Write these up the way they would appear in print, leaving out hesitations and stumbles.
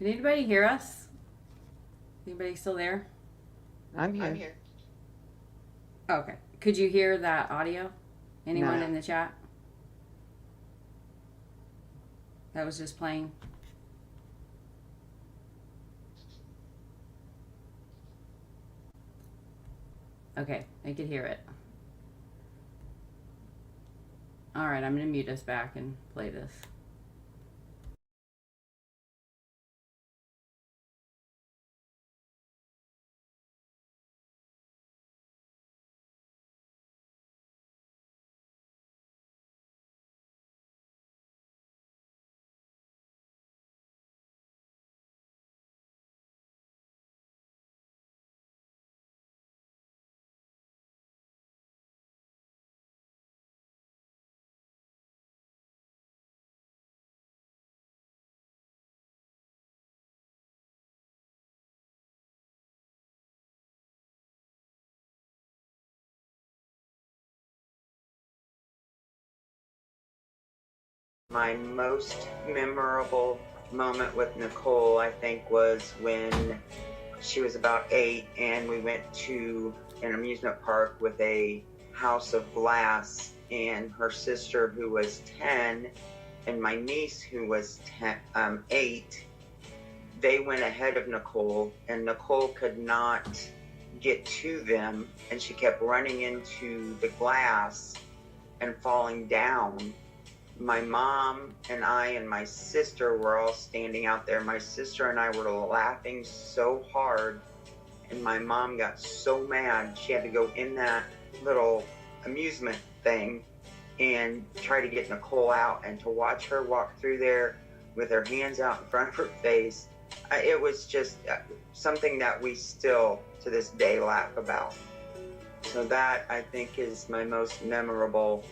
Can anybody hear us? Anybody still there? I'm here. Okay. Could you hear that audio? Anyone No. in the chat? That was just playing. Okay, I could hear it. All right, I'm going to mute us back and play this. My most memorable moment with Nicole, I think, was when she was about 8 and we went to an amusement park with a house of glass, and her sister, who was 10, and my niece, who was 8, they went ahead of Nicole, and Nicole could not get to them, and she kept running into the glass and falling down. My mom and I and my sister were all standing out there. My sister and I were laughing so hard, and my mom got so mad she had to go in that little amusement thing and try to get Nicole out, and to watch her walk through there with her hands out in front of her face, it was just something that we still to this day laugh about. So that, I think, is my most memorable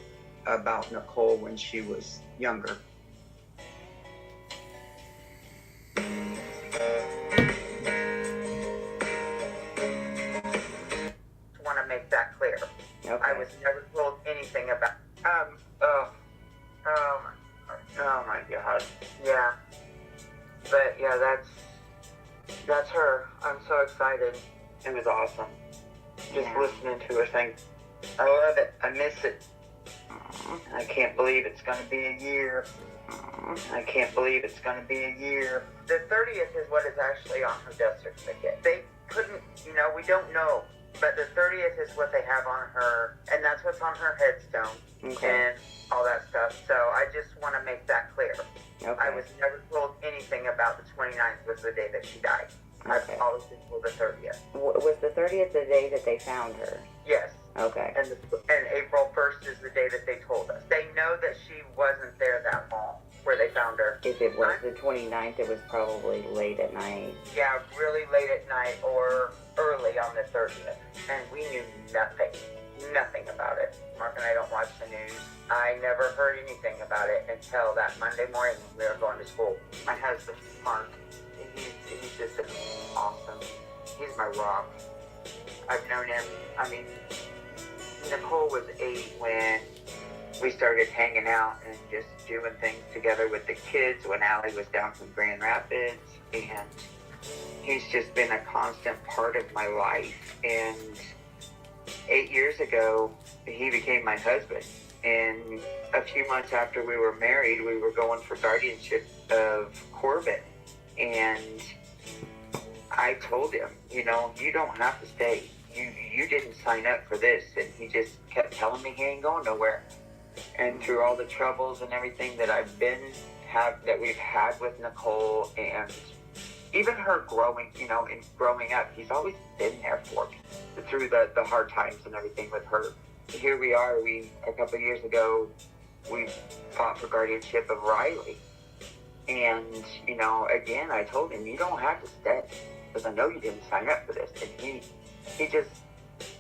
about Nicole when she was younger. Want to make that clear. Okay. I was never told anything about. Oh my God. Yeah. But yeah, that's her. I'm so excited. It was awesome. Just listening to her sing. I love it. I miss it. I can't believe it's going to be a year. I can't believe it's going to be a year. The 30th is what is actually on her death certificate. They couldn't, we don't know. But the 30th is what they have on her, and that's what's on her headstone, and all that stuff. So I just want to make that clear. Okay. I was never told anything about the 29th was the day that she died. Okay. I've always been told the 30th. Was the 30th the day that they found her? Yes. Okay. And April 1st is the day that they told us. They know that she wasn't there that long where they found her. If it was the 29th, it was probably late at night. Yeah, really late at night or early on the 30th. And we knew nothing about it. Mark and I don't watch the news. I never heard anything about it until that Monday morning when we were going to school. My husband, Mark, he's just awesome. He's my rock. I've known him. Nicole was 8 when we started hanging out and just doing things together with the kids when Allie was down from Grand Rapids, and he's just been a constant part of my life. And 8 years ago, he became my husband. And a few months after we were married, we were going for guardianship of Corbin. And I told him, you don't have to stay. You didn't sign up for this. And he just kept telling me he ain't going nowhere. And through all the troubles and everything that that we've had with Nicole, and even her growing up, he's always been there for me through the hard times and everything with her. Here we are. A couple of years ago, we fought for guardianship of Riley. And, again, I told him, you don't have to stay, because I know you didn't sign up for this. And he just,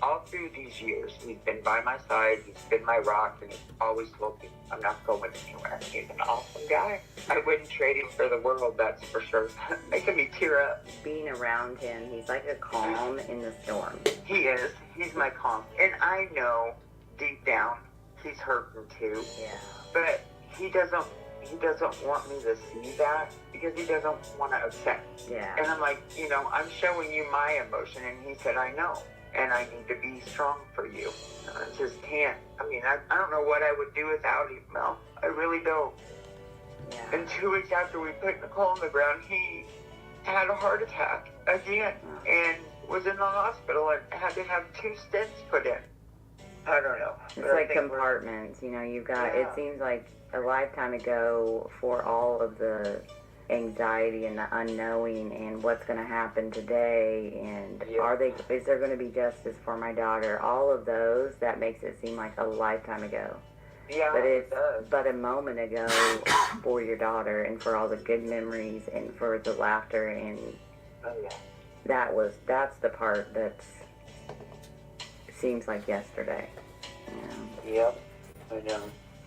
all through these years, he's been by my side, he's been my rock, and he's always told me, I'm not going anywhere. He's an awesome guy. I wouldn't trade him for the world, that's for sure. Making me tear up. Being around him, he's like a calm in the storm. He is. He's my calm. And I know, deep down, he's hurting too. Yeah. But he doesn't he doesn't want me to see that because he doesn't want to upset me. Yeah. And I'm like, I'm showing you my emotion. And he said, I know. And I need to be strong for you. And I just can't. I mean, I don't know what I would do without him, Mel. I really don't. Yeah. And 2 weeks after we put Nicole on the ground, he had a heart attack again and was in the hospital and had to have 2 stents put in. I don't know. It's like compartments, you've got, It seems like a lifetime ago for all of the anxiety and the unknowing and what's going to happen today and is there going to be justice for my daughter? All of those, that makes it seem like a lifetime ago. Yeah, but it's it does. but a moment ago for your daughter and for all the good memories and for the laughter and that's the part that's seems like yesterday. Yep, I know.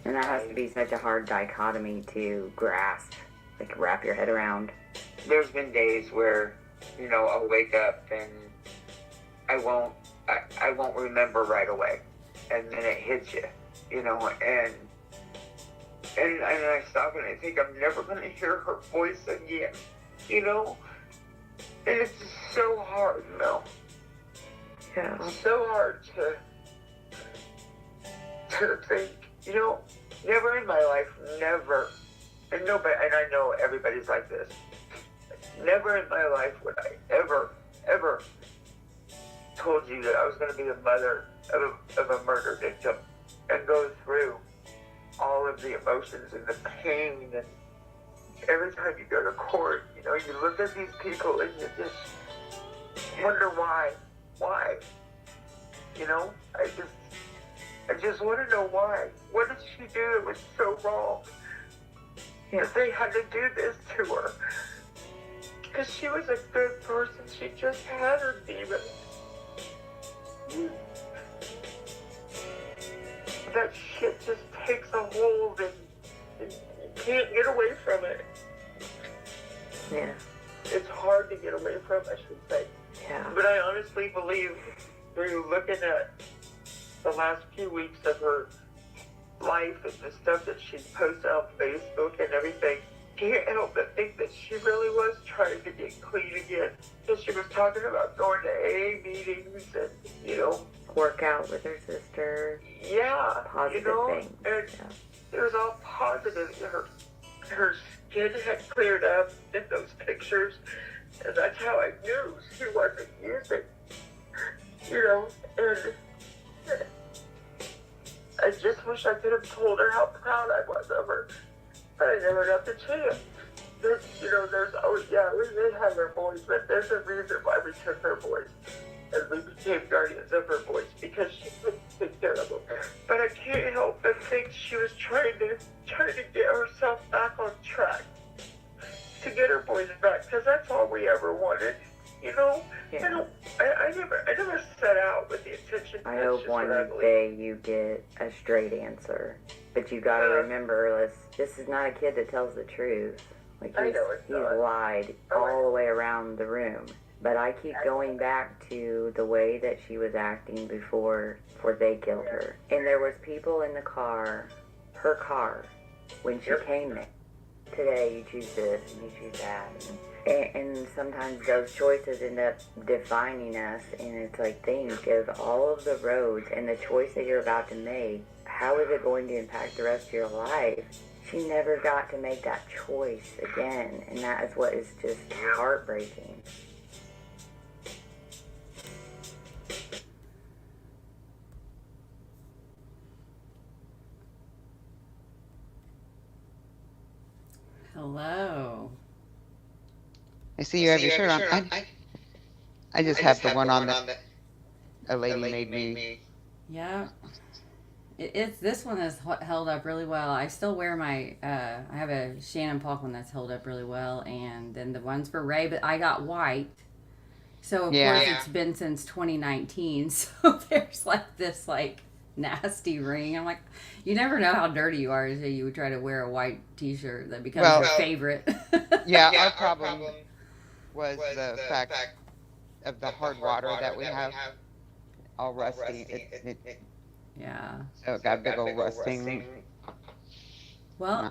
And that has to be such a hard dichotomy to grasp, like wrap your head around. There's been days where, I'll wake up and I won't remember right away, and then it hits you, and I stop and I think I'm never going to hear her voice again, and it's so hard, Mel. Yeah. It's so hard to think, never in my life, never, and I know everybody's like this, never in my life would I ever told you that I was going to be the mother of a murder victim and go through all of the emotions and the pain, and every time you go to court, you look at these people and you just wonder why, I just want to know why. What did she do that was so wrong? That they had to do this to her. Because she was a good person. She just had her demons. That shit just takes a hold and you can't get away from it. Yeah. It's hard to get away from, I should say. Yeah. But I honestly believe through looking at the last few weeks of her life and the stuff that she posted on Facebook and everything, can't help but think that she really was trying to get clean again. Because she was talking about going to AA meetings and, work out with her sister. Yeah. Positive things. And it was all positive. Her skin had cleared up in those pictures. And that's how I knew she wasn't using, and I just wish I could have told her how proud I was of her, but I never got the chance. There's we did have her boys, but there's a reason why we took her boys, and we became guardians of her boys, because she couldn't take care of them. But I can't help but think she was trying to get herself back on track, to get her boys back, because that's all we ever wanted, Yeah. I never set out with the intention. I hope one day you get a straight answer. But you gotta remember, this is not a kid that tells the truth. Like, he's lied all the way around the room. But I keep going back to the way that she was acting before they killed her. And there was people in the car, her car, when she came there. Today you choose this and you choose that. And sometimes those choices end up defining us, and it's like, think of all of the roads and the choice that you're about to make. How is it going to impact the rest of your life? She never got to make that choice again, and that is what is just heartbreaking. Hello. I see you have your shirt on. I just have the one on that a lady made me. Yeah. This one has held up really well. I still wear my, I have a Shannon Polk one that's held up really well, and then the ones for Ray, but I got white. So, of course, it's been since 2019, so there's this nasty ring. I'm like, you never know how dirty you are until you would try to wear a white t-shirt that becomes your favorite. Our problem was the fact of the hard water that we have, all rusty. Yeah. So it got big old rusting. Well,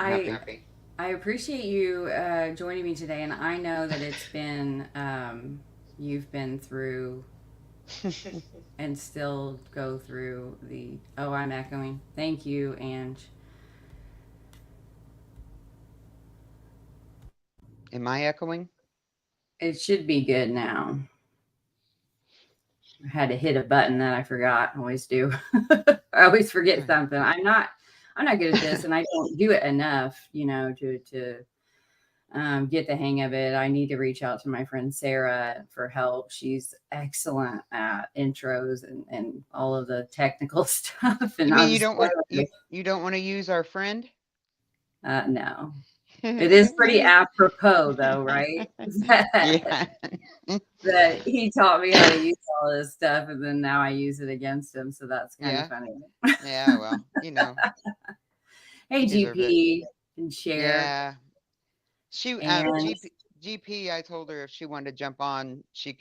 I appreciate you joining me today, and I know that it's been you've been through and still go through the. Oh, I'm echoing. Thank you, Ange. Am I echoing? It should be good now. I had to hit a button that I forgot. I always do. I always forget something. I'm not good at this, and I don't do it enough, to get the hang of it. I need to reach out to my friend Sarah for help. She's excellent at intros and all of the technical stuff. And You mean I'm so, you don't want to use our friend? no. It is pretty apropos, though, right? Yeah. That he taught me how to use all this stuff, and then now I use it against him. So that's kind of Yeah. funny. Yeah, well, Hey, you deserve it. GP and share. Yeah. She And GP, I told her if she wanted to jump on, she's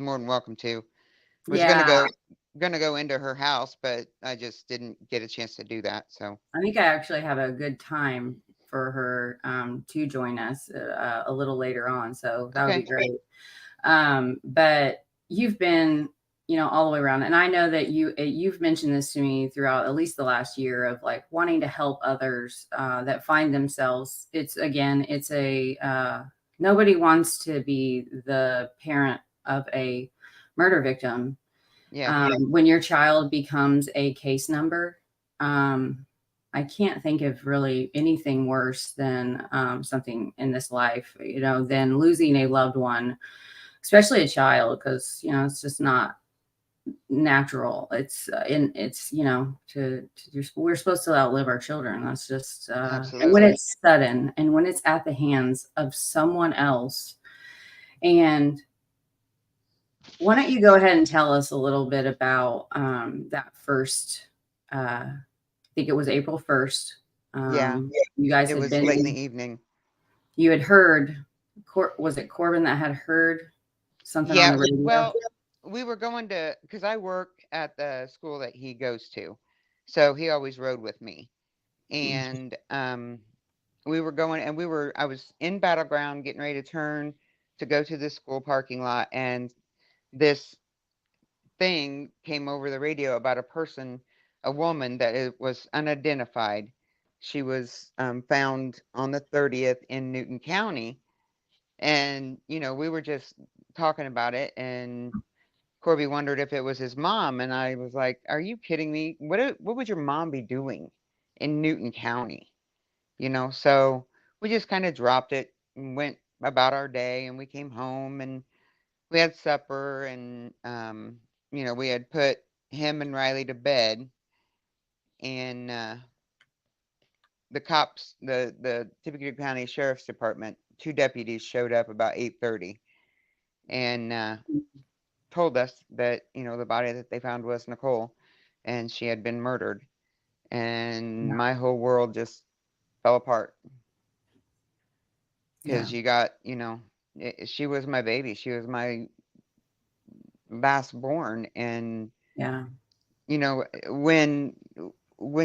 more than welcome to. Was yeah, gonna go into her house, but I just didn't get a chance to do that. So I think I actually have a good time for her to join us a little later on. So that would be okay. great. But you've been, all the way around, and I know that you've mentioned this to me throughout at least the last year of like wanting to help others that find themselves. It's a nobody wants to be the parent of a murder victim. Yeah. When your child becomes a case number, I can't think of really anything worse than something in this life, than losing a loved one, especially a child, because it's just not natural. We're supposed to outlive our children. That's just and when Absolutely. it's sudden and when it's at the hands of someone else. And why don't you go ahead and tell us a little bit about that first? I think it was April 1st. Yeah. You guys It had was late in the been. evening. You had heard. Was it Corbin that had heard something on Yeah. the radio? Well, we were going to, because I work at the school that he goes to. So he always rode with me. And we were going, and I was in Battleground getting ready to turn to go to the school parking lot. And this thing came over the radio about a woman that was unidentified. She was found on the 30th in Newton County. And, we were just talking about it. And Corby wondered if it was his mom, and I was like, "Are you kidding me? What would your mom be doing in Newton County?" So we just kind of dropped it and went about our day, and we came home and we had supper, and we had put him and Riley to bed, and the cops, the Tippecanoe County Sheriff's Department, two deputies showed up about 8:30, and told us that the body that they found was Nicole, and she had been murdered, and my whole world just fell apart Yeah, because you got she was my baby, she was my last born, and yeah, when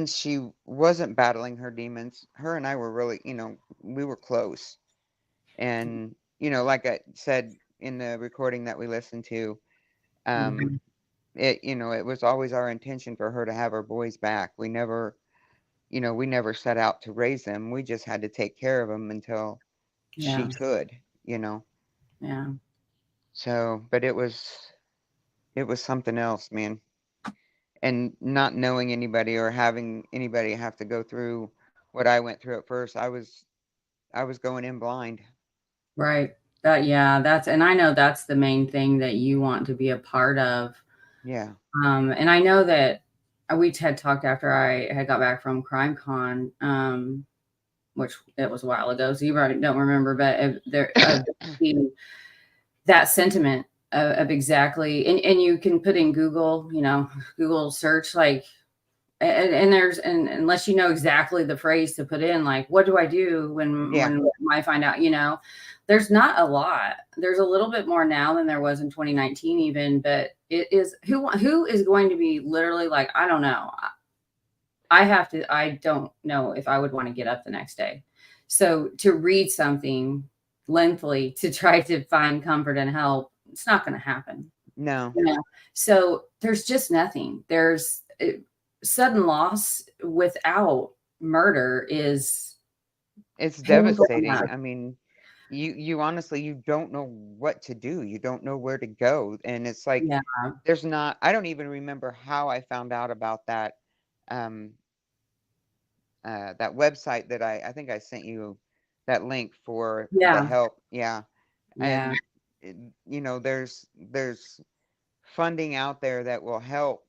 she wasn't battling her demons, her and I were really, we were close, and like I said in the recording that we listened to, um mhm, it was always our intention for her to have her boys back. We never set out to raise them. We just had to take care of them until she yeah, could, you know. yeah. So, but it was something else, man. And not knowing anybody or having anybody have to go through what I went through at first, I was going in blind. Right. Yeah, and I know that's the main thing that you want to be a part of. Yeah. And I know that we had talked after I had got back from CrimeCon, which it was a while ago, so you probably don't remember, but that sentiment of exactly, and you can put in Google, Google search, like, and there's, and unless you know exactly the phrase to put in, like, what do I do Yeah. when I find out, there's not a lot. There's a little bit more now than there was in 2019 even, but it is who is going to be literally like, I don't know. I don't know if I would want to get up the next day So to read something lengthily to try to find comfort and help, it's not going to happen. No. So there's just nothing. There's sudden loss without murder is It's painful devastating. enough. I mean, you honestly, you don't know what to do. You don't know where to go. And it's like, Yeah. I don't even remember how I found out about um, that website that I think I sent you that link for the Yeah. help. Yeah. Yeah. And, there's funding out there that will help,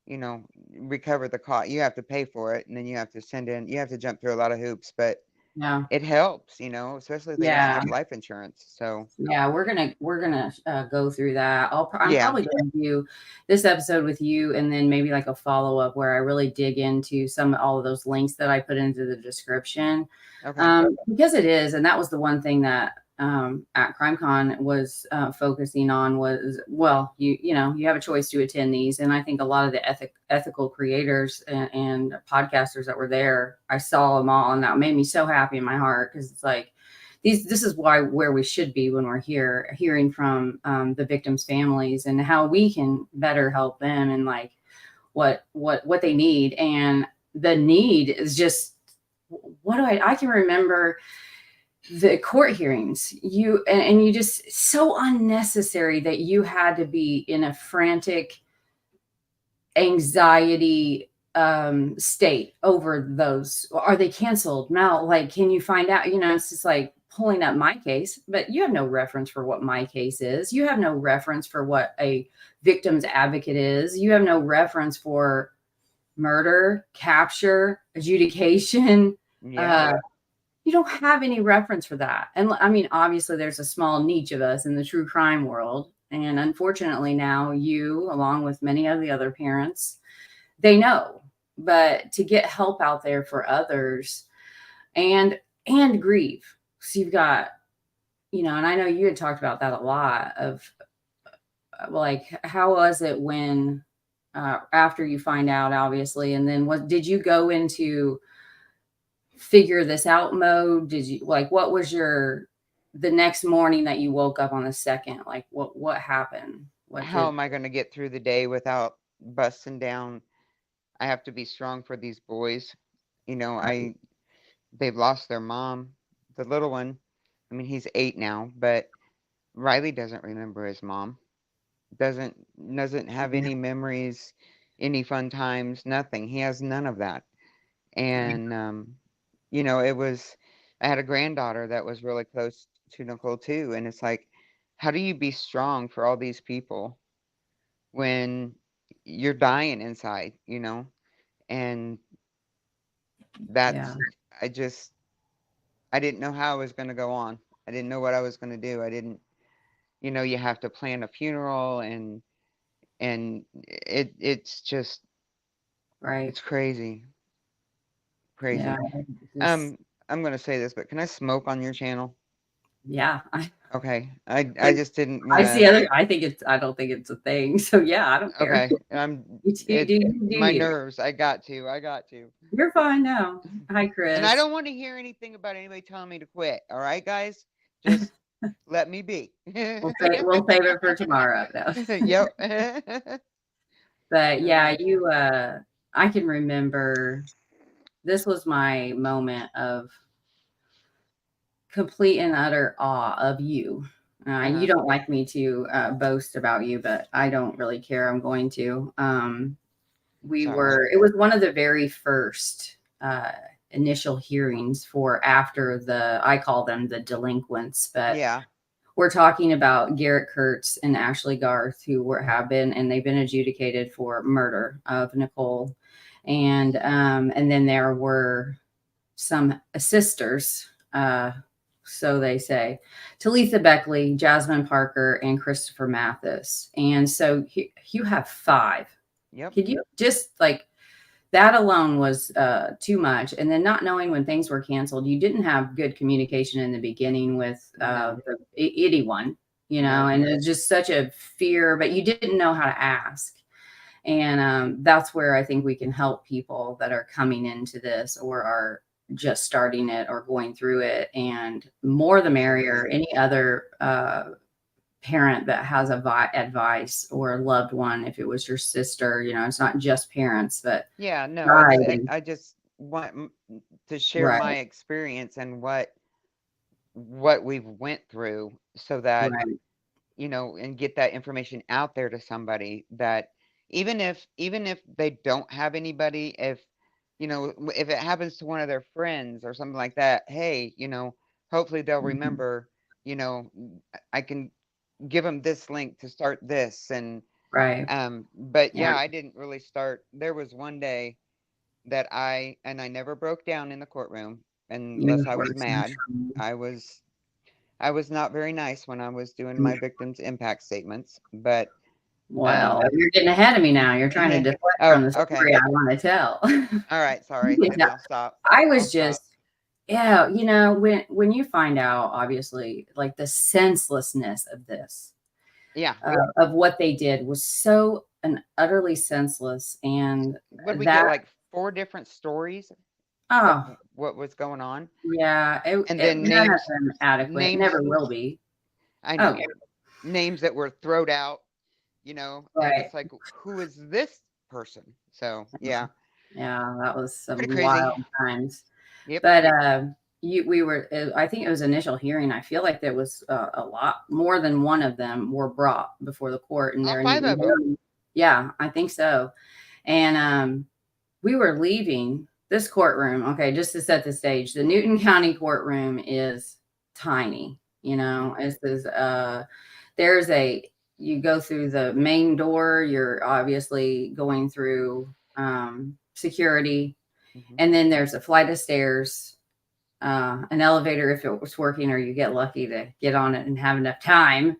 recover the cost. You have to pay for it, and then you have to jump through a lot of hoops, but Yeah. it helps, especially if they don't Yeah. have life insurance. So Yeah, we're gonna go through that. I'm yeah. probably gonna do this episode with you, and then maybe like a follow up where I really dig into all of those links that I put into the description, Okay. because it is, and that was the one thing that at CrimeCon was focusing on was, well, you have a choice to attend these, and I think a lot of the ethical creators and podcasters that were there, I saw them all, and that made me so happy in my heart because it's like. This is where we should be when we're here, hearing from the victims' families and how we can better help them and like what they need. And the need is just I can remember the court hearings. And you just so unnecessary that you had to be in a frantic anxiety state over those. Are they canceled now? Like, can you find out? It's just like pulling up my case, but you have no reference for what my case is. You have no reference for what a victim's advocate is. You have no reference for murder, capture, adjudication. Yeah. You don't have any reference for that. And I mean, obviously there's a small niche of us in the true crime world. And unfortunately now you, along with many of the other parents, they know. But to get help out there for others and grieve. So you've got, and I know you had talked about that a lot of like, how was it when after you find out, obviously, and then did you go into figure this out mode? Did you what was the next morning that you woke up on the second? Like what happened? How am I going to get through the day without busting down? I have to be strong for these boys. They've lost their mom, the little one. I mean, he's 8 now, but Riley doesn't remember his mom. Doesn't have any memories, any fun times, nothing. He has none of that. And I had a granddaughter that was really close to Nicole too, and it's like, how do you be strong for all these people when you're dying inside, And Yeah. that's I didn't know how I was going to go on. I didn't know what I was going to do. I didn't, you have to plan a funeral and it's just Right. it's crazy. Crazy. Yeah. I'm going to say this, but can I smoke on your channel? Yeah. Okay. I just didn't want I see to. I don't think it's a thing. So yeah, I don't care. Okay. You do My you. nerves. I got to. You're fine now. Hi, Chris. And I don't want to hear anything about anybody telling me to quit. All right, guys? Just let me be. We'll save it for tomorrow. No. Yep. But yeah, I can remember this was my moment of complete and utter awe of you. You don't like me to boast about you, but I don't really care. I'm going to. It was one of the very first initial hearings for after I call them the delinquents, but yeah. We're talking about Garett, Kirts, and Ashley Garth, who have been, and they've been adjudicated for murder of Nicole. And then there were some sisters, so they say, Talitha Beckley, Jasmine Parker, and Christopher Mathis. And so you have 5. Yep. Could you just that alone was too much. And then not knowing when things were canceled, you didn't have good communication in the beginning with anyone, and it was just such a fear, but you didn't know how to ask. And that's where I think we can help people that are coming into this or are just starting it or going through it, and more the merrier. Any other parent that has advice or a loved one, if it was your sister, it's not just parents, but Yeah, no, right, I just want to share right, my experience and what we've went through so that, right. and get that information out there to somebody that even if they don't have anybody, if it happens to one of their friends or something like that, hey, hopefully they'll Mhm. remember, you know, I can give them this link to start this. And Right. but Yeah. yeah, I didn't really start. There was one day that I never broke down in the courtroom unless I was mad. I was I was not very nice when I was doing my victims' impact statements, but Well, um you're getting ahead of me now. You're trying to deflect oh, from the okay. story I want to tell. All right, sorry. Then Yeah, I'll stop. I I'll was stop. just, yeah, when you find out, obviously, like the senselessness of this, Yeah. of what they did was so and utterly senseless, and What did we get, that, like 4 different stories of oh, what was going on? yeah, And then none of names them adequate, names never will be. I Oh, know. yeah, Names that were throwed out, and right. it's like, who is this person? So, yeah, Yeah, that was pretty some crazy. wild times. Yep. But we were. I think it was initial hearing. I feel like there was a lot more than one of them were brought before the court, and All they're 5 of them. yeah, I think so. And we were leaving this courtroom. Okay, just to set the stage, the Newton County courtroom is tiny. It's this. There's a you go through the main door. You're obviously going through security, Mhm. and then there's a flight of stairs, an elevator if it was working, or you get lucky to get on it and have enough time.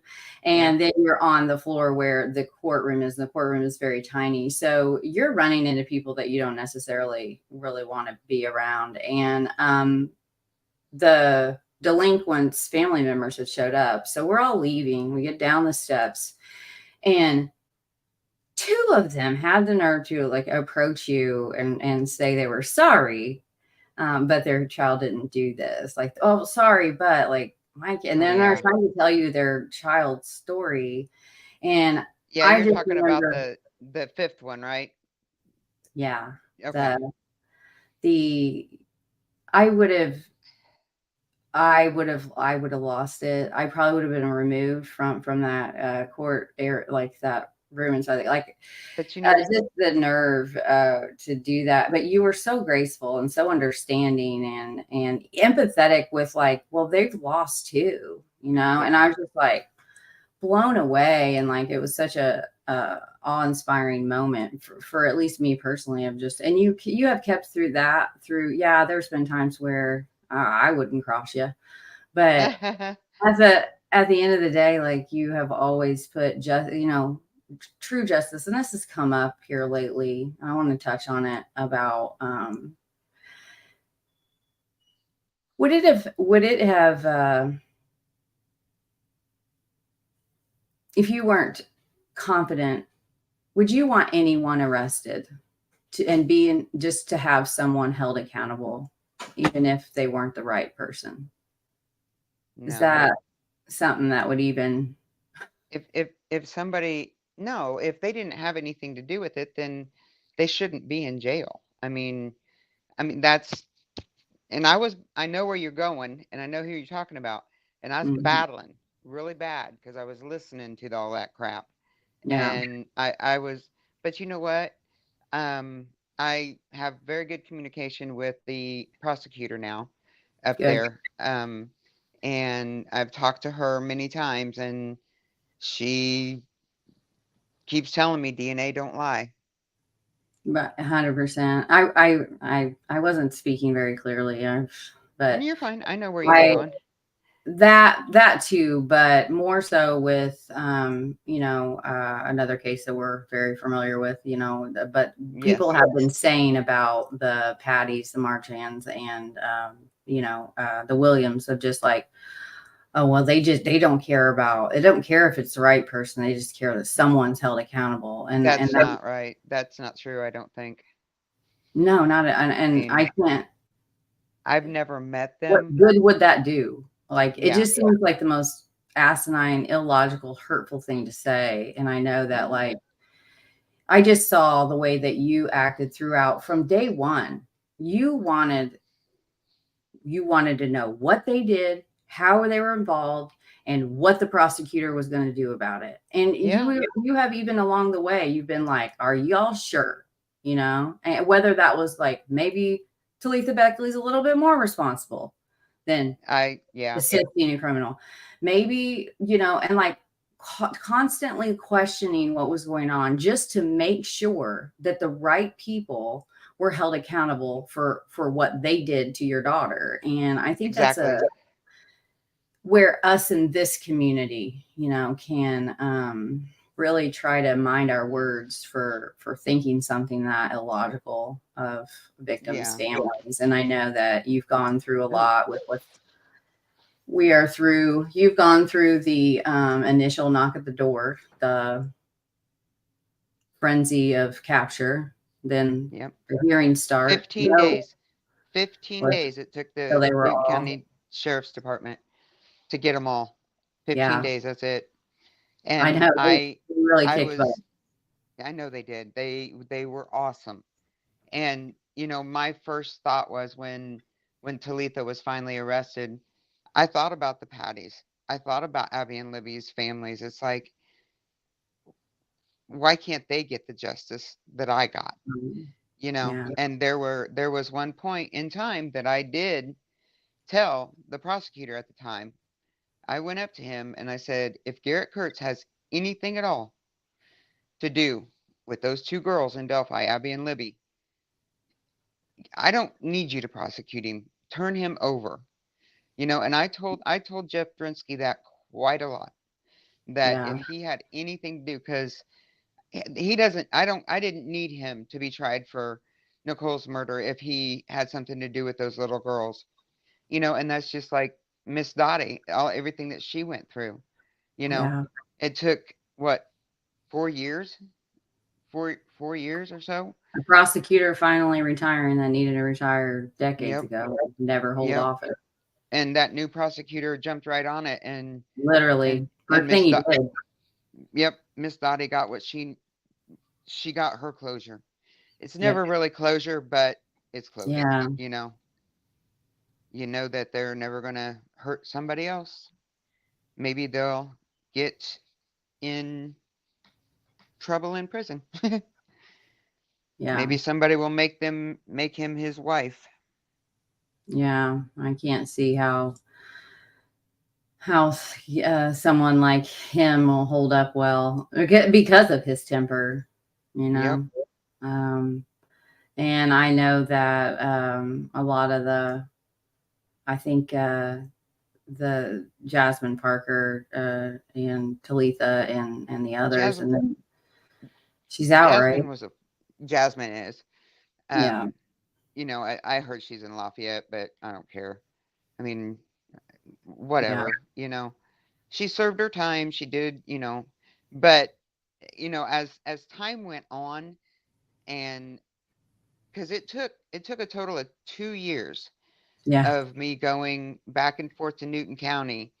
Yeah. And then you're on the floor where the courtroom is, and the courtroom is very tiny. So you're running into people that you don't necessarily really want to be around. And the delinquents' family members had showed up. So we're all leaving. We get down the steps, and two of them had the nerve to like approach you and say they were sorry, but their child didn't do this. Like, oh, sorry, but like Mike, and Oh, then they're yeah. trying to tell you their child's story. And Yeah, I you're just talking about remember, the 5th one, right? yeah, Okay. the I would have I would have lost it. I probably would have been removed from that court air, like that room inside. Like, But just the nerve to do that. But you were so graceful and so understanding and empathetic with, like, well, they've lost too, yeah. And I was just like blown away, and like it was such a awe-inspiring moment for at least me personally, of just, and you have kept through that through, yeah, there's been times where I wouldn't cross you, but at the end of the day, like, you have always put just, true justice. And this has come up here lately. I want to touch on it about, would it have if you weren't confident, would you want anyone arrested and just to have someone held accountable, even if they weren't the right person? Is No. that something that would even, If somebody, no, if they didn't have anything to do with it, then they shouldn't be in jail. I mean that's, and I know where you're going, and I know who you're talking about, and I was mhm, battling really bad because I was listening to all that crap, yeah, and I was, but you know what? Um, I have very good communication with the prosecutor now up good. there, and I've talked to her many times, and she keeps telling me DNA don't lie. But 100%. I wasn't speaking very clearly, but You're fine. I know where you were I going. that too, but more so with another case that we're very familiar with, but people Yes. have been saying about the Patties, the Marchands, and the Williams, of just like, oh, well, they don't care if it's the right person, they just care that someone's held accountable, and That's not right. That's not true, I don't think. no, not I and mean, I've never met What them. good would that do? Like, it Yeah. just seems like the most asinine, illogical, hurtful thing to say. And I know that, like, I just saw the way that you acted throughout from day one. You wanted to know what they did, how they were involved, and what the prosecutor was going to do about it. And Yeah. you have, even along the way, you've been like, are y'all sure? You know, and whether that was like, maybe Talitha Beckley's a little bit more responsible than Yeah. assisting a criminal. Maybe, and like constantly questioning what was going on just to make sure that the right people were held accountable for what they did to your daughter. And I think that's Exactly. where us in this community, can really try to mind our words for thinking something that illogical of victims' Yeah. families. And I know that you've gone through a Ooh. lot with what we are through. You've gone through the initial knock at the door, the frenzy of capture, then Yep. the hearing start. 15 days. 15 days it took So the they were Newton all, County Sheriff's Department to get them all. 15 yeah, days, that's it. I And know. I They really I kicked butt. was I know they did. They were awesome. And my first thought was when Talitha was finally arrested, I thought about the Patties. I thought about Abby and Libby's families. It's like, why can't they get the justice that I got? Yeah, And there was one point in time that I did tell the prosecutor at the time. I went up to him and I said, if Garett Kirts has anything at all to do with those two girls in Delphi, Abby and Libby, I don't need you to prosecute him. Turn him over. And I told Jeff Drinsky that quite a lot. That yeah, if he had anything to do, because he doesn't, I didn't need him to be tried for Nicole's murder if he had something to do with those little girls. And that's just like Miss Dottie, everything that she went through. You know, yeah. it took what, 4 years, 4 years or so. A prosecutor finally retiring that needed to retire decades Yep, ago, never hold yep. office. And that new prosecutor jumped right on it, and Literally, and first thing he did. Yep, Miss Dottie got what she got her closure. It's Yep. never really closure, but it's close. Yeah, You know that they're never gonna hurt somebody else. Maybe they'll get in trouble in prison. yeah, Maybe somebody will make him his wife. yeah. I can't see how someone like him will hold up well because of his temper, you Yep. know. Um, and I know that a lot of I think the Jasmine Parker and Talitha and the others, Jasmine and then she's out, right? Jasmine is. Yeah, Um, I heard she's in Lafayette, but I don't care. I mean, yeah, whatever, She served her time, she did, but as time went on, and because it took a total of 2 years yeah, of me going back and forth to Newton County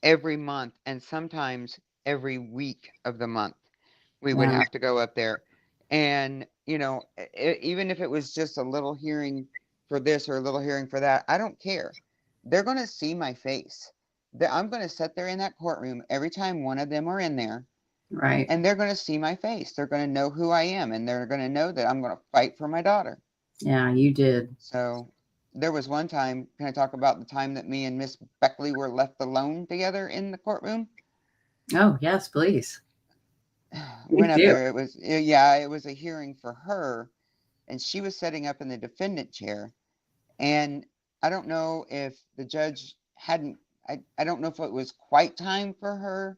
every month, and sometimes every week of the month we would yeah, have to go up there. And even if it was just a little hearing for this or a little hearing for that, I don't care. They're going to see my face. I'm going to sit there in that courtroom every time one of them are in there, right. and they're going to see my face. They're going to know who I am, and they're going to know that I'm going to fight for my daughter. Yeah, you did. So there was one time, can I talk about the time that me and Miss Beckley were left alone together in the courtroom? Oh, yes, please. Went Please up do. there. It was a hearing for her, and she was sitting up in the defendant chair. And I don't know if the judge hadn't, I don't know if it was quite time for her,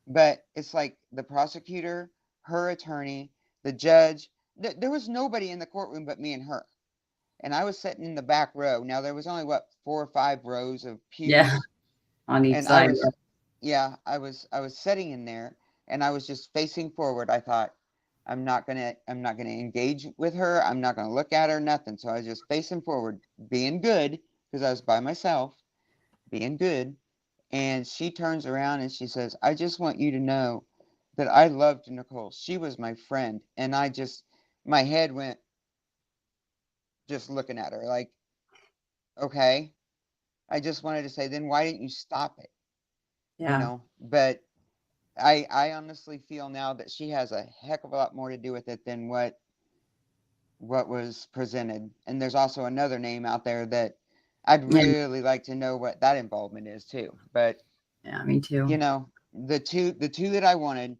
but it's like the prosecutor, her attorney, the judge, there was nobody in the courtroom but me and her. And I was sitting in the back row. Now there was only what, 4 or 5 rows of Yeah, pews, on each and I side. was, yeah, I was sitting in there, and I was just facing forward. I thought, I'm not gonna engage with her. I'm not gonna look at her, nothing. So I was just facing forward, being good, because I was by myself, being good. And she turns around and she says, I just want you to know that I loved Nicole. She was my friend. And my head went just looking at her like, okay. I just wanted to say, then why didn't you stop it? Yeah. But I honestly feel now that she has a heck of a lot more to do with it than what was presented. And there's also another name out there that I'd Yeah. really like to know what that involvement is too. But Yeah, me too. the two that I wanted,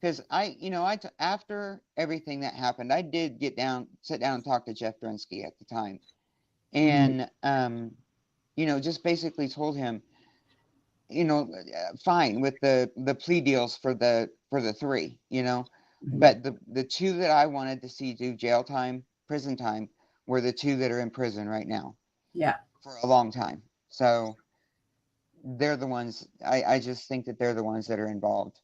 because after everything that happened, I did sit down and talk to Jeff Drinsky at the time, and just basically told him, fine with the plea deals for the three, but the two that I wanted to see do prison time, were the two that are in prison right now. Yeah. For a long time. So they're the ones, I just think that they're the ones that are involved.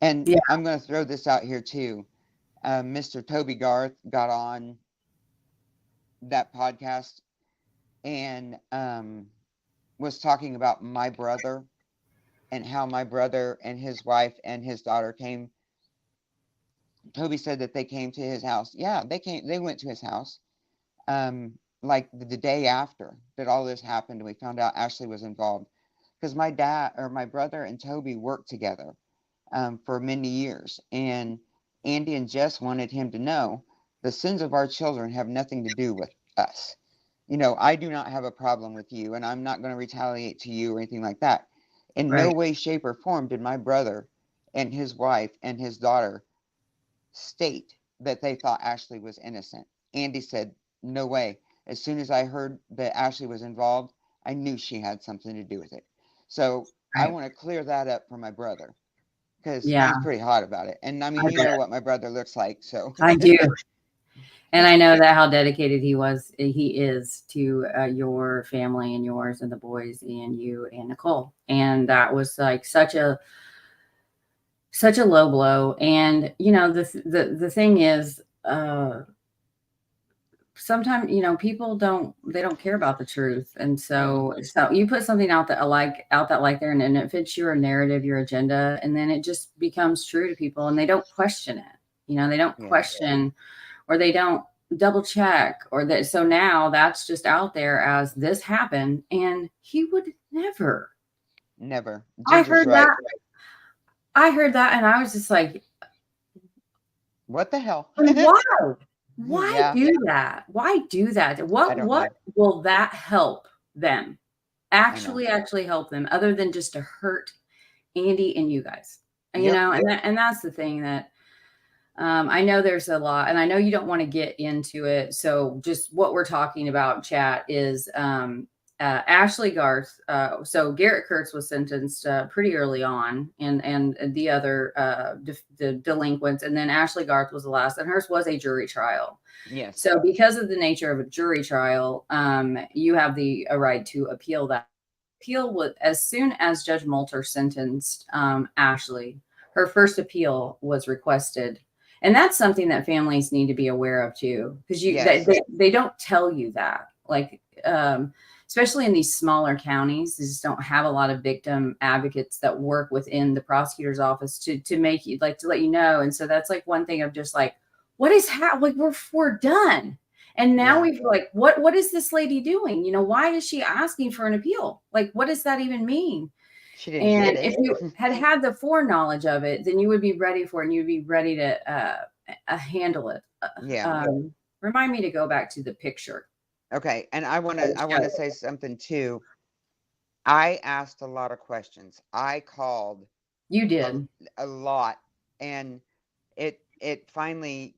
And Yeah. I'm going to throw this out here too. Mr. Toby Garth got on that podcast and was talking about my brother and how my brother and his wife and his daughter came. Toby said that they came to his house. Yeah, they went to his house. Like the day after that all this happened, we found out Ashley was involved, because my brother and Toby worked together for many years, and Andy and Jess wanted him to know the sins of our children have nothing to do with us. I do not have a problem with you, and I'm not going to retaliate to you or anything like that. In no Right. way, shape, or form did my brother and his wife and his daughter state that they thought Ashley was innocent. Andy said, no way. As soon as I heard that Ashley was involved, I knew she had something to do with it. So I Right. want to clear that up for my brother, because Yeah. he's pretty hot about it. And I mean, I you bet. know what my brother looks like. So I do. And I know that how dedicated he is to your family and yours and the boys and you and Nicole. And that was like such a low blow. And the thing is, sometimes people don't care about the truth, and so you put something out that like there, and then it fits your narrative, your agenda, and then it just becomes true to people, and they don't question it. They don't question, or they don't double check, or that. So now that's just out there as this happened, and he would never. never. I Ginger's heard right. that. I heard that, and I was just like, What the hell? why? Why Yeah. do that? Why do that? What don't know. will that help them? I know. Actually help them, other than just to hurt Andy and you guys. And Yep. and that's the thing that I know there's a lot, and I know you don't want to get into it. So just what we're talking about, chat, is Ashley Garth. So Garett Kirts was sentenced pretty early on, and the other the delinquents, and then Ashley Garth was the last, and hers was a jury trial. Yes. So because of the nature of a jury trial, you have a right to appeal that. Appeal was as soon as Judge Moulter sentenced Ashley, her first appeal was requested. And that's something that families need to be aware of too, because they don't tell you that. Like, especially in these smaller counties, they just don't have a lot of victim advocates that work within the prosecutor's office to make you, like, to let you know. And so that's like one thing of just like, what is like we're done. And now we've like, what is this lady doing? Why is she asking for an appeal? Like, what does that even mean? She didn't get it. If you had the foreknowledge of it, then you would be ready for it, and you'd be ready to handle it. Remind me to go back to the picture. Okay, and I want to say something too. I asked a lot of questions. I called. You did a lot, and it finally.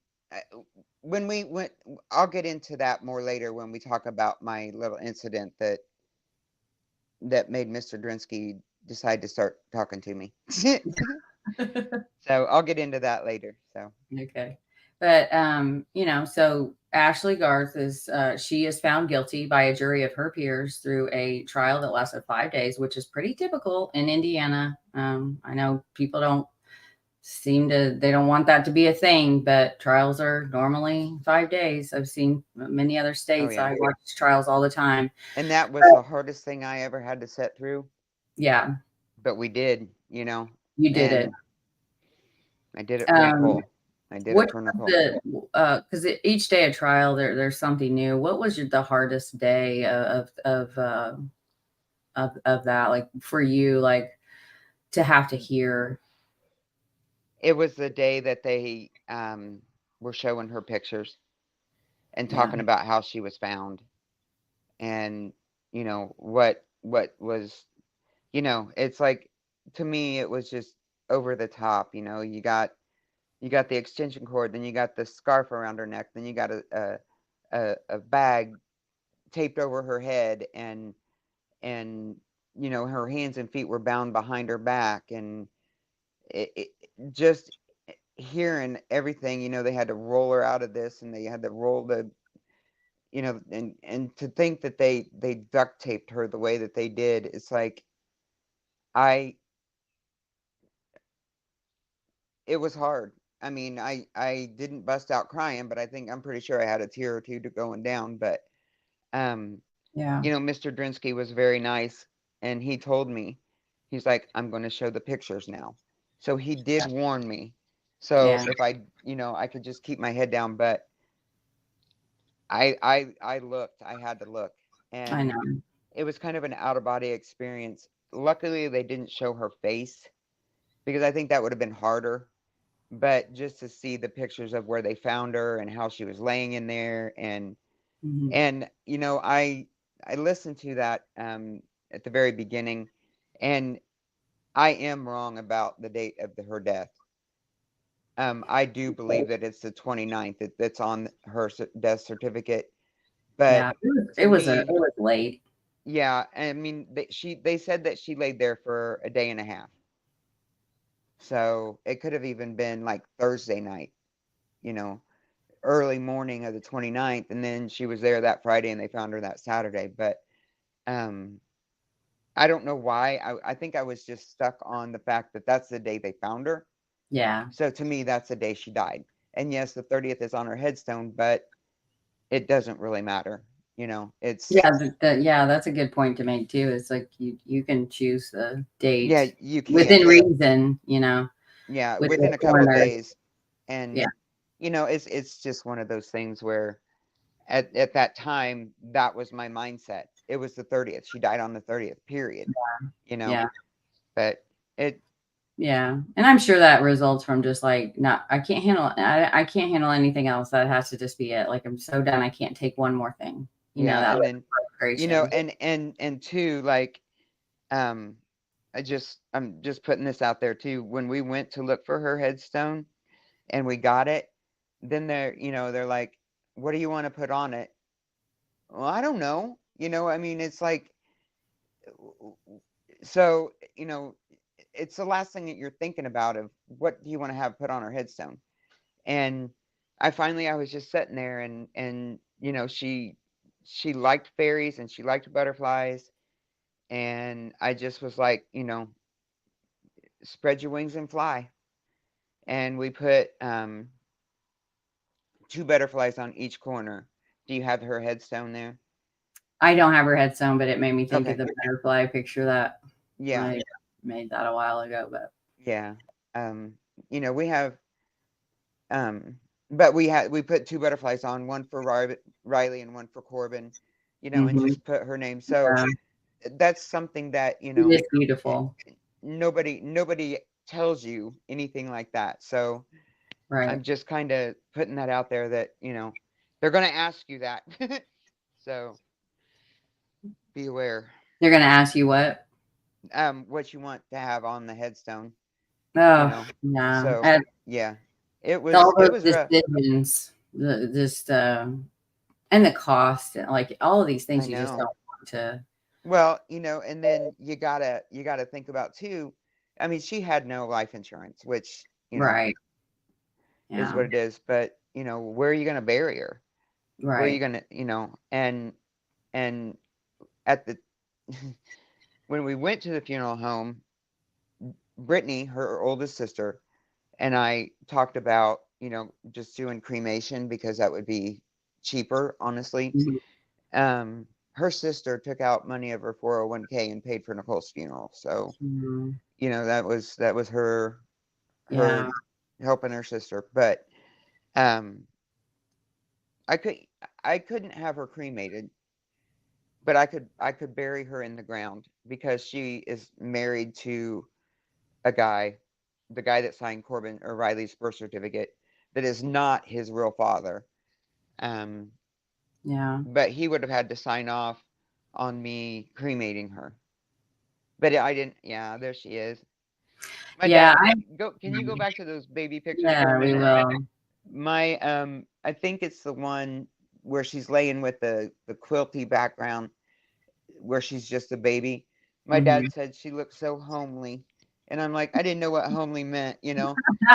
When we went, I'll get into that more later when we talk about my little incident that made Mr. Drinsky decide to start talking to me. So I'll get into that later. So okay, but so Ashley Garth she is found guilty by a jury of her peers through a trial that lasted 5 days, which is pretty typical in Indiana. I know people don't they don't want that to be a thing, but trials are normally 5 days. I've seen many other Oh, states. yeah. I watch trials all the time. And that was the hardest thing I ever had to sit through. Yeah, But we did, you know, you did it. and I did it for Nicole. I did it Which for was Nicole. because each day of trial there's something new. What was the hardest day of that, like for you, like to have to hear? It was the day that they were showing her pictures and Yeah, talking about how she was found, and you know what was, you know, it's like, to me it was just over the top. You know, you got the extension cord, then you got the scarf around her neck, then you got a bag taped over her head, and you know, her hands and feet were bound behind her back, and it just hearing everything, you know, they had to roll her out of this, and they had to roll the, you know, and to think that they duct taped her the way that they did, it's like, I it was hard. I mean, I didn't bust out crying, but I'm pretty sure I had a tear or two to going down. But um yeah, you know, Mr. Drinsky was very nice, and he told me, he's like, I'm going to show the pictures now. So he did warn me. So yeah. if I, you know, I could just keep my head down, but I looked, I had to look, I and know. it was kind of an out of body experience. Luckily, they didn't show her face, because I think that would have been harder. But just to see the pictures of where they found her and how she was laying in there, Mhm. and you know, I listened to that at the very beginning, and I am wrong about the date of her death. I do believe that it's the 29th that's on her death certificate, but Yeah, to it me, was late. yeah, I mean, they said that she laid there for a day and a half. So it could have even been like Thursday night, you know, early morning of the 29th, and then she was there that Friday and they found her that Saturday. But um I don't know why. I think I was just stuck on the fact that that's the day they found her. Yeah. So to me, that's the day she died. And yes, the 30th is on her headstone, but it doesn't really matter. You know, it's, Yeah, yeah, that's a good point to make too. It's like you can choose the yeah, date you within can. reason, Yeah, with the within a couple coroner. days. Yeah, And, you know, it's just one of those things where at that time, that was my mindset. It was the 30th. She died on the 30th, period. You know, yeah, but it, yeah. And I'm sure that results from just like not. I can't handle anything else. That has to just be it. Like I'm so done. I can't take one more thing. yeah. That And was then, you know, frustration. and two, like, um, I'm just putting this out there too. When we went to look for her headstone and we got it, then they're like, what do you want to put on it? Well, I don't know. You know, I mean, it's like, so, you know, it's the last thing that you're thinking about of what do you want to have put on her headstone. And I was just sitting there, and you know, she liked fairies and she liked butterflies, and I just was like, you know, spread your wings and fly. And we put two butterflies on each corner. Do you have her headstone there? I don't have her headstone, but it made me think of Okay. the butterfly picture that Yeah. I made that a while ago. But Yeah. You know, we have um but we put two butterflies on, one for Riley and one for Corbin, you know, and mhm, just put her name. So that's something that, you it know, is beautiful, nobody tells you anything like that. So right? I'm just kind of putting that out there that, you know, they're going to ask you that. So be aware. They're gonna ask you what? What you want to have on the headstone, you Oh, know. yeah. So yeah, All it those was rough. decisions, just and the cost, like all of these I things, you just don't know. want to. Well, you know, and then you gotta think about too. I mean, she had no life insurance, which, you know, Right. is Yeah. what it is. But, you know, where are you gonna bury her? Where are you Right. gonna, you know, and at the when we went to the funeral home, Brittany, her oldest sister, and I talked about, just doing cremation because that would be cheaper, honestly. Her sister took out money of her 401k and paid for Nicole's funeral. So, Mm-hmm. that was her Yeah. helping her sister. But um I could I couldn't have her cremated, but I could bury her in the ground because she is married to a guy, the guy that signed Corbin or Riley's birth certificate, that is not his real father. Um, Yeah. but he would have had to sign off on me cremating her. But I didn't. Yeah, there she is. My Yeah. dad. Go. Can you go back to those baby pictures for a Yeah, we minute? will. My I think it's the one where she's laying with the quilty background where she's just a baby. My Mm-hmm. dad said she looked so homely. And I'm like, I didn't know what homely meant.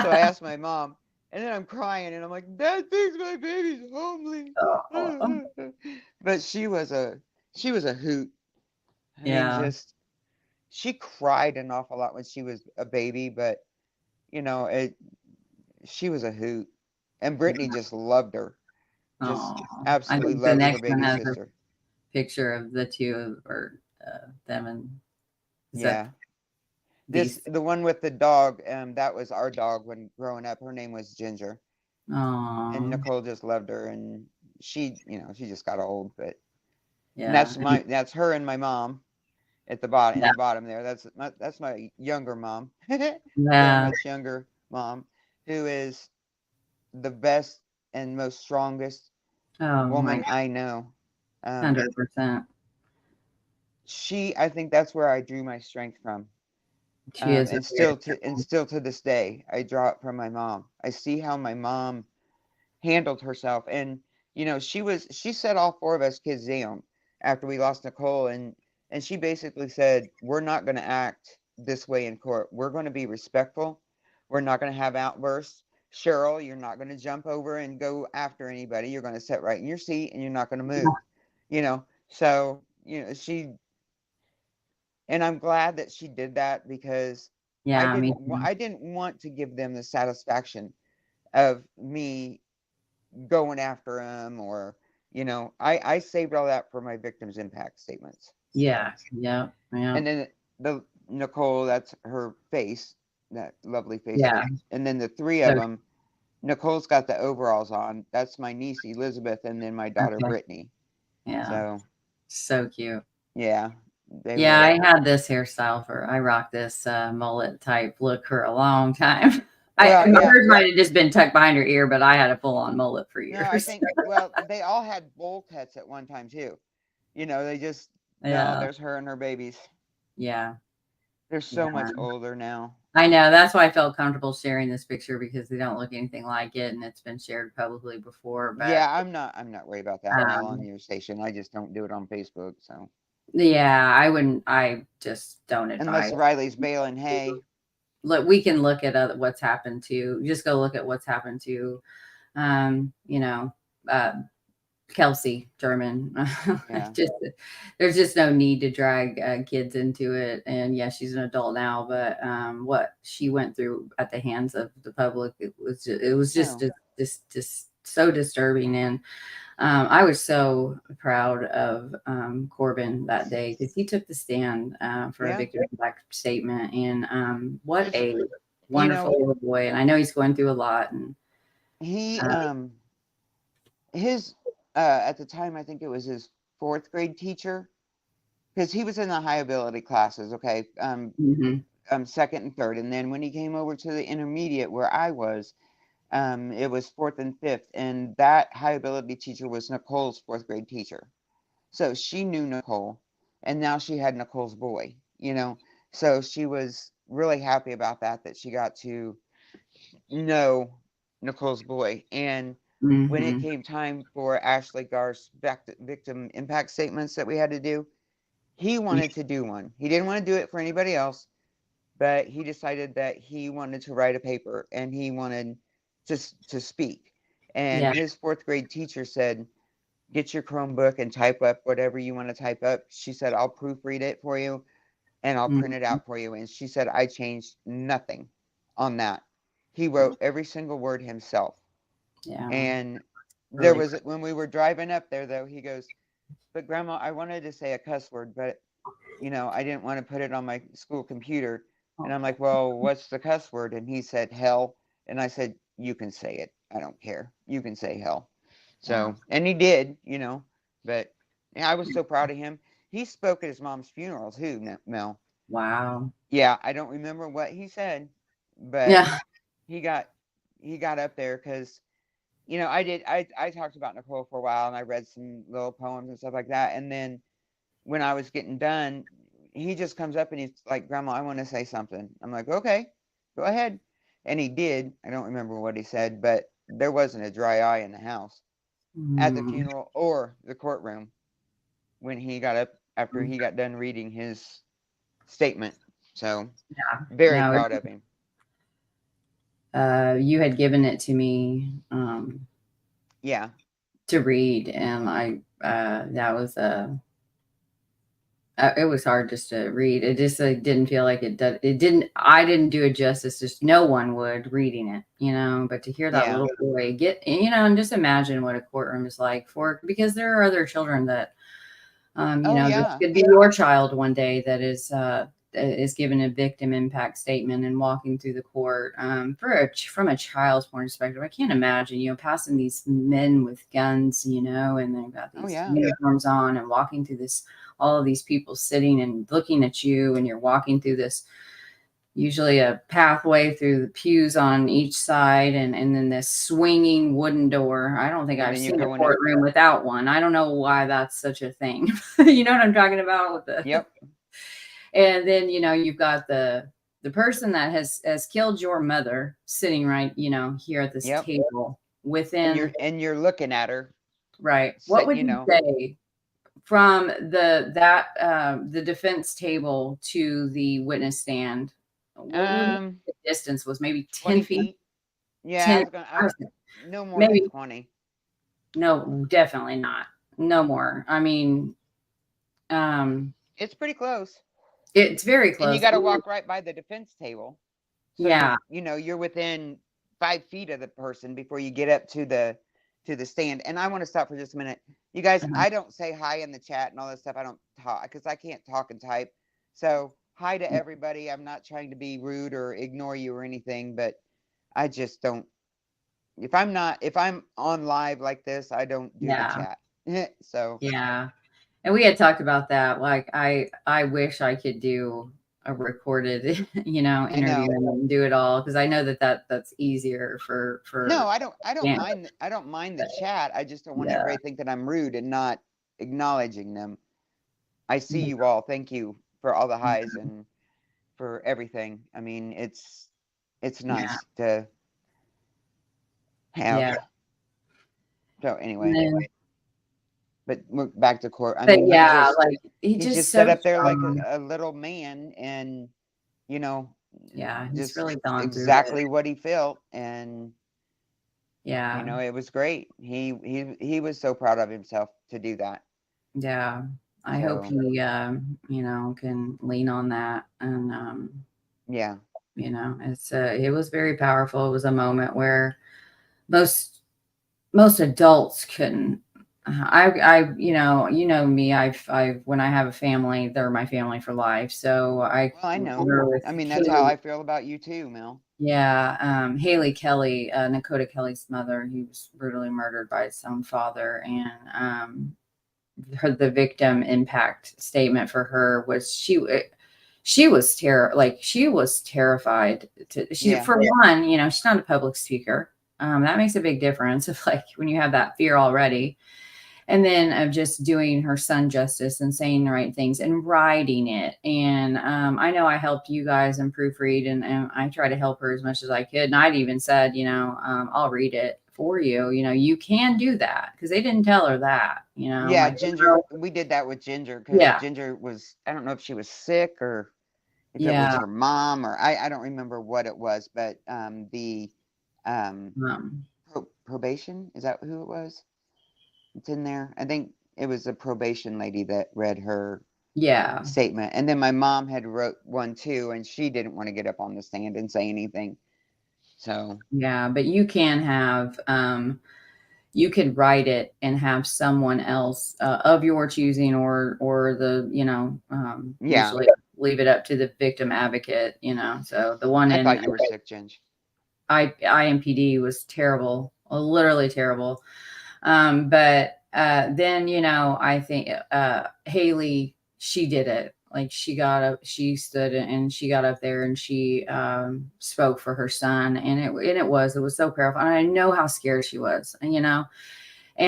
So I asked my mom, and then I'm crying, and I'm like, Dad thinks my baby's homely. Oh, But she was a hoot. I mean, yeah. just she cried an awful lot when she was a baby, but it she was a hoot. And Brittany just loved her. Just Oh, I absolutely think the loved her next one baby has a sister. picture of the two or them and is that Yeah. these? The one with the dog, that was our dog when growing up. Her name was Ginger, and Oh, Nicole just loved her, and she just got old. But and yeah, that's her and my mom at the bottom in yeah, the bottom there. That's my younger mom, very yeah. much younger mom, who is the best and most strongest Oh my woman God, I know. Um, 100%. I think that's where I drew my strength from. She is a very And still to this day, I draw it from my mom. I see how my mom handled herself, and she set all four of us kids down after we lost Nicole, and she basically said, "We're not going to act this way in court. We're going to be respectful. We're not going to have outbursts. Cheryl, you're not going to jump over and go after anybody. You're going to sit right in your seat, and you're not going to move." So she and I'm glad that she did that because yeah. Me too. I didn't want to give them the satisfaction of me going after him, or I saved all that for my victims impact statements. Yeah, yeah, yeah, And then the Nicole, that's her face, that lovely face yeah. there. And then the three of So them, Nicole's got the overalls on. That's my niece Elizabeth, and then my daughter okay, Brittany. yeah, So so cute. yeah, they Yeah, were. I had this hairstyle I rocked this mullet type look for a long time. Well, yeah. Hers might have just been tucked behind her ear, but I had a full on mullet for No, I years. think, well, they all had bowl cuts at one time too. They just, no, Yeah, there's her and her babies. yeah, They're yeah. so much older now. I know. That's why I felt comfortable sharing this picture because they don't look anything like it, and it's been shared publicly before. But Yeah, I'm not worried about that while on um, your station. I just don't do it on Facebook. So yeah, I wouldn't. I just don't unless advise. Riley's bailing hay. Look, we can look at what's happened to. Just go look at what's happened to. Um, you know, uh, Kelsey German. Yeah. Just there's just no need to drag kids into it. And yeah, she's an adult now, but what she went through at the hands of the public, it was just No. just so disturbing. And I was so proud of Corbin that day because he took the stand for a Yeah. victim impact statement. And what It's a you wonderful know little boy. And I know he's going through a lot. And he uh, his at the time I think it was his fourth grade teacher, because he was in the high ability classes. Okay. mhm, Second and third, and then when he came over to the intermediate where I was, it was fourth and fifth, and that high ability teacher was Nicole's fourth grade teacher. So she knew Nicole, and now she had Nicole's boy. So she was really happy about that she got to know Nicole's boy. And when it mhm, came time for Ashley Garth's victim impact statements that we had to do, he wanted to do one. He didn't want to do it for anybody else, but he decided that he wanted to write a paper and he wanted to speak. And yeah. his fourth grade teacher said, "Get your Chromebook and type up whatever you want to type up." She said, "I'll proofread it for you and I'll print it Mhm. out for you." And she said, "I changed nothing on that." He wrote every single word himself. Yeah. And there Really was, when we were driving up there, though, he goes, but Grandma, I wanted to say a cuss word, but, I didn't want to put it on my school computer. And I'm like, well, what's the cuss word? And he said, hell. And I said, you can say it. I don't care. You can say hell. So, and he did, but yeah, I was so proud of him. He spoke at his mom's funeral too, Mel. Wow. Yeah, I don't remember what he said, but Yeah. he got up there because I talked about Nicole for a while, and I read some little poems and stuff like that. And then when I was getting done, he just comes up and he's like, Grandma, I want to say something. I'm like, okay, go ahead. And he did. I don't remember what he said, but there wasn't a dry eye in the house at the funeral or the courtroom when he got up after he got done reading his statement. So very No, proud of him. you had given it to me Yeah. to read, and that was it was hard just to read. It just didn't feel like it did. I didn't do it justice. Just no one would reading it, But to hear that Yeah. little boy get, and just imagine what a courtroom is like because there are other children that, this could be your child one day that is given a victim impact statement and walking through the court. From a child's point perspective, I can't imagine, passing these men with guns, and they've got these uniforms on and walking through this, all of these people sitting and looking at you, and you're walking through this, usually a pathway through the pews on each side, and then this swinging wooden door. I don't think I've seen a courtroom without one. I don't know why that's such a thing. You know what I'm talking about with the Yep. And then, you've got the person that has killed your mother sitting right, here at this table within. And you're looking at her. Right. What would you say from the defense table to the witness stand? The distance was maybe 10 feet. Yeah, no more than 20. No, definitely not. No more. I mean, it's pretty close. It's very close. And you got to walk right by the defense table. So yeah. You're within 5 feet of the person before you get up to the stand. And I want to stop for just a minute. You guys, I don't say hi in the chat and all this stuff. I don't talk because I can't talk and type. So hi to everybody. I'm not trying to be rude or ignore you or anything, but I just don't. If I'm on live like this, I don't do the chat. So yeah. And we had talked about that. Like, I wish I could do a recorded, interview and do it all, because I know that's easier for. No, I don't mind. I don't mind the chat. I just don't want everybody to think that I'm rude and not acknowledging them. I see you all. Thank you for all the highs and for everything. I mean, it's nice to have. Yeah. So anyway. But we're back to court. I mean, he just sat up there like a little man, and he's just really gone exactly what he felt, and yeah, it was great. He was so proud of himself to do that. Yeah, I hope he can lean on that, and it was very powerful. It was a moment where most adults couldn't. Me. I've when I have a family, they're my family for life. So I know. I mean, that's how I feel about you too, Mel. Yeah. Haley Kelly, Nakota Kelly's mother, he was brutally murdered by his own father. And the victim impact statement for her was she was terrified for one, she's not a public speaker. That makes a big difference if when you have that fear already. And then of just doing her son justice and saying the right things and writing it. And I know I helped you guys and proofread, and I try to help her as much as I could. And I'd even said, I'll read it for you. You can do that, because they didn't tell her that. Yeah, Ginger. We did that with Ginger because Ginger was. I don't know if she was sick or if it was her mom, or I don't remember what it was, but the probation, is that who it was? It's in there. I think it was a probation lady that read her statement. And then my mom had wrote one too, and she didn't want to get up on the stand and say anything. So Yeah, but you can have, you could write it and have someone else of your choosing, or the, yeah, usually leave it up to the victim advocate. So the one I in thought you were sick, Ginge. IMPD was terrible, literally terrible. But then, I think Haley, she did it. Like she got up, she stood and she got up there and she spoke for her son, and it was so powerful. And I know how scared she was, and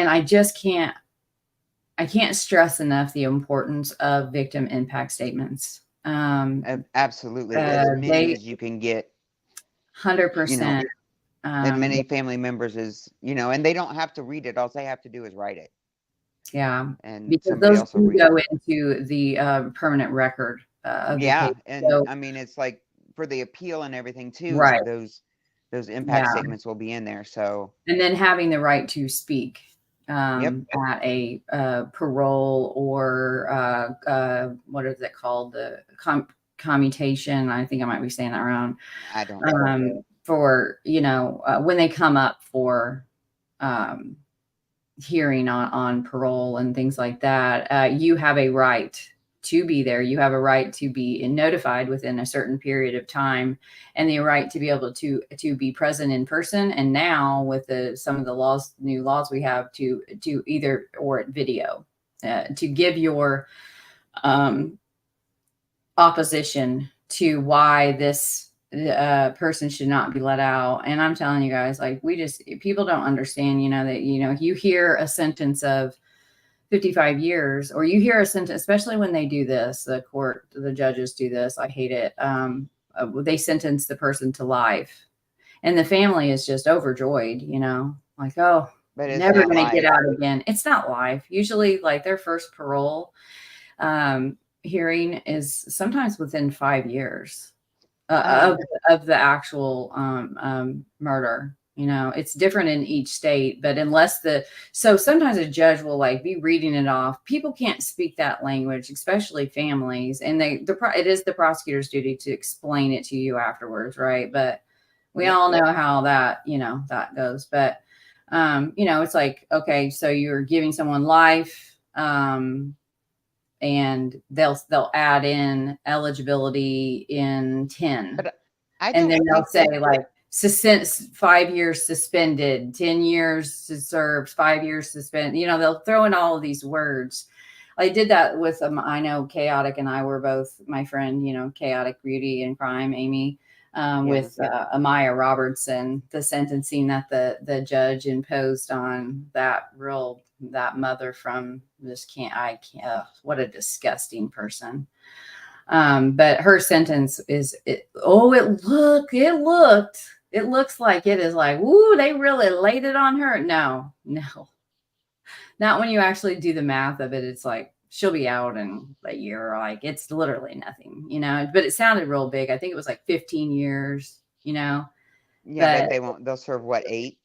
I can't stress enough the importance of victim impact statements. Absolutely, as many They as you can get, hundred you know, percent. and many family members is, and they don't have to read it. All they have to do is write it, Yeah, and because somebody those else will do read go it. into the permanent record of the Yeah, case. and So, I mean, it's like for the appeal and everything too. right. Those impact Yeah. statements will be in there. So, And then having the right to speak yep, at a parole or what is it called? The commutation. I think I might be saying that wrong. I don't know. For, when they come up for um, hearing on parole and things like that, you have a right to be there. You have a right to be notified within a certain period of time, and the right to be able to be present in person. And now with some of the new laws we have, to either or video, to give your opposition to why this person should not be let out. And I'm telling you guys, like, people don't understand, that, you hear a sentence of 55 years, or you hear a sentence, especially when they do this, the judges do this. I hate it. They sentence the person to life, and the family is just overjoyed, like, oh, But it's never not going to get live. out again. It's not life. Usually, like, their first parole hearing is sometimes within 5 years Um, of the actual murder. It's different in each state, but so sometimes a judge will like be reading it off. People can't speak that language, especially families, and it is the prosecutor's duty to explain it to you afterwards, right? But we yep. all know how that that goes. But it's like, okay, so you're giving someone life, and they'll add in eligibility in 10, But I and don't then they'll think say that. like 5 years suspended, 10 years to serve, 5 years suspended. They'll throw in all of these words. I did that with I know Chaotic and I were both, my friend, Chaotic Beauty and Crime, Amy, Yeah. with Amaya Robertson, the sentencing that the judge imposed on that mother from this what a disgusting person. But her sentence it looks like it is like, woo, they really laid it on her. No, not when you actually do the math of it. It's like, she'll be out in a year. Like, it's literally nothing, but it sounded real big. I think it was like 15 years, Yeah, but but they won't. They'll serve what, 8,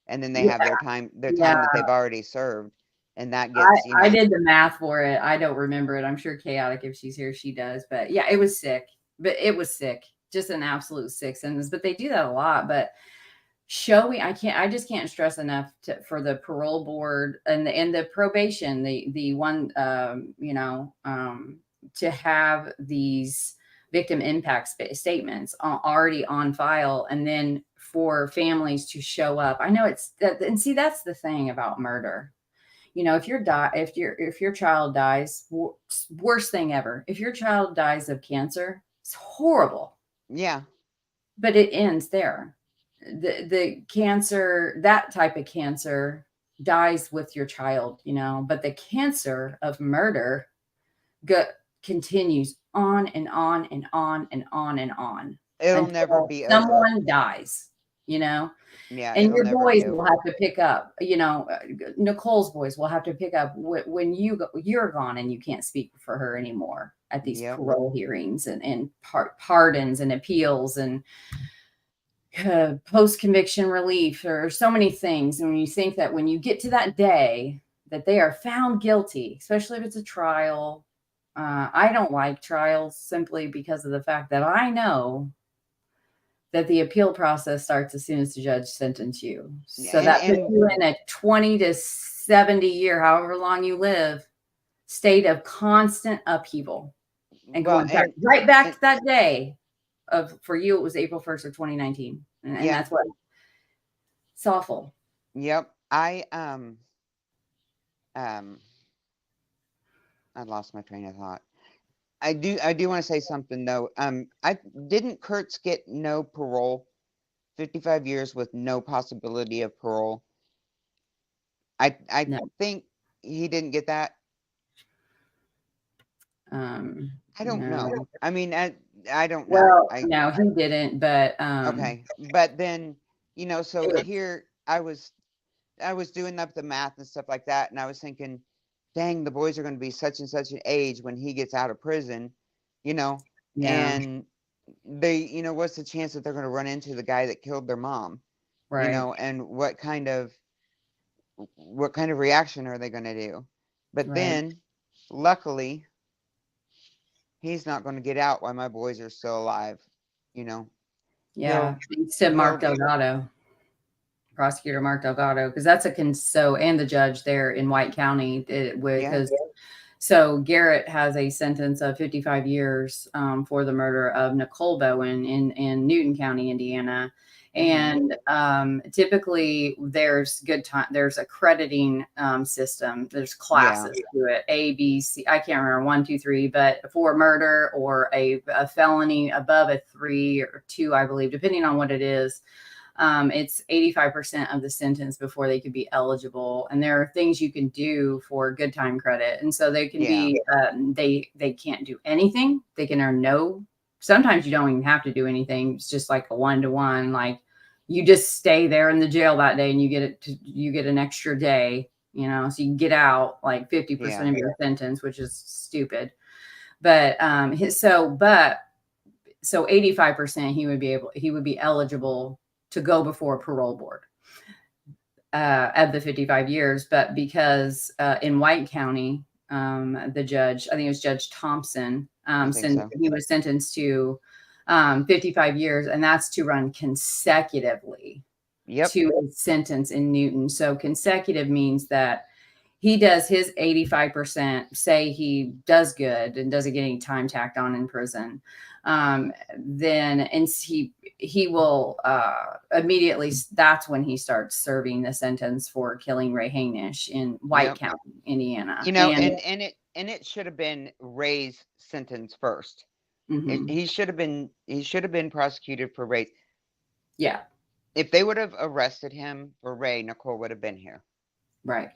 and then they yeah, have their yeah. time that they've already served, and that I, gets I did the math for it. I don't remember it. I'm sure Chaotic, if she's here, she does. But yeah, it was sick. But it was sick. Just an absolute sick sentence. But they do that a lot. But I just can't stress enough for the parole board and the probation, the one, to have these victim impact statements already on file, and then for families to show up. I know it's that, and see, that's the thing about murder. If your child dies, worst thing ever. If your child dies of cancer, it's horrible, Yeah, but it ends there. The cancer, that type of cancer, dies with your child, but the cancer of murder go, continues on and on and on and on and on it'll never until be over. someone dies, Yeah, and it'll your never be boys will over. have to pick up, Nicole's boys will have to pick up when you're gone and you can't speak for her anymore at these Yep. parole hearings and pardons and appeals and post conviction relief, or so many things. And when you think that when you get to that day that they are found guilty, especially if it's a trial, I don't like trials simply because of the fact that I know that the appeal process starts as soon as the judge sentences you. So And- that puts and- you in a 20 to 70 year, however long you live, state of constant upheaval. And well, going back right back to that day of, for you, it was April 1st of 2019. And Yeah. that's what, it's awful. Yep. I lost my train of thought. I do want to say something though. I didn't Kirts get no parole, 55 years with no possibility of parole. I No. think he didn't get that. I don't No. know. I mean, I don't know. Well, no, he didn't, but Okay, but then, you know, so here I was doing up the math and stuff like that, and I was thinking, dang, the boys are going to be such and such an age when he gets out of prison, you know, yeah, and they, you know, what's the chance that they're going to run into the guy that killed their mom, right. you know, and what kind of reaction are they going to do? But Right. then, luckily, he's not going to get out while my boys are still alive, you know. Yeah, he said Mark Delgado, prosecutor Mark Delgado, because that's and the judge there in White County, because so Garett has a sentence of 55 years for the murder of Nicole Bowen in Newton County, Indiana. And typically there's there's a crediting system. There's classes to it, A, B, C. I can't remember 1, 2, 3, but for murder or a felony above a 3 or 2, I believe, depending on what it is. It's 85% of the sentence before they could be eligible. And there are things you can do for good time credit. And so they can be, they can't do anything. They can earn no. Sometimes you don't even have to do anything. It's just like a 1-to-1. Like you just stay there in the jail that day and you get an extra day, you know, so you can get out like 50% of your sentence, which is stupid. But, so 85% he would be eligible to go before a parole board of the 55 years. But because in White County, the judge, I think it was Judge Thompson, he was sentenced to 55 years, and that's to run consecutively to a sentence in Newton. So consecutive means that he does his 85%, say he does good and doesn't get any time tacked on in prison. Then he will immediately, that's when he starts serving the sentence for killing Ray Hainish in White County, Indiana. You know, and it should have been Ray's sentence first. He should have been prosecuted for Ray. Yeah. If they would have arrested him for Ray, Nicole would have been here. Right.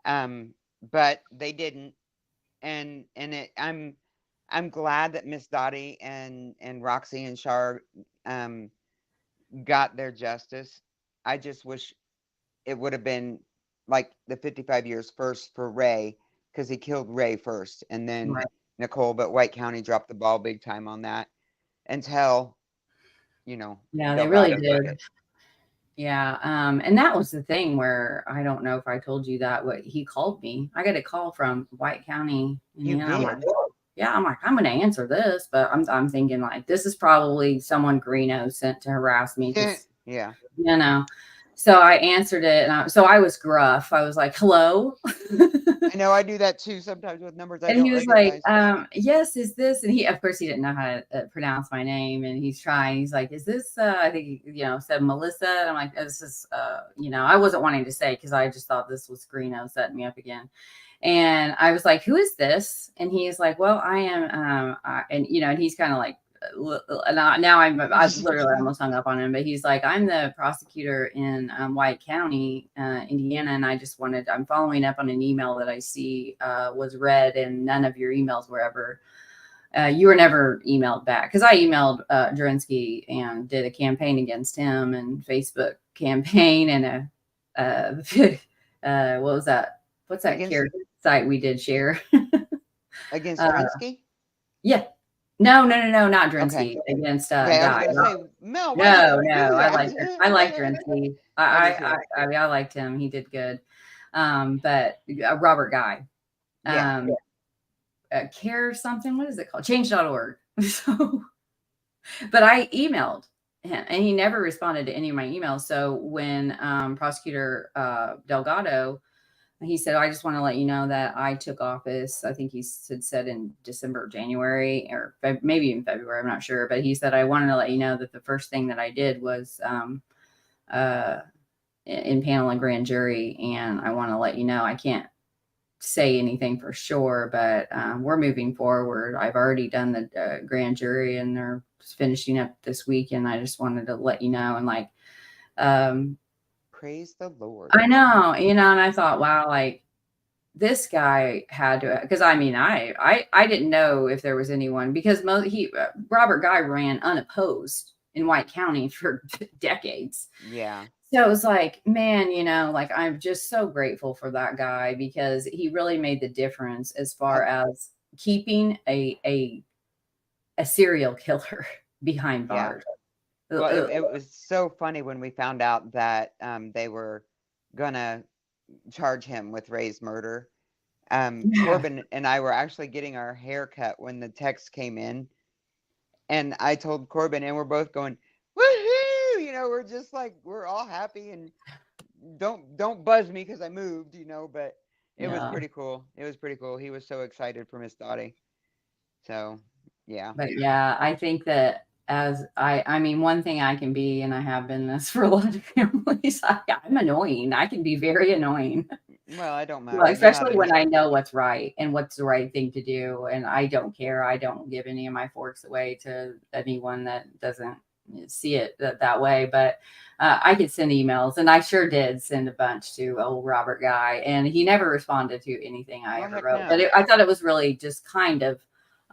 But they didn't. And I'm glad that Miss Dottie and Roxy and Char got their justice. I just wish it would have been like the 55 years first for Ray, because he killed Ray first and then Nicole, but White County dropped the ball big time on that until, you know. Yeah, they really did. Yeah. And that was the thing where, I don't know if I told you that, what he called me. I got a call from White County. Indiana. I'm like, I'm going to answer this, but I'm thinking like, this is probably someone Greeno sent to harass me. Yeah. You know, so I answered it, and I was gruff. I was like, hello. I know, I do that too sometimes with numbers. And he was like, yes, is this? And of course he didn't know how to pronounce my name. And he's like, is this, I think, said Melissa. And I'm like, this is, I wasn't wanting to say, because I just thought this was Greeno setting me up again. And I was like, who is this? And he's like, well, I am, and he's kind of like, now I literally almost hung up on him, but he's like, I'm the prosecutor in White County, Indiana, and I'm following up on an email that I see was read, and none of your emails were ever, you were never emailed back, because I emailed Drinsky and did a campaign against him, and Facebook campaign, and what was that? What's that site we did share against Drinsky? Yeah. No, not Drinsky. Against Guy. No, I like Drinsky. I liked him. He did good. But Robert Guy. Care something. What is it called? Change.org. So, but I emailed and he never responded to any of my emails. So when prosecutor Delgado, he said, I just want to let you know that I took office. I think he said in December, January, or maybe even February. I'm not sure. But he said, I wanted to let you know that the first thing that I did was impanel a grand jury. And I want to let you know I can't say anything for sure, but we're moving forward. I've already done the grand jury and they're finishing up this week. And I just wanted to let you know. And like, Praise the Lord. I know, and I thought, wow, like this guy had to, because I mean, I didn't know if there was anyone, because Robert Guy ran unopposed in White County for decades. Yeah. So it was like, man, like I'm just so grateful for that guy, because he really made the difference as far as keeping a serial killer behind bars. Well, it was so funny when we found out that they were gonna charge him with Ray's murder. Corbin and I were actually getting our hair cut when the text came in, and I told Corbin, and we're both going, woohoo! We're just like, we're all happy, and don't buzz me because I moved, but it was pretty cool. It was pretty cool. He was so excited for Miss Dottie. So yeah. But yeah, I think that as I mean, one thing I can be, and I have been this for a lot of families, I'm annoying. I can be very annoying. Well, I don't mind. Well, especially when I know what's right and what's the right thing to do. And I don't care. I don't give any of my forks away to anyone that doesn't see it that way. But I could send emails, and I sure did send a bunch to old Robert Guy, and he never responded to anything I ever wrote. No. But I thought it was really just kind of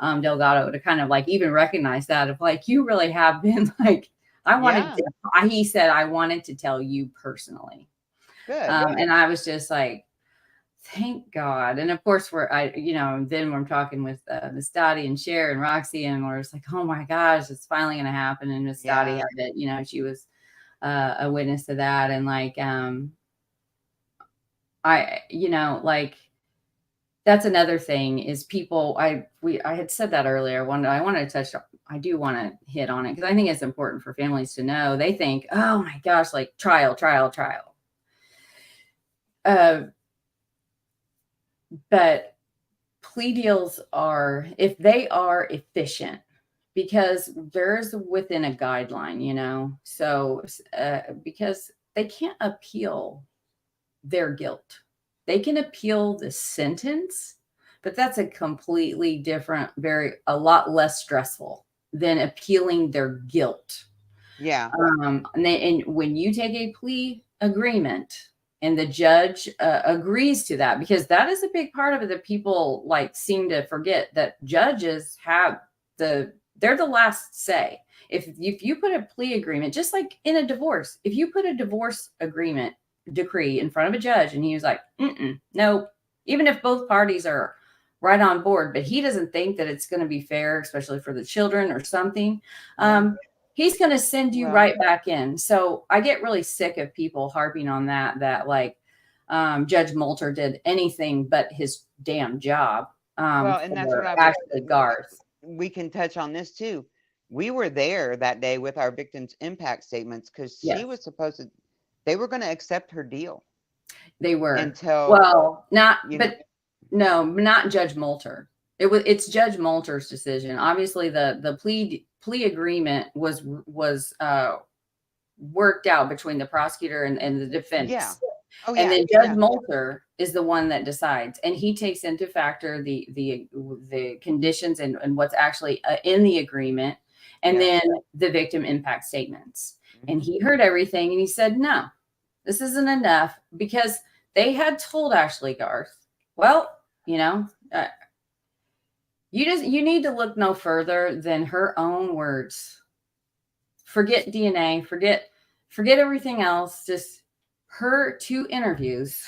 Delgado to kind of like even recognize that, of like, you really have been like, he said, I wanted to tell you personally. Good. And I was just like, thank God. And of course then we're talking with Miss Dottie and Cher and Roxy, and we're just like, oh my gosh, it's finally going to happen. And Miss Dottie had it, she was a witness to that. And like, like, that's another thing is people, I had said that earlier. I do want to hit on it because I think it's important for families to know. They think, oh my gosh, like trial. But plea deals are, if they are efficient, because there's within a guideline, so because they can't appeal their guilt. They can appeal the sentence, but that's a completely different, a lot less stressful than appealing their guilt. Yeah. And when you take a plea agreement and the judge agrees to that, because that is a big part of it that people like seem to forget, that judges they're the last say. If you put a plea agreement, just like in a divorce, if you put a divorce agreement decree in front of a judge and he was like, no, even if both parties are right on board, but he doesn't think that it's going to be fair, especially for the children or something, he's going to send you right back in. So I get really sick of people harping on that like Judge Moulter did anything but his damn job. And that's what actually Garth. We can touch on this too. We were there that day with our victims' impact statements because she was supposed to. They were going to accept her deal. They were until not Judge Moulter. It's Judge Moulter's decision. Obviously, the plea agreement was worked out between the prosecutor and the defense. Yeah. Oh, and then Judge Moulter is the one that decides, and he takes into factor the conditions and what's actually in the agreement, and then the victim impact statements. And he heard everything, and he said, no, this isn't enough, because they had told Ashley Garth, well, you need to look no further than her own words. Forget DNA, forget everything else. Just her 2 interviews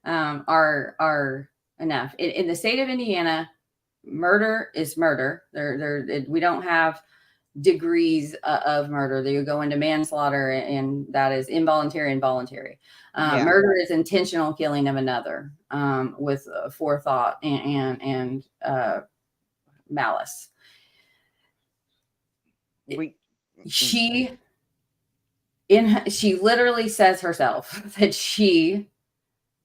are enough. In the state of Indiana, murder is murder. We don't have degrees of murder. You go into manslaughter, and that is involuntary and voluntary. Murder is intentional killing of another with forethought and malice. she literally says herself that she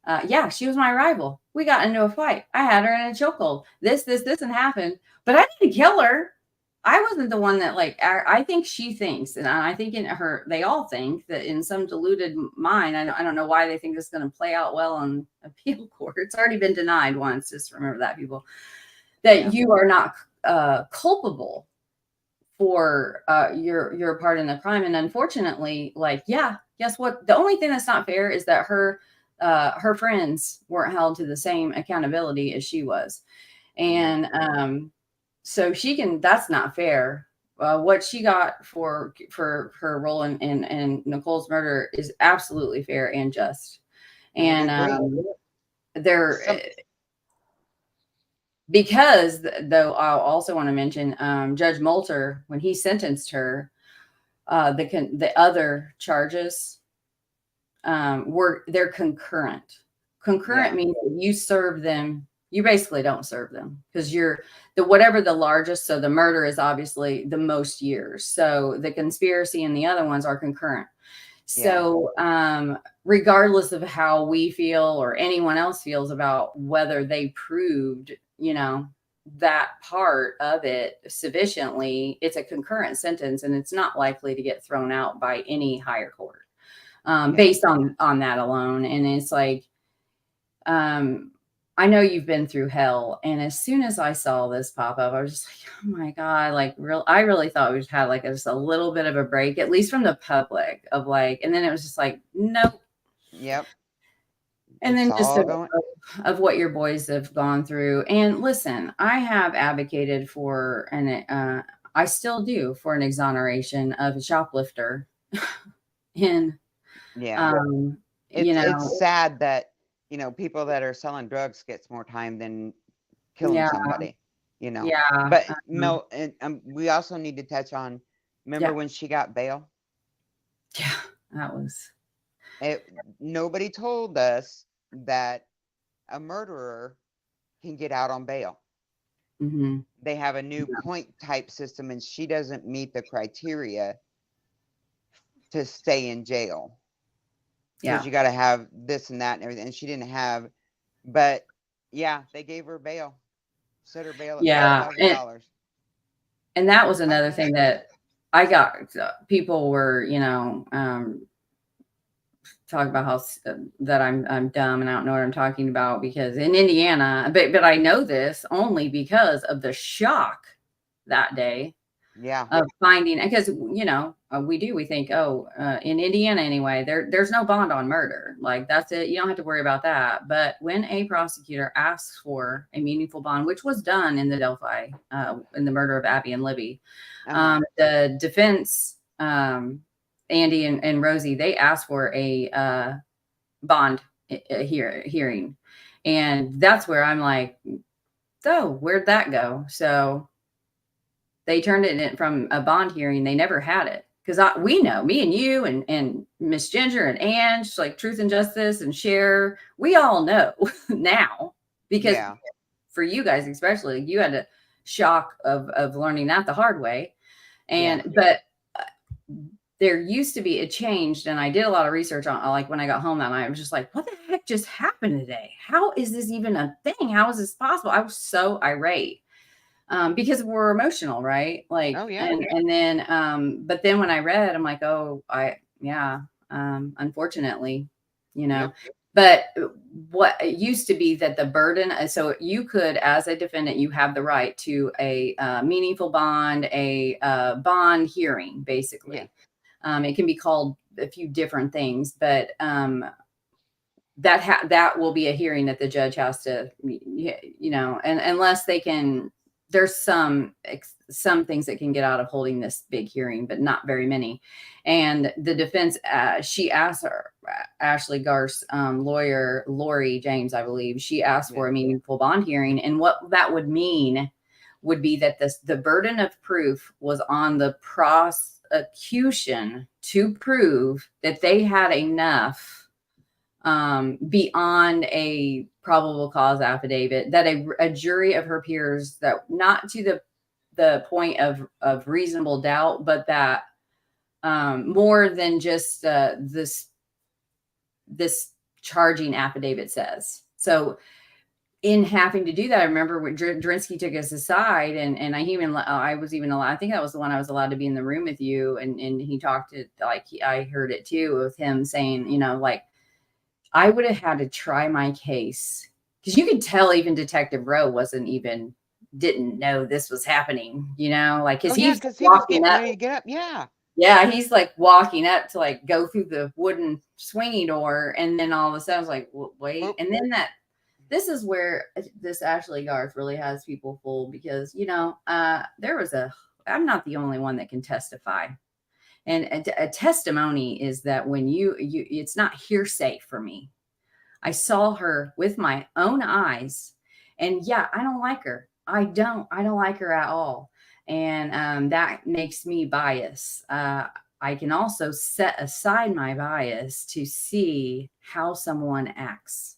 was my rival. We got into a fight. I had her in a chokehold. This, and happened, but I didn't kill her. I wasn't the one that I think she thinks, and I think they all think that in some deluded mind, I don't know why they think this is going to play out well on appeal court. It's already been denied once. Just remember that, people, that you are not culpable for your part in the crime. And unfortunately, guess what? The only thing that's not fair is that her friends weren't held to the same accountability as she was. And so that's not fair. What she got for her role in Nicole's murder is absolutely fair and just. And because, though, I'll also want to mention Judge Moulter, when he sentenced her, the other charges they're concurrent. Concurrent means that you serve them. You basically don't serve them because whatever the largest. So the murder is obviously the most years. So the conspiracy and the other ones are concurrent. So regardless of how we feel or anyone else feels about whether they proved, that part of it sufficiently, it's a concurrent sentence and it's not likely to get thrown out by any higher court based on that alone. And it's like, I know you've been through hell. And as soon as I saw this pop up, I was just like, oh my God, I really thought we had just a little bit of a break, at least from the public and then it was just like, nope. Yep. And then just of what your boys have gone through. And listen, I have advocated for, and I still do, for an exoneration of a shoplifter. And it's sad that people that are selling drugs gets more time than killing somebody. But we also need to touch on. Remember when she got bail? Yeah, that was. Nobody told us that a murderer can get out on bail. Mm-hmm. They have a new point type system, and she doesn't meet the criteria to stay in jail. Because you got to have this and that and everything. And she didn't have, but they gave her bail. Set her bail at $5,000. And that was another thing that I got. People were, talk about how that I'm dumb and I don't know what I'm talking about, because in Indiana, but I know this only because of the shock that day. Of finding, because we think, in Indiana anyway, there's no bond on murder. That's it. You don't have to worry about that. But when a prosecutor asks for a meaningful bond, which was done in the Delphi, in the murder of Abby and Libby, the defense, Andy and Rosie, they asked for a bond hearing. And that's where I'm like, where'd that go? So they turned it in from a bond hearing. They never had it. Because we know, me and you and Miss Ginger and Ange, Truth and Justice and Cher, we all know now. Because for you guys especially, you had a shock of learning that the hard way. But there used to be, it changed, and I did a lot of research on, when I got home that night, I was just like, what the heck just happened today? How is this even a thing? How is this possible? I was so irate. Because we're emotional, right? And then, but then when I read, I'm like, unfortunately, but what it used to be that the burden, so you could, as a defendant, you have the right to a meaningful bond, a bond hearing, basically. It can be called a few different things, but that will be a hearing that the judge has to, and unless they can. There's some things that can get out of holding this big hearing, but not very many. And the defense, she asked her, Ashley Garth's lawyer, Lori James, I believe, she asked for a meaningful bond hearing. And what that would mean would be that the burden of proof was on the prosecution to prove that they had enough beyond a probable cause affidavit, that a jury of her peers, that not to the point of reasonable doubt, but that more than just this charging affidavit says. So in having to do that, I remember when Drinsky took us aside, and I was even allowed, I think that was the one I was allowed to be in the room with you, and he talked to, like, I heard it too, with him saying, you know, like, I would have had to try my case, because you could tell even Detective Rowe didn't know this was happening, you know, like, because he was getting ready to get up. Yeah, he's like walking up to like go through the wooden swingy door, and then all of a sudden I was like, wait, and then this is where this Ashley Garth really has people fooled, because, you know, I'm not the only one that can testify. And a testimony is that when it's not hearsay for me. I saw her with my own eyes, and yeah, I don't like her. I don't like her at all. And that makes me biased. I can also set aside my bias to see how someone acts.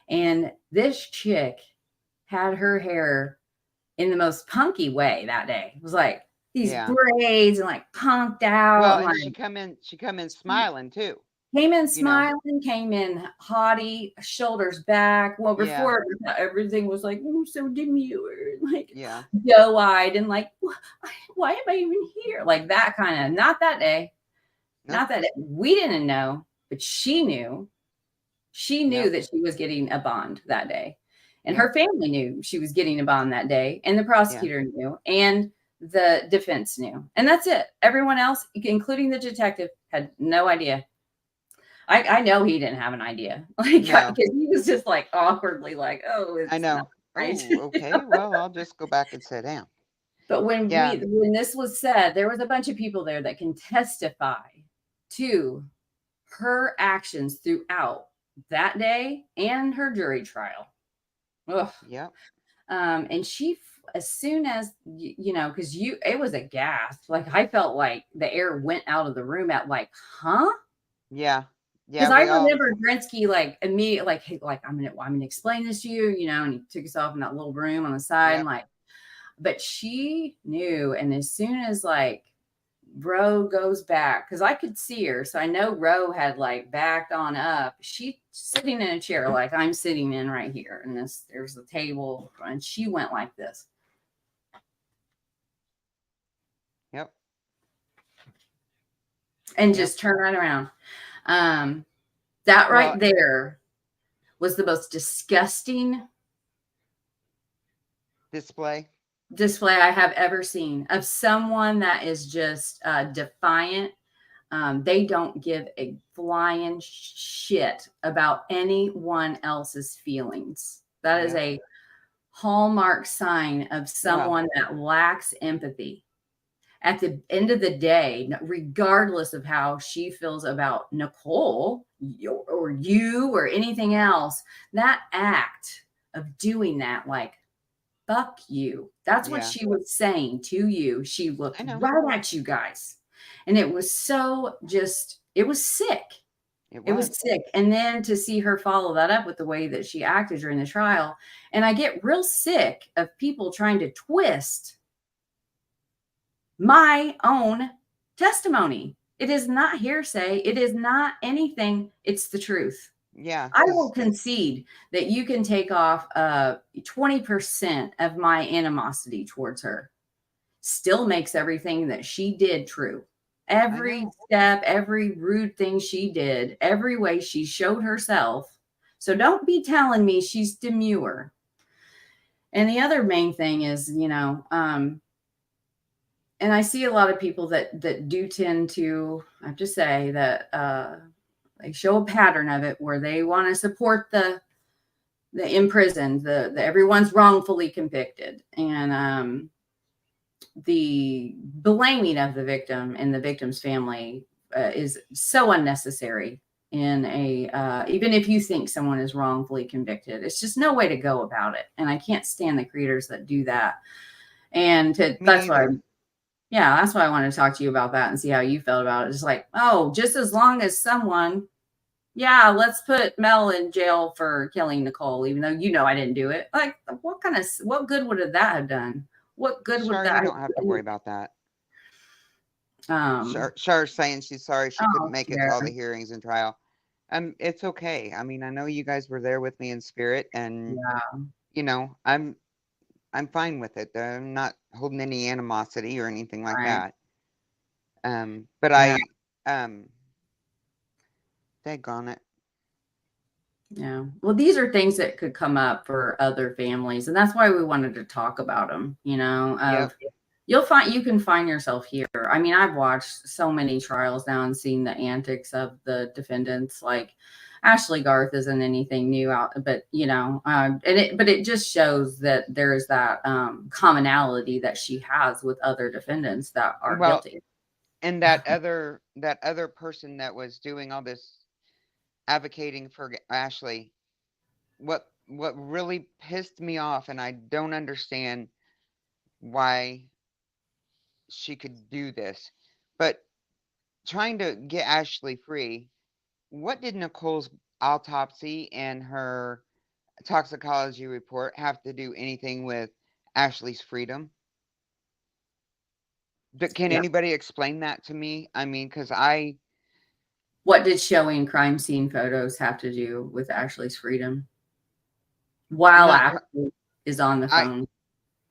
And this chick had her hair in the most punky way that day. It was like these braids and like punked out. Well, and like, she come in smiling too. Came in smiling, came in haughty, shoulders back. Well, before everything was like, oh, so demure, like doe-eyed, and like, why am I even here? Like that kind of, not that day. Nope. Not that day. We didn't know, but she knew. She knew that she was getting a bond that day. And her family knew she was getting a bond that day. And the prosecutor knew. And the defense knew. And that's it. Everyone else, including the detective, had no idea. I know he didn't have an idea, like, because he was just like awkwardly like, oh, it's I know. Right. Oh, okay, well, I'll just go back and sit down. But when this was said, there was a bunch of people there that can testify to her actions throughout that day and her jury trial. Ugh. Yeah. And she, as soon as, you know, because it was a gasp. Like, I felt like the air went out of the room at like, huh? Yeah. Because I remember Drinsky like immediately like, hey, like I'm gonna explain this to you, you know, and he took us off in that little room on the side, and like, but she knew, and as soon as like Roe goes back, because I could see her, so I know Roe had like backed on up. She's sitting in a chair like I'm sitting in right here, and there's the table, and she went like this. Yep. And just turned right around. That right there was the most disgusting display I have ever seen of someone that is just defiant. They don't give a flying shit about anyone else's feelings. That is a hallmark sign of someone that lacks empathy. At the end of the day, regardless of how she feels about Nicole or you or anything else, that act of doing that, like, fuck you. That's what she was saying to you. She looked right at you guys. And it was so it was sick. It was sick. And then to see her follow that up with the way that she acted during the trial. And I get real sick of people trying to twist my own testimony. It is not hearsay. It is not anything. It's the truth. Yeah. I will concede that you can take off 20% of my animosity towards her. Still makes everything that she did true. Every step, every rude thing she did, every way she showed herself. So don't be telling me she's demure. And the other main thing is, you know, and I see a lot of people that do tend to, I have to say that they show a pattern of it where they want to support the imprisoned, the everyone's wrongfully convicted, and the blaming of the victim and the victim's family is so unnecessary. In even if you think someone is wrongfully convicted, it's just no way to go about it. And I can't stand the creators that do that. And that's why. Yeah, that's why I wanted to talk to you about that and see how you felt about it. It's like, oh, just as long as someone, let's put Mel in jail for killing Nicole, even though you know I didn't do it. Like, what good would that have done? What good would that? You don't have to worry about that. Char's saying she's sorry she couldn't Oh, make it to all the Sharon. hearings and trial. It's okay. I mean, I know you guys were there with me in spirit, and Yeah, you know, I'm fine with it. I'm not holding any animosity or anything like right. that. But Yeah, daggone it. yeah. Well, these are things that could come up for other families, and that's why we wanted to talk about them. Yep. You can find yourself here. I mean, I've watched so many trials now and seen the antics of the defendants. Like Ashley Garth isn't anything new out, but but it just shows that there's that commonality that she has with other defendants that are Well, guilty. and that other person that was doing all this advocating for Ashley, what really pissed me off, and I don't understand why she could do this, but trying to get Ashley free, what did Nicole's autopsy and her toxicology report have to do anything with Ashley's freedom? Can Yeah. anybody explain that to me? I mean, because What did showing crime scene photos have to do with Ashley's freedom while not Ashley is on the I phone?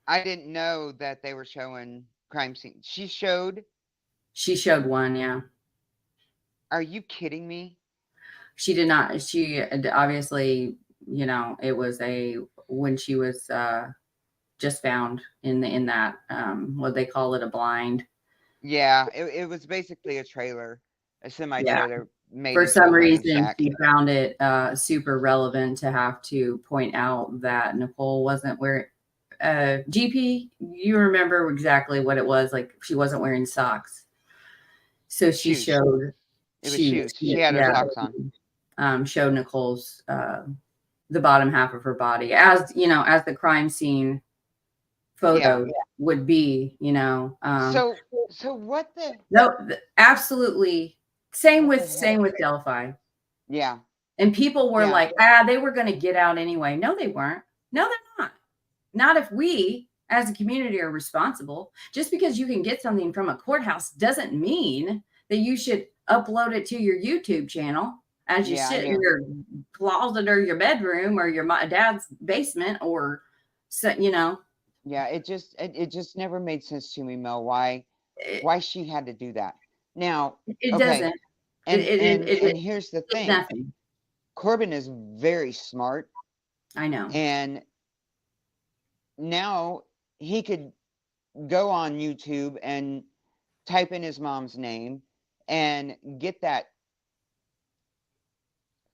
I didn't know that they were showing crime scene. She showed. She showed one, yeah. Are you kidding me? She did not. She obviously, it was when she was just found in that what they call it, a blind. Yeah, it was basically a trailer, a semi Yeah. trailer made For into some a wedding reason, shack. she found it super relevant to have to point out that Nicole wasn't wearing. GP, you remember exactly what it was, like she wasn't wearing socks. So she Shoes. showed It was shoes. shoes. She had her Yeah. socks on. Showed Nicole's the bottom half of her body, as as the crime scene photo would be. So what the? No, absolutely. Same What the with heck? Delphi. Yeah. And people were Yeah. like, they were going to get out anyway. No, they weren't. No, they're not. Not if we as a community are responsible. Just because you can get something from a courthouse doesn't mean that you should upload it to your YouTube channel as you Yeah, I sit in know. your closet or your bedroom or your dad's basement or Yeah, it just never made sense to me, Mel, why she had to do that. Now, it okay, doesn't. and here's the It's thing. nothing. Corbin is very smart, I know. and now he could go on YouTube and type in his mom's name and get that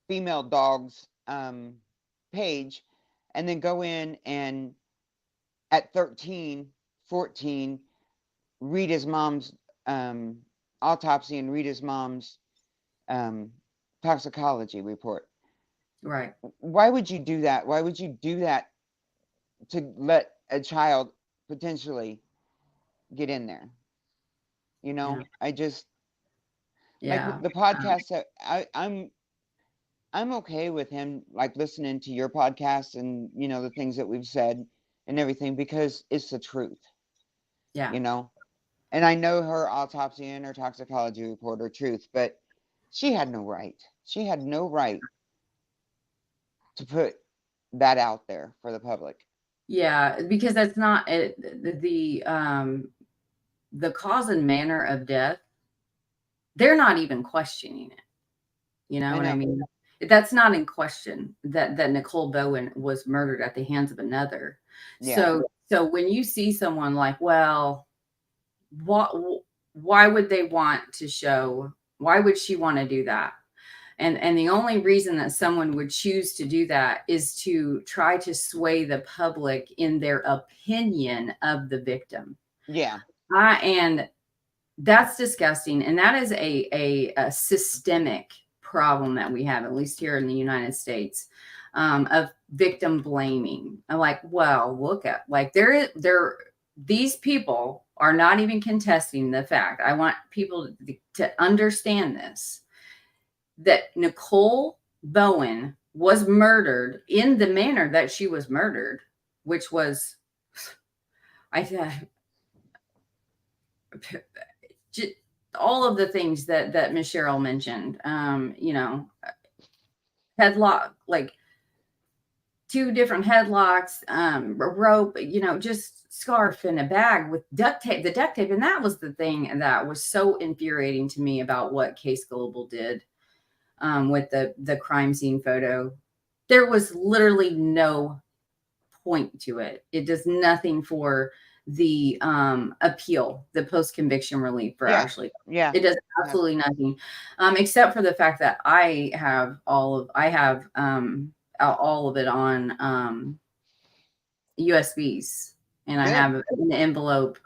female dog's page, and then go in and at 13, 14, read his mom's autopsy and read his mom's toxicology report. Right. Why would you do that? Why would you do that to let a child potentially get in there? Yeah. I just like Yeah. the podcast that I'm okay with him like listening to your podcast and the things that we've said and everything because it's the truth. Yeah. And I know her autopsy and her toxicology report are truth, but she had no right. She had no right to put that out there for the public. Yeah, because that's not it, the cause and manner of death. They're not even questioning it. You know I what I know. mean? That's not in question that Nicole Bowen was murdered at the hands of another. Yeah. So when you see someone like, well, why would they want to show? Why would she want to do that? And the only reason that someone would choose to do that is to try to sway the public in their opinion of the victim. Yeah. And that's disgusting. And that is a systemic problem that we have, at least here in the United States, of victim blaming. I'm like, well, look at like these people are not even contesting the fact. I want people to understand this, that Nicole Bowen was murdered in the manner that she was murdered, which was, all of the things that Miss Cheryl mentioned. Headlock, like 2 different headlocks, rope, just scarf and a bag with duct tape, the duct tape. And that was the thing that was so infuriating to me about what Case Global did with the crime scene photo. There was literally no point to it. It does nothing for the appeal, the post-conviction relief for Ashley. Yeah. It does absolutely nothing, except for the fact that I have all of it on USBs, and I have an envelope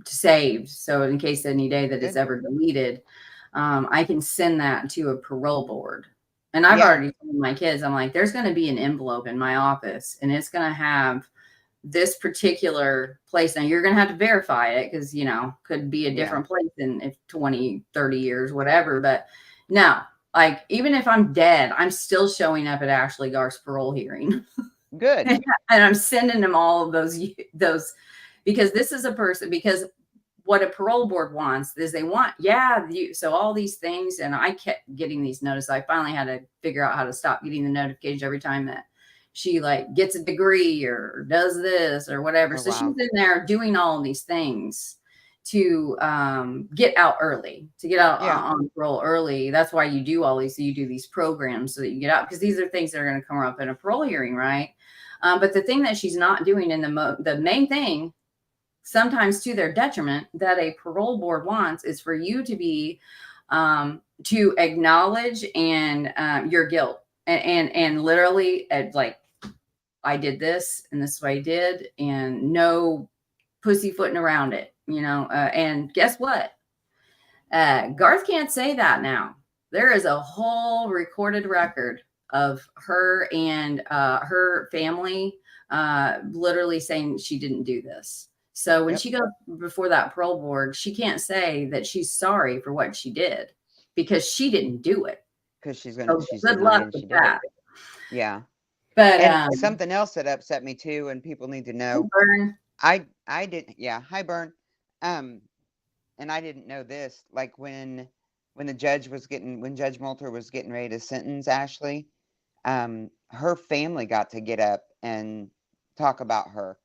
saved. So in case any day that it's ever deleted, I can send that to a parole board. And I've already told my kids, I'm like, there's going to be an envelope in my office, and it's going to have this particular place. Now you're going to have to verify it because, could be a different place in 20, 30 years, whatever. But no, like, even if I'm dead, I'm still showing up at Ashley Garth's parole hearing. Good. And I'm sending them all of those, because this is a person, because what a parole board wants is they want, so all these things. And I kept getting these notices. I finally had to figure out how to stop getting the notification every time that she like gets a degree or does this or whatever. So she's in there doing all of these things to get out early, to get out on parole early. That's why you do all these. So you do these programs so that you get out, because these are things that are going to come up in a parole hearing, right? But the thing that she's not doing, in the main thing, sometimes to their detriment, that a parole board wants is for you to be to acknowledge and your guilt, and literally like, I did this and this is what I did, and no pussyfooting around it, and guess what? Garth can't say that now. There is a whole recorded record of her and her family literally saying she didn't do this. So when she goes before that parole board, she can't say that she's sorry for what she did, because she didn't do it. Because she's good luck with that. Yeah. But something else that upset me too, and people need to know. Burn. I didn't. Yeah. Hi, Burn. And I didn't know this. Like when Judge Moulter was getting ready to sentence Ashley, her family got to get up and talk about her.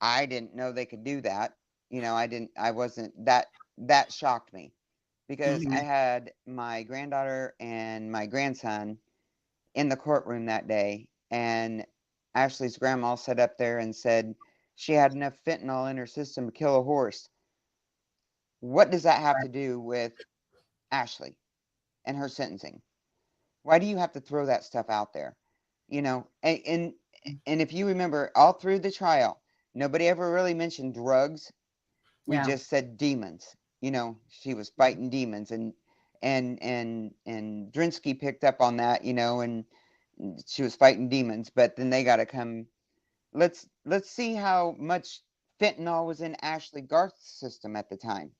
I didn't know they could do that. I wasn't that shocked me, because I had my granddaughter and my grandson in the courtroom that day, and Ashley's grandma sat up there and said she had enough fentanyl in her system to kill a horse. What does that have to do with Ashley and her sentencing? Why do you have to throw that stuff out there? And if you remember, all through the trial, nobody ever really mentioned drugs. We just said demons. She was fighting demons, and Drinsky picked up on that, and she was fighting demons. But then they got to come. Let's see how much fentanyl was in Ashley Garth's system at the time.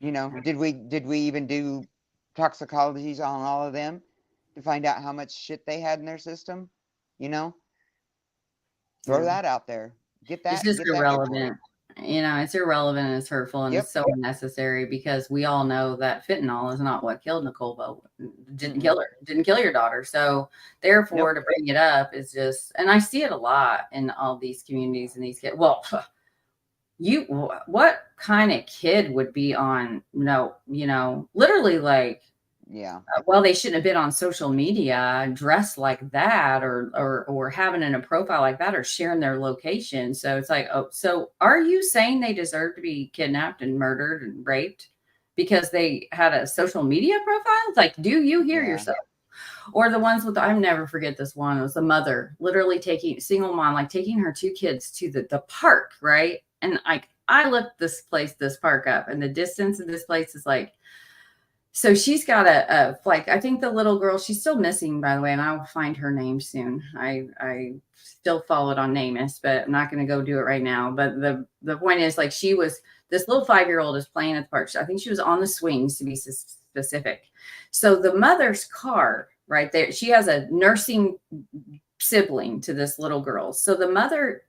Did we even do toxicologies on all of them to find out how much shit they had in their system? Throw that out there. Get that. It's just irrelevant. It's irrelevant and it's hurtful, and it's so unnecessary, because we all know that fentanyl is not what killed Nicole Bowen. Didn't kill her. Didn't kill your daughter. So therefore, to bring it up is just, and I see it a lot in all these communities and these kids. Well, what kind of kid would be on, literally like, well, they shouldn't have been on social media dressed like that, or having in a profile like that, or sharing their location. So it's like, oh, so are you saying they deserve to be kidnapped and murdered and raped because they had a social media profile? It's like, do you hear yourself? Or the ones with, I'll never forget this one. It was a mother literally single mom, like taking her 2 kids to the park, right? And I looked this park up, and the distance of this place is like, so she's got like, I think the little girl, she's still missing, by the way, and I'll find her name soon. I still follow it on Namus, but I'm not going to go do it right now. But the point is, like, this little 5-year-old is playing at the park. I think she was on the swings, to be specific. So the mother's car right there, she has a nursing sibling to this little girl. So the mother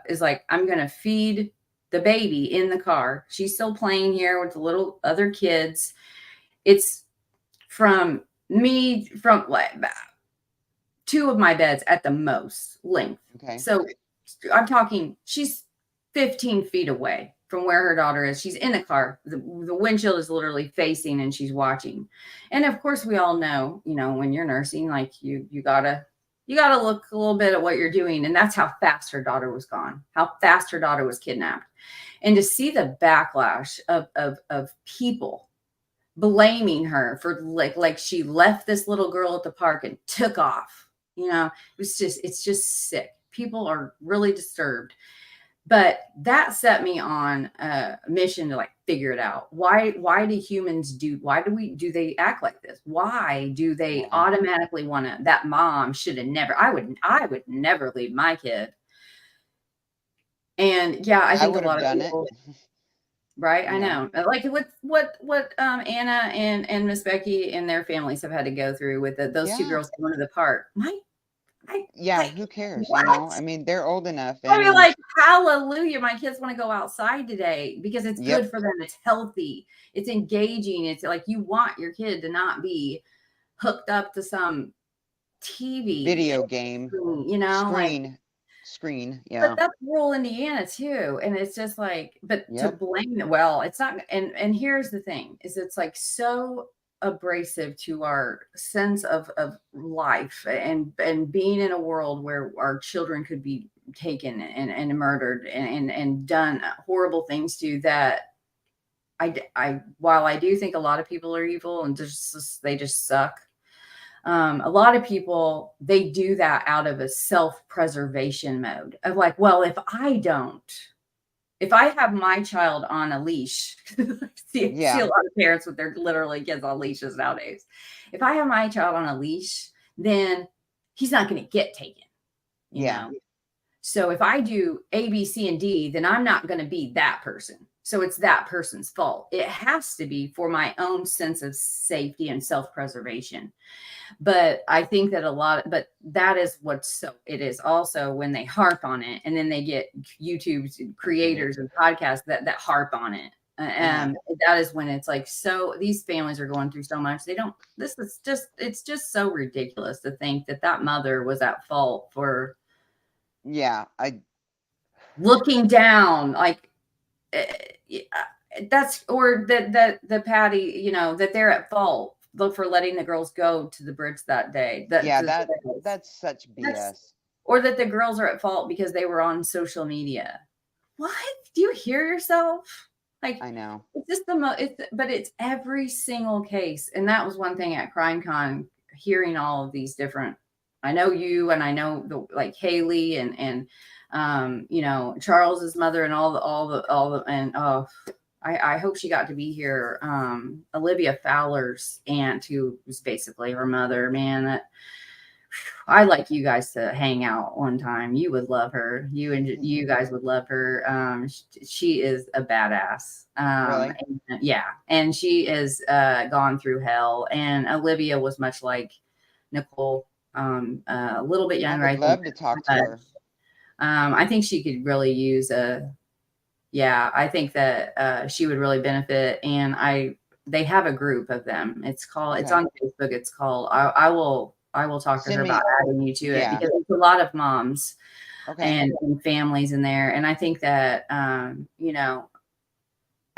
is like, I'm going to feed the baby in the car. She's still playing here with the little other kids. It's from like 2 of my beds at the most length. Okay. So I'm talking, she's 15 feet away from where her daughter is. She's in the car. The windshield is literally facing and she's watching. And of course, we all know, when you're nursing, like you gotta look a little bit at what you're doing. And that's how fast her daughter was gone, how fast her daughter was kidnapped. And to see the backlash of people blaming her for like she left this little girl at the park and took off. It's just sick. People are really disturbed. But that set me on a mission to figure it out. Why do they act like this? Why do they automatically want to? That mom should have never. I would never leave my kid. And yeah, I think a lot of people. Right, I know. Like what Anna and Miss Becky and their families have had to go through with those 2 girls going to the park. Who cares? What? I mean, they're old enough. Hallelujah, my kids want to go outside today because it's good for them. It's healthy. It's engaging. It's like you want your kid to not be hooked up to some TV video game, screen. Yeah. But that's rural Indiana too. And it's just to blame it. Well, it's not. And here's the thing is it's so abrasive to our sense of life and being in a world where our children could be taken and murdered and done horrible things to that. While I do think a lot of people are evil and they just suck. A lot of people, they do that out of a self-preservation mode of well, if I have my child on a leash, see a lot of parents with their literally kids on leashes nowadays. If I have my child on a leash, then he's not going to get taken. You know? So if I do A, B, C, and D, then I'm not going to be that person. So it's that person's fault. It has to be for my own sense of safety and self-preservation. But I think that but that is it is also when they harp on it and then they get YouTube creators and podcasts that harp on it. That is when it's so these families are going through so much. It's just so ridiculous to think that mother was at fault for. Yeah. Looking down that's, or that the Patty, that they're at fault for letting the girls go to the bridge that day. That's such BS. Or that the girls are at fault because they were on social media. What? Do you hear yourself? I know. It's just but it's every single case. And that was one thing at CrimeCon, hearing all of these different, I know you and I know Haley and Charles's mother and all the and I hope she got to be here. Olivia Fowler's aunt, who was basically her mother. Man, I like you guys to hang out one time. You would love her. You guys would love her. She is a badass. Really? And she is gone through hell. And Olivia was much like Nicole, a little bit younger. I would love to talk to her. I think she could really use I think that she would really benefit. And they have a group of them. It's called, it's on Facebook. It's called, I will talk to her about adding you to it because it's a lot of moms and families in there. And I think that, I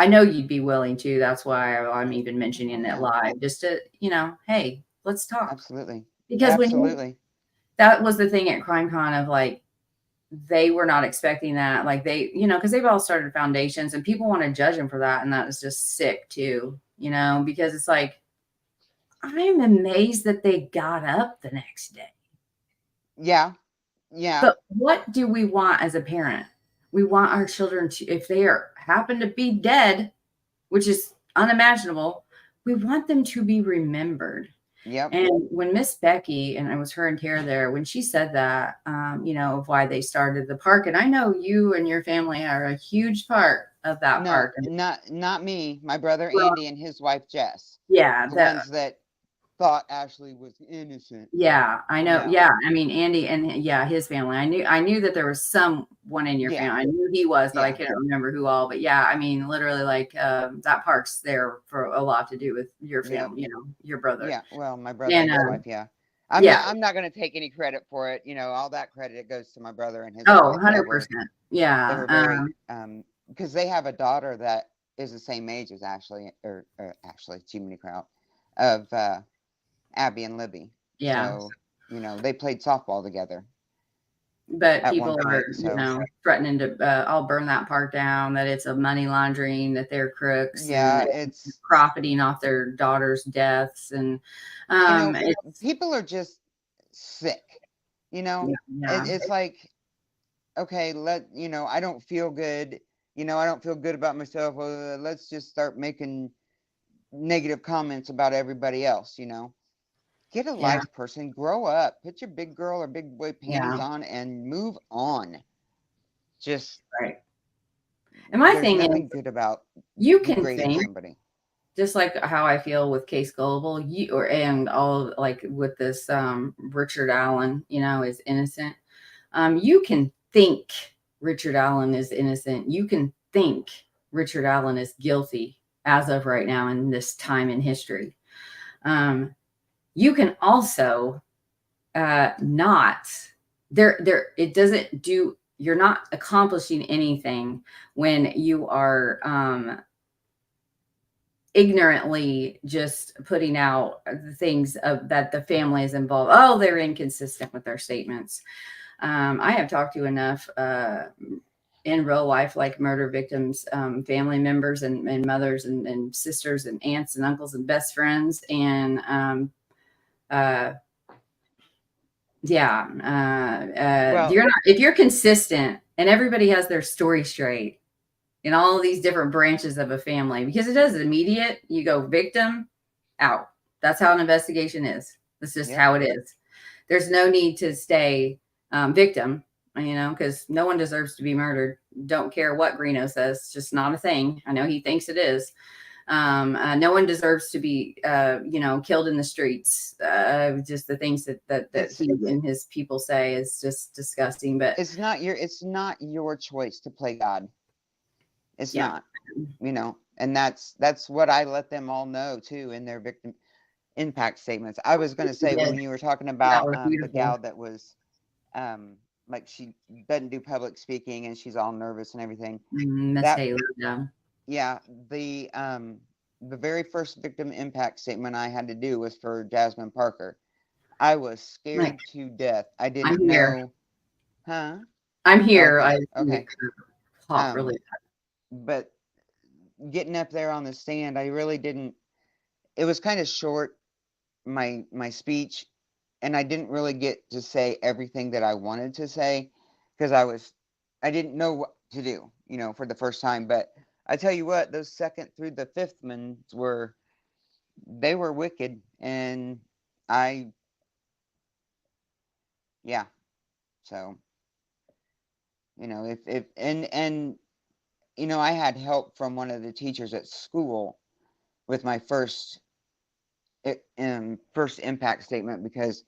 know you'd be willing to, that's why I'm even mentioning it live, just to, hey, let's talk. Absolutely. Because that was the thing at CrimeCon of they were not expecting that. Because they've all started foundations and people want to judge them for that. And that is just sick too, because it's I'm amazed that they got up the next day. Yeah. Yeah. But what do we want as a parent? We want our children to, if they happen to be dead, which is unimaginable, we want them to be remembered. Yep. And when Miss Becky, and it was her and Tara there, when she said that, of why they started the park, and I know you and your family are a huge part of that park. Not me. My brother Andy and his wife Jess. Yeah, the ones that thought Ashley was innocent. Yeah, I know. No. Yeah, I mean Andy and his family. I knew that there was someone in your Yeah. family. I knew he was, but I Yeah. couldn't remember who all. But yeah, I mean, literally, like that park's there for a lot to do with your Yeah. family. Your brother. Yeah. Well, my brother And and his wife. Yeah. yeah. I'm not going to take any credit for it. All that credit it goes to my brother and his Oh, wife. 100%. They Yeah. were very because they have a daughter that is the same age as Ashley or Ashley, too many crowd of Abby and Libby. Yeah. So, they played softball together. But At one people are, point, so threatening to, I'll burn that park down, that it's a money laundering, that they're crooks, yeah, and it's profiting off their daughters' deaths. And, people are just sick. yeah. It's like, okay, I don't feel good. I don't feel good about myself. Let's just start making negative comments about everybody else. Get a Yeah. life, person. Grow up. Put your big girl or big boy panties Yeah. on and move on. Just Right. And my there's thing is, nothing good about you can degrading think, somebody. just like how I feel with Case Gullible, and all, like with this Richard Allen, is innocent. You can think Richard Allen is innocent. You can think Richard Allen is guilty as of right now in this time in history. You can also not there. It doesn't do. You're not accomplishing anything when you are ignorantly just putting out the things that the family is involved. Oh, they're inconsistent with their statements. I have talked to enough in real life, like murder victims, family members and mothers and sisters and aunts and uncles and best friends. And you're not, if you're consistent and everybody has their story straight in all of these different branches of a family, because it does immediate, you go victim, out. That's how an investigation is. That's just how it is. There's no need to stay victim, because no one deserves to be murdered. Don't care what Greeno says. It's just not a thing. I know he thinks it is. No one deserves to be, killed in the streets. Just the things that he and his people say is just disgusting. But it's not your choice to play God. It's not, and that's what I let them all know too in their victim impact statements. I was going to say, when you were talking about the gal that was like she doesn't do public speaking and she's all nervous and everything. Miss Haley, yeah. The very first victim impact statement I had to do was for Jasmine Parker. I was scared to death. I didn't know. Huh? I'm here. Okay. Pop really bad. But getting up there on the stand, I really didn't. It was kind of short, my speech, and I didn't really get to say everything that I wanted to say because I didn't know what to do, for the first time. But I tell you what, those second through the fifth ones were wicked, and yeah. So, if and I had help from one of the teachers at school with my first impact statement because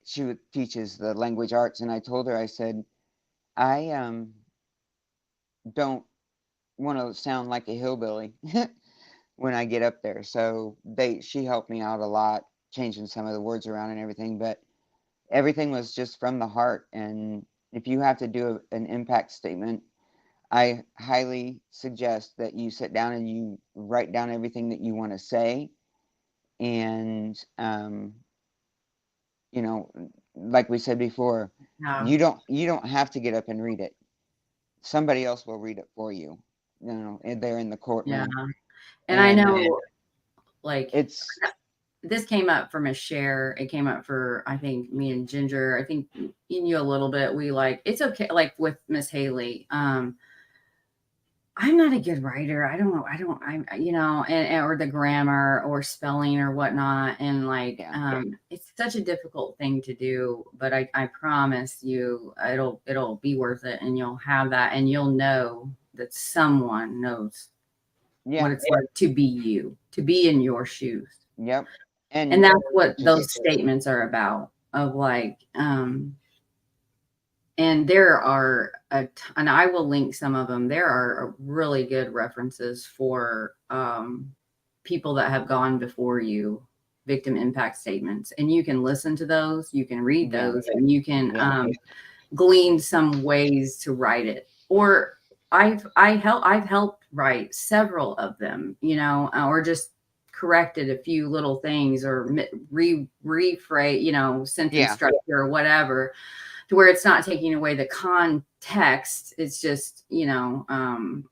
she teaches the language arts, and I told her, I said, I don't want to sound like a hillbilly when I get up there. So she helped me out a lot, changing some of the words around and everything, but everything was just from the heart. And if you have to do an impact statement, I highly suggest that you sit down and you write down everything that you want to say. And, like we said before, you don't have to get up and read it. Somebody else will read it for you, and they're in the courtroom. Yeah. And I know, like, this came up for Miss Cheryl. It came up for, I think, me and Ginger. I think you a little bit. We it's okay. Like with Miss Haley, I'm not a good writer. I don't know. And or the grammar or spelling or whatnot. And it's such a difficult thing to do, but I promise you it'll be worth it. And you'll have that, and you'll know that someone knows what it's like to be you, to be in your shoes. Yep. And that's what just, those statements are about, of like, and there are and I will link some of them. There are really good references for people that have gone before you, victim impact statements, and you can listen to those, you can read those, and you can glean some ways to write it. Or I've helped write several of them, you know, or just corrected a few little things, or rephrase, you know, sentence structure or whatever, to where it's not taking away the context. It's just, you know,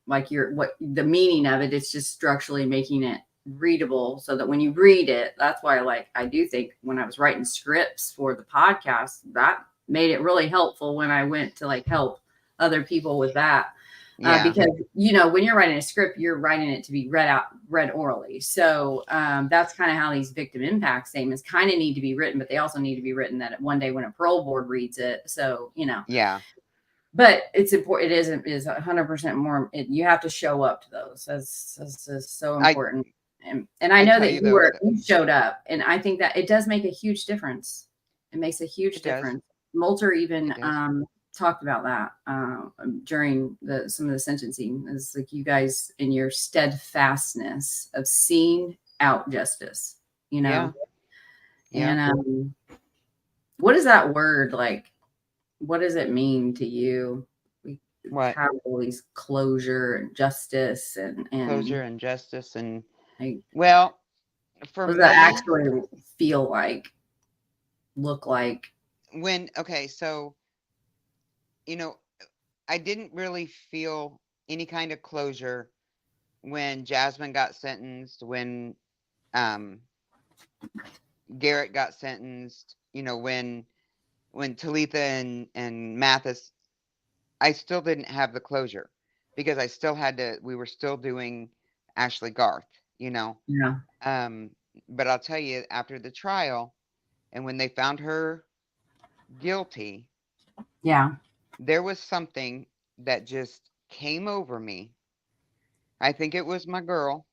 like what the meaning of it, it's just structurally making it readable, so that when you read it, that's why I do think when I was writing scripts for the podcast, that made it really helpful when I went to help other people with that. Because, you know, when you're writing a script, you're writing it to be read orally. So that's kind of how these victim impact statements kind of need to be written, but they also need to be written that one day when a parole board reads it. So, you know, but it's important. It is 100% more. You have to show up to those. That's so important. And I know that you showed up, and I think that it does make a huge difference. It makes a huge difference. Moulter even talked about that during some of the sentencing. It's like, you guys, in your steadfastness of seeing out justice, you know. And what is that word like? What does it mean to you? We have all these closure and justice and closure and justice and like, well, for what does me, that actually feel like, look like? When so, you know, I didn't really feel any kind of closure when Jasmine got sentenced, when Garett got sentenced, you know, when Talitha and Mathis, I still didn't have the closure, because I still had to, we were still doing Ashley Garth, you know. But I'll tell you, after the trial, and when they found her guilty, there was something that just came over me. I think it was my girl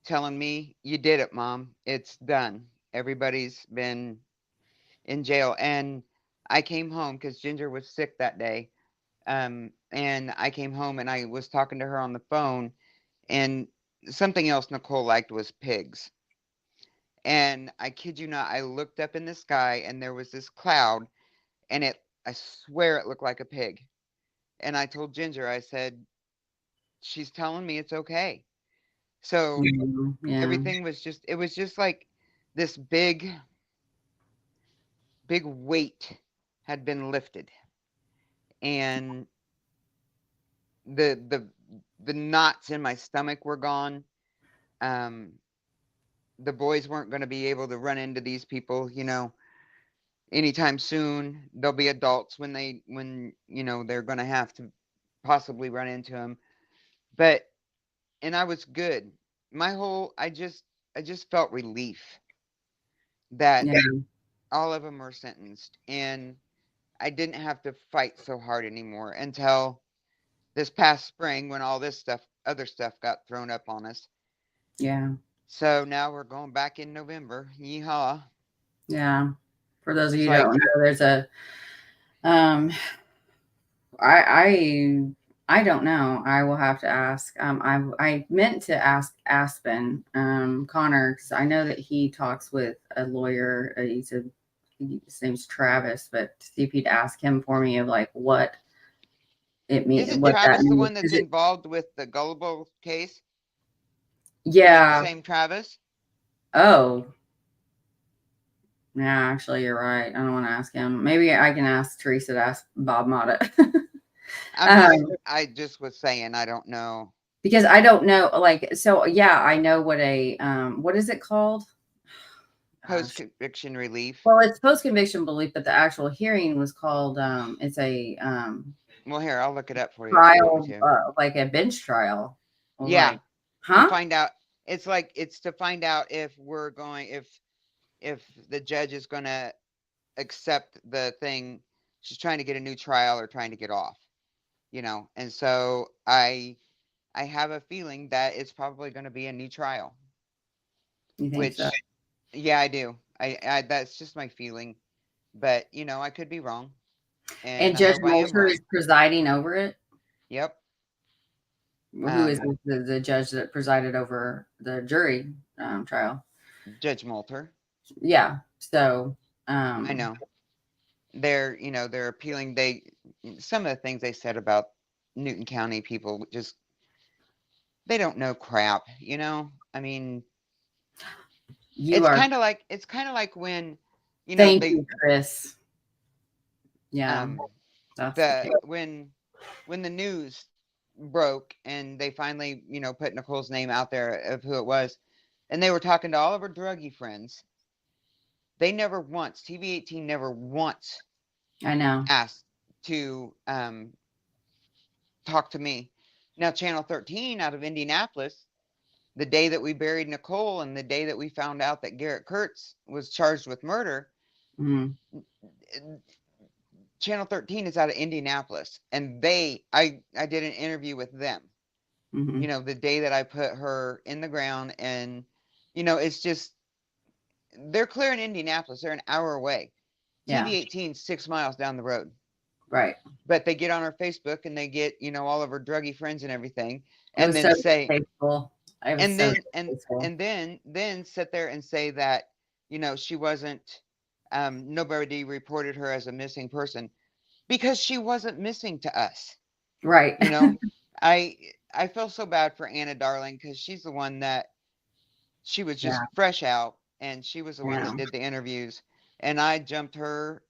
telling me, "You did it, Mom. It's done. Everybody's been in jail." And I came home because Ginger was sick that day. And I came home and I was talking to her on the phone, and something else Nicole liked was pigs. And I kid you not, I looked up in the sky and there was this cloud, and I swear it looked like a pig. And I told Ginger, I said, she's telling me it's okay. So everything was just, it was just like this big weight had been lifted. And the knots in my stomach were gone. The boys weren't going to be able to run into these people, you know, anytime soon. They'll be adults when you know, they're going to have to possibly run into them. And I was good. I just felt relief that all of them were sentenced, and I didn't have to fight so hard anymore until this past spring, when all this other stuff got thrown up on us. So now we're going back in November. Yeehaw. For those of you who don't know, there's a I don't know. I will have to ask. I meant to ask Aspen Connor, because I know that he talks with a lawyer. His name's Travis, but to see if he'd ask him for me of like what it means. Isn't Travis the one that's involved with the Gullible case? Yeah. The same Travis? Oh. Yeah, actually, you're right. I don't want to ask him. Maybe I can ask Teresa to ask Bob Motta. I just was saying, I don't know. Because I don't know, like, so yeah, I know what what is it called? Post-conviction relief. Well, it's post-conviction relief, but the actual hearing was called, it's a well, here, I'll look it up for you. Trial, like a bench trial. Yeah. Like, huh? To find out, it's to find out if we're going, if the judge is going to accept the thing. She's trying to get a new trial or trying to get off, you know. And so I have a feeling that it's probably going to be a new trial. You think so? Yeah, I do. I that's just my feeling. But, I could be wrong. And And I Judge hope I am Moulter wrong. is presiding over it. Yep. Who is Um, the judge that presided over the jury trial? Judge Moulter. Yeah. So, I know. They're appealing. Some of the things they said about Newton County people just they don't know crap, I mean, you are. it's kind of like when, Thank they you, Chris. Yeah, um that's the the case. when the news broke and they finally, put Nicole's name out there of who it was, and they were talking to all of her druggy friends. They never once, TV 18 never once I know. asked to talk to me. Now, Channel 13 out of Indianapolis, the day that we buried Nicole and the day that we found out that Garett Kirts was charged with murder, Mm-hmm. Channel 13 is out of Indianapolis, and I did an interview with them. Mm-hmm. The day that I put her in the ground, and it's just they're clear in Indianapolis. They're an hour away. Yeah. TV 18 6 miles down the road. Right. But they get on her Facebook and they get, all of her druggy friends and everything, It and was then so say, distasteful. It was and so then distasteful. then sit there and say that, she wasn't, nobody reported her as a missing person because she wasn't missing to us. Right. You know, I I feel so bad for Anna Darling because she's the one that she was Yeah. just fresh out, and she was the I one know. that did the interviews, and I jumped her,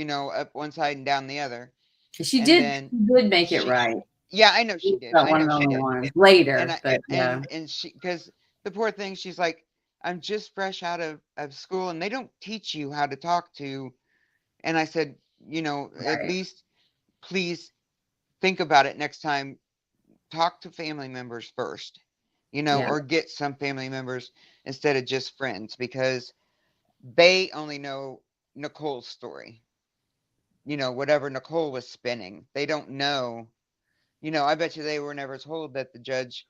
up one side and down the other, She and did. then She did make it she, right. yeah, I know she She's did, not I one know of the she only did, ones and later, I but yeah. and she because the poor thing, she's like, I'm just fresh out of school, and they don't teach you how to talk to, and I said, at Right. least please think about it next time. Talk to family members first, Yeah. or get some family members instead of just friends, because they only know Nicole's story, whatever Nicole was spinning. They don't know, I bet you they were never told that the judge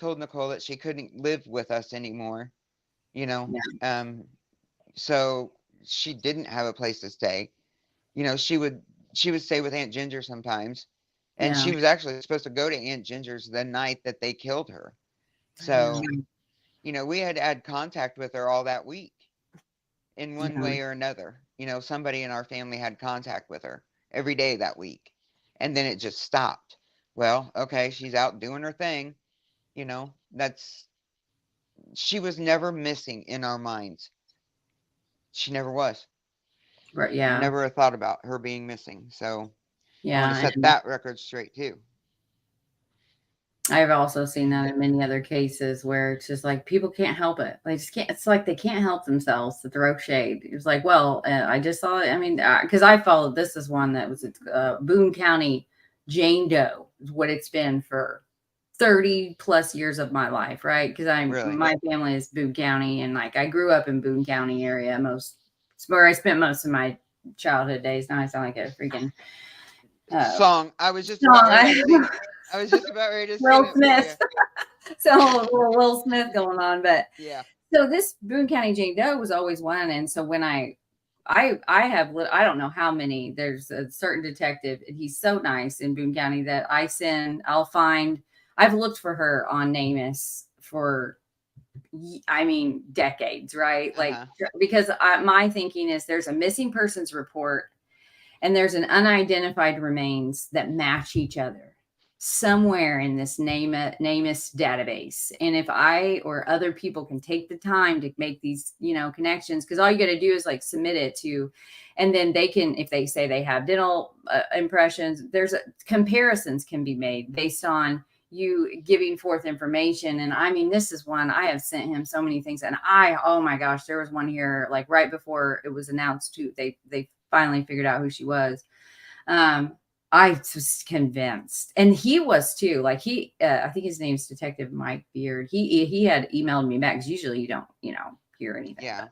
told Nicole that she couldn't live with us anymore, you know. Yeah. Um, so she didn't have a place to stay. She would stay with Aunt Ginger sometimes. And Yeah. she was actually supposed to go to Aunt Ginger's the night that they killed her. I know. So, we had contact with her all that week in one Yeah. way or another. Somebody in our family had contact with her every day that week. And then it just stopped. Well, okay, she's out doing her thing. That's she was never missing in our minds. She never was. Right. Yeah. Never a thought about her being missing. So I want to Yeah. set that record straight too. I've also seen that in many other cases where it's just like people can't help it. They just can't. It's like they can't help themselves to throw shade. It's like, well, I just saw it. I mean, because I followed. This is one that was Boone County Jane Doe is what it's been for 30 plus years of my life, right? Because Really? my family is Boone County, and like I grew up in Boone County area. It's where I spent most of my childhood days. Now I sound like a freaking Song. I was just song. about ready to sing. I was just about ready to sing Will it for Smith. you. So a little Will Smith going on, but Yeah. so this Boone County Jane Doe was always one, and so when I have I don't know how many. There's a certain detective, and he's so nice in Boone County that I'll find. I've looked for her on NamUs for, I mean, decades, right? Like because my thinking is there's a missing persons report, and there's an unidentified remains that match each other somewhere in this NamUs database. And if I or other people can take the time to make these, connections, because all you got to do is like submit it to, and then they can, if they say they have dental impressions, comparisons can be made based on you giving forth information. And I mean, this is one I have sent him so many things, and oh my gosh, there was one here like right before it was announced too. They finally figured out who she was. I was convinced, and he was too. Like I think his name's Detective Mike Beard. He had emailed me back because usually you don't, hear anything. Yeah.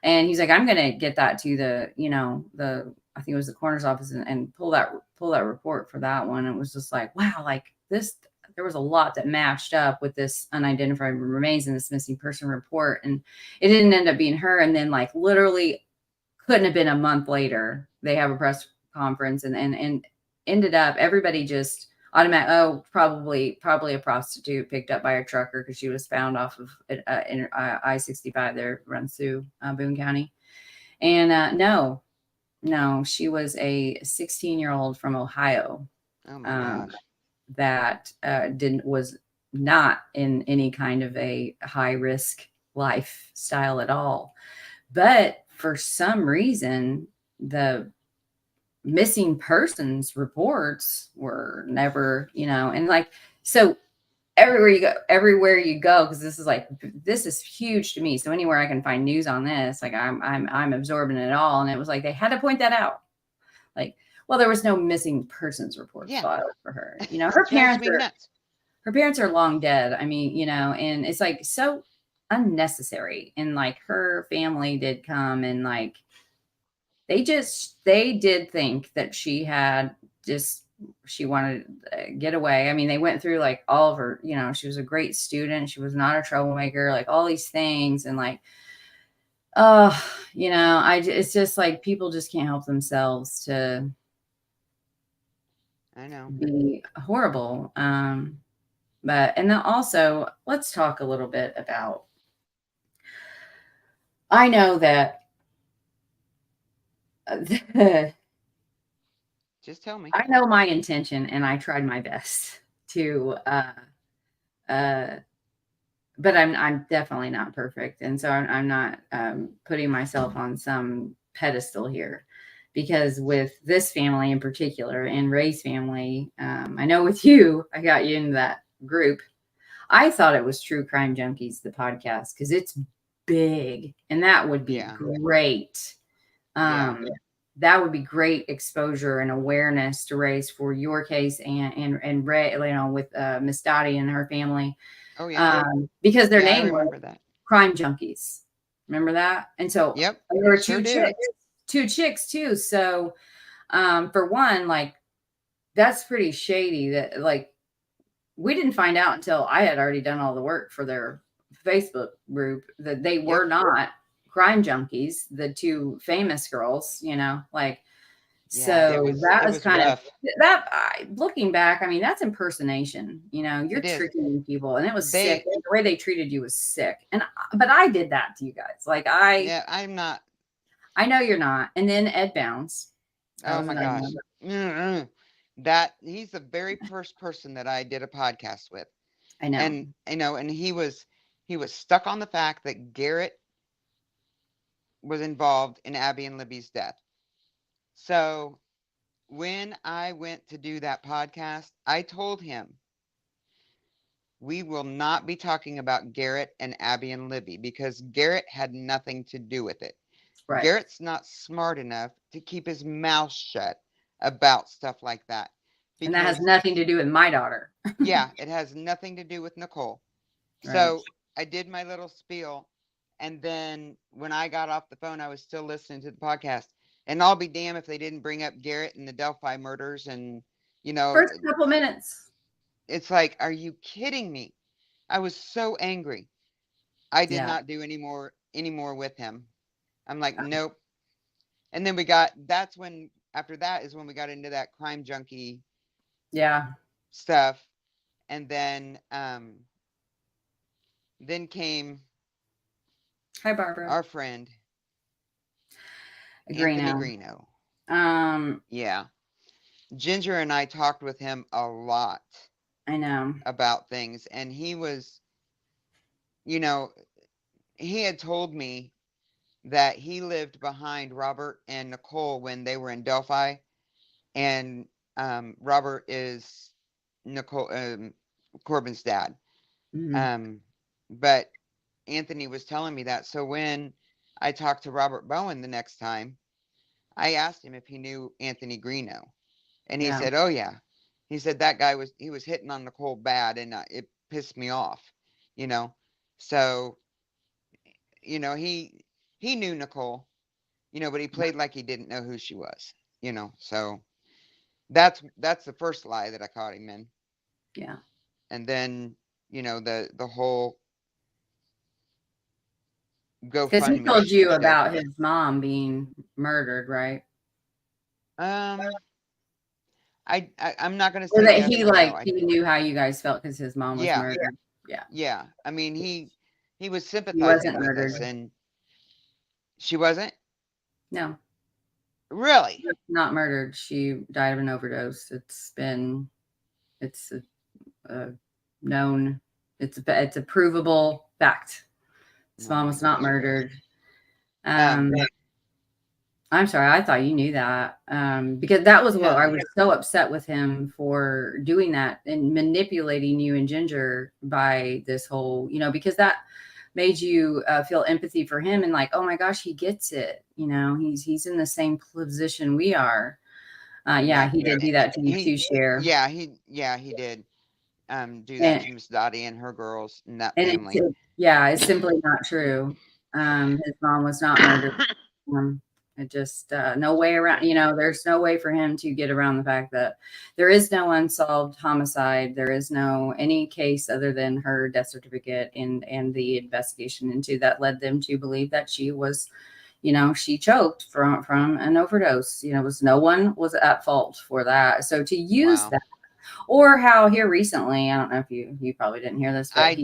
And he's like, I'm gonna get that to the, I think it was the coroner's office and pull that report for that one. It was just like, wow, like this there was a lot that matched up with this unidentified remains in this missing person report, and it didn't end up being her. And then like literally couldn't have been a month later, they have a press conference and ended up everybody just automatic. Oh, probably a prostitute picked up by a trucker because she was found off of I-65 there runs through Boone County. And no, she was a 16-year-old from Ohio. Oh my gosh. That was not in any kind of a high risk lifestyle at all. But for some reason, the missing persons reports were never, and like, so everywhere you go, because this is huge to me. So anywhere I can find news on this, like I'm absorbing it all. And it was like, they had to point that out. Like, well, there was no missing persons report filed for her. Her parents are long dead. I mean, and it's like so unnecessary. And like her family did come and like, they did think that she wanted to get away. I mean, they went through like all of her, she was a great student. She was not a troublemaker, like all these things. And like, it's just like people just can't help themselves to be horrible. And then also let's talk a little bit about, I know that just tell me. I know my intention and I tried my best to but I'm definitely not perfect. And so I'm not putting myself on some pedestal here, because with this family in particular and Ray's family, I know with you, I got you into that group. I thought it was True Crime Junkies, the podcast, because it's big and that would be great. That would be great exposure and awareness to raise for your case and Ray, with Miss Dottie and her family. Oh yeah. Because their name was Crime Junkies. Remember that? And so there were two chicks too. So for one, like, that's pretty shady that like we didn't find out until I had already done all the work for their Facebook group that they were not crime junkies, the two famous girls, so that was kind rough. Looking back, I mean, that's impersonation, you're tricking people, and it was sick. The way they treated you was sick. But I did that to you guys. Like I'm not. I know you're not. And then Ed Bounds. Oh my gosh. That he's the very first person that I did a podcast with. I know. And and he was stuck on the fact that Garett was involved in Abby and Libby's death. So when I went to do that podcast, I told him, we will not be talking about Garett and Abby and Libby because Garett had nothing to do with it. Right. Garett's not smart enough to keep his mouth shut about stuff like that. And that has nothing to do with my daughter. Yeah, it has nothing to do with Nicole. Right. So I did my little spiel. And then when I got off the phone, I was still listening to the podcast. And I'll be damned if they didn't bring up Garett and the Delphi murders. And, first couple minutes. It's like, are you kidding me? I was so angry. I did not do any more with him. I'm like, nope. And then after that is when we got into that crime junkie stuff. And then came hi Barbara, our friend Greeno. Yeah, Ginger and I talked with him a lot. I know about things, and he was, he had told me that he lived behind Robert and Nicole when they were in Delphi, and Robert is Nicole Corbin's dad. Mm-hmm. But Anthony was telling me that. So when I talked to Robert Bowen the next time, I asked him if he knew Anthony Greeno, and he said, "Oh yeah." He said that guy was hitting on Nicole bad, and it pissed me off, So, he knew Nicole, but he played like he didn't know who she was, So that's the first lie that I caught him in. Yeah. And then, you know, the whole Because he GoFundMe told you shit. about his mom being murdered, right? I'm not gonna Or say that yes he or no. he knew how you guys felt because his mom was Yeah, murdered. Yeah. yeah. I mean, he was He sympathizing wasn't with murdered. us, and she wasn't No, really. not murdered. She died of an overdose. It's a known, it's a provable fact. His Oh mom my was not gosh, you guys. murdered. Um, I'm sorry, I thought you knew that. Because that was what I No. was so upset with him for doing that and manipulating you and Ginger by this whole, because that made you feel empathy for him and like, oh my gosh, he gets it. He's in the same position we are. Yeah, he did do that to you too, Cher. Yeah, he did. Do that And, to Miss Dottie and her girls and that and family. it's simply not true. His mom was not murdered. It just no way around. There's no way for him to get around the fact that there is no unsolved homicide. There is no any case other than her death certificate and the investigation into that led them to believe that she was, she choked from an overdose. No one was at fault for that. So to use Wow. that, or how here recently, I don't know if you probably didn't hear this, but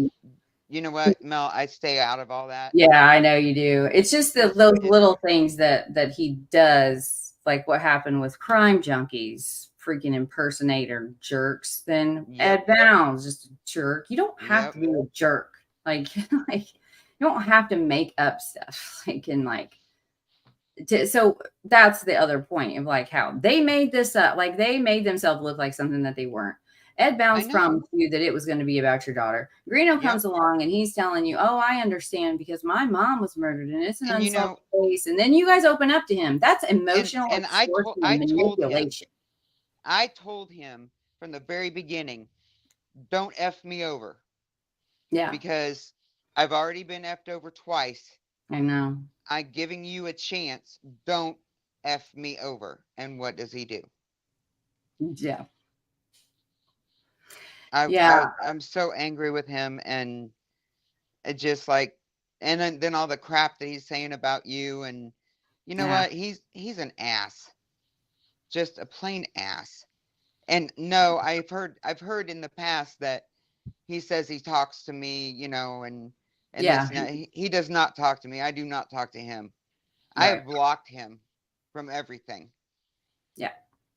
You know what, Mel? I stay out of all that. yeah, I know you do. It's just those little things that he does, like what happened with crime junkies, freaking impersonator jerks. Then Ed Yep. Bounds, just a jerk. You don't have Yep. to be a jerk. Like you don't have to make up stuff. So that's the other point of like how they made this up. Like they made themselves look like something that they weren't. Ed Bounds know. promised you that it was going to be about your daughter. Greeno Yep. comes along and he's telling you, oh, I understand because my mom was murdered and it's an And unsolved case. And then you guys open up to him. That's emotional and I extortion and manipulation. I told him from the very beginning, don't F me over. Yeah, Because I've already been effed over twice. I know. I'm giving you a chance. Don't F me over. And what does he do? Yeah. I'm so angry with him, and it just like, and then all the crap that he's saying about you, and you know what? He's an ass, just a plain ass. And no, I've heard in the past that he says he talks to me, and Yeah. he does not talk to me. I do not talk to him. I Right. have blocked him from everything. Yeah.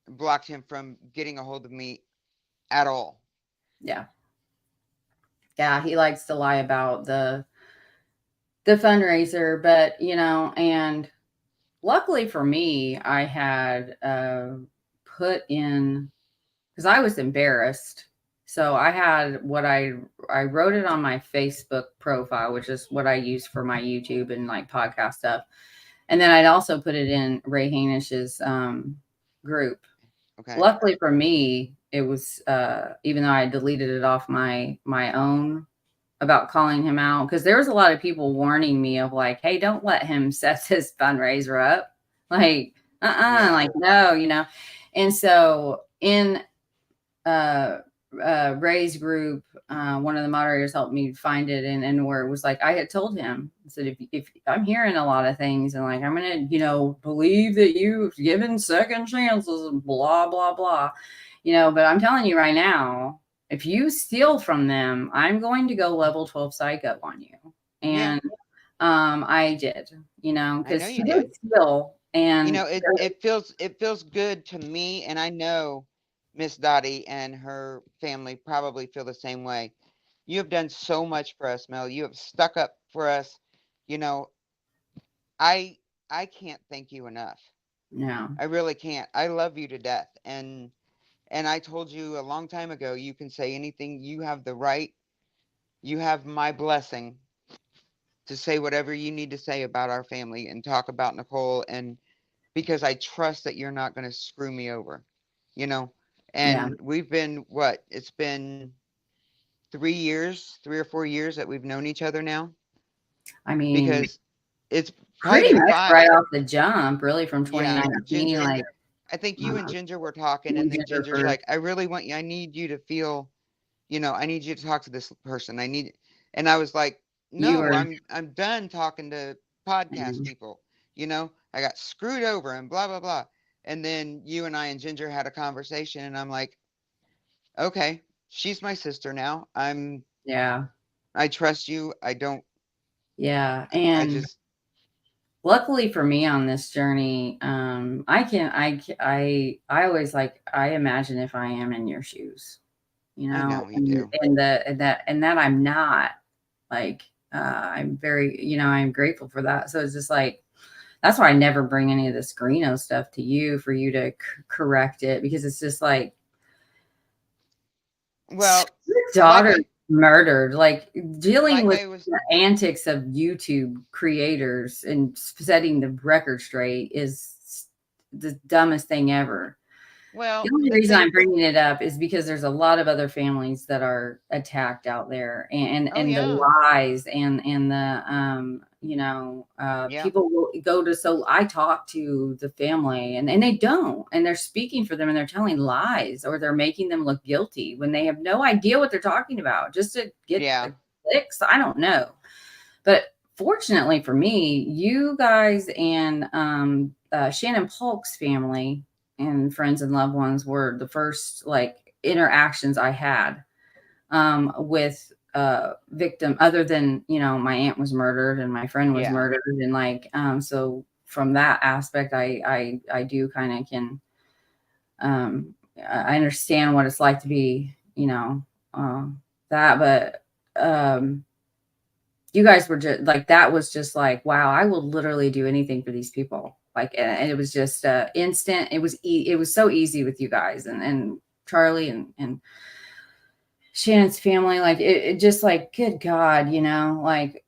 Blocked him from getting a hold of me at all. Yeah. Yeah, he likes to lie about the fundraiser, but and luckily for me, I had put in because I was embarrassed. So I had what I wrote it on my Facebook profile, which is what I use for my YouTube and like podcast stuff. And then I'd also put it in Ray Hanish's group. Okay. Luckily for me, it was even though I deleted it off my own about calling him out, because there was a lot of people warning me of like, hey, don't let him set this fundraiser up. Like, like, no, And so in Ray's group, one of the moderators helped me find it, and where it was like I had told him, I said, if I'm hearing a lot of things and like I'm gonna believe that you've given second chances and blah blah blah, but I'm telling you right now, if you steal from them, I'm going to go level 12 psycho on you. And I did, because he did steal. And it feels good to me, and I know Miss Dottie and her family probably feel the same way. You have done so much for us, Mel. You have stuck up for us. I can't thank you enough. No. I really can't. I love you to death. And I told you a long time ago, you can say anything. You have the right. You have my blessing to say whatever you need to say about our family and talk about Nicole, and because I trust that you're not going to screw me over, and we've been, it's been 3 or 4 years that we've known each other now. I mean, because it's pretty much right off the jump, really, from 2019. Ginger, like, I think you and Ginger were talking, and then Ginger's like, I really want you, I need you to feel I need you to talk to this person. And I was like, You no, were, I'm done talking to podcast people. I got screwed over and blah, blah, blah. And then you and I and Ginger had a conversation, and I'm like, okay, she's my sister now. yeah, I trust you. yeah. I And just, luckily for me on this journey, I always like, I imagine if I am in your shoes, I know you and, do. and that I'm not, like, I'm very, I'm grateful for that. So it's just like, that's why I never bring any of this Greeno stuff to you for you to correct it, because it's just like, Well, your like daughter murdered, like dealing like with I was, the antics of YouTube creators and setting the record straight is the dumbest thing ever. The well, only the reason thing, I'm bringing it up is because there's a lot of other families that are attacked out there, oh and the yeah, lies and the yep, people will go to. So I talk to the family, and they don't, and they're speaking for them, and they're telling lies, or they're making them look guilty when they have no idea what they're talking about, just to get yeah, clicks. I don't know, but fortunately for me, you guys and Shannon Polk's family and friends and loved ones were the first like interactions I had with victim, other than, my aunt was murdered and my friend was yeah, murdered, and like so from that aspect, I do kind of can I understand what it's like to be, that, but you guys were just like, that was just like, wow, I will literally do anything for these people. Like, and it was just instant. It was so easy with you guys and Charlie and Shannon's family. Like it just like, good God, like,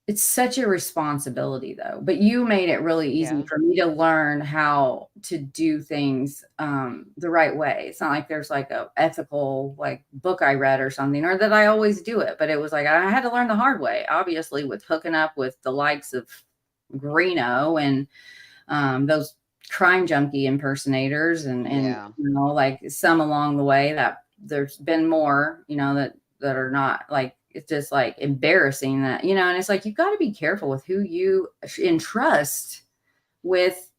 it's such a responsibility though, but you made it really easy yeah, for me to learn how to do things the right way. It's not like there's like a ethical like book I read or something, or that I always do it, but it was like I had to learn the hard way, obviously, with hooking up with the likes of Greeno and those crime junkie impersonators and yeah. like some along the way, that there's been more, that are not like, it's just like embarrassing that, and it's like, you got to be careful with who you entrust with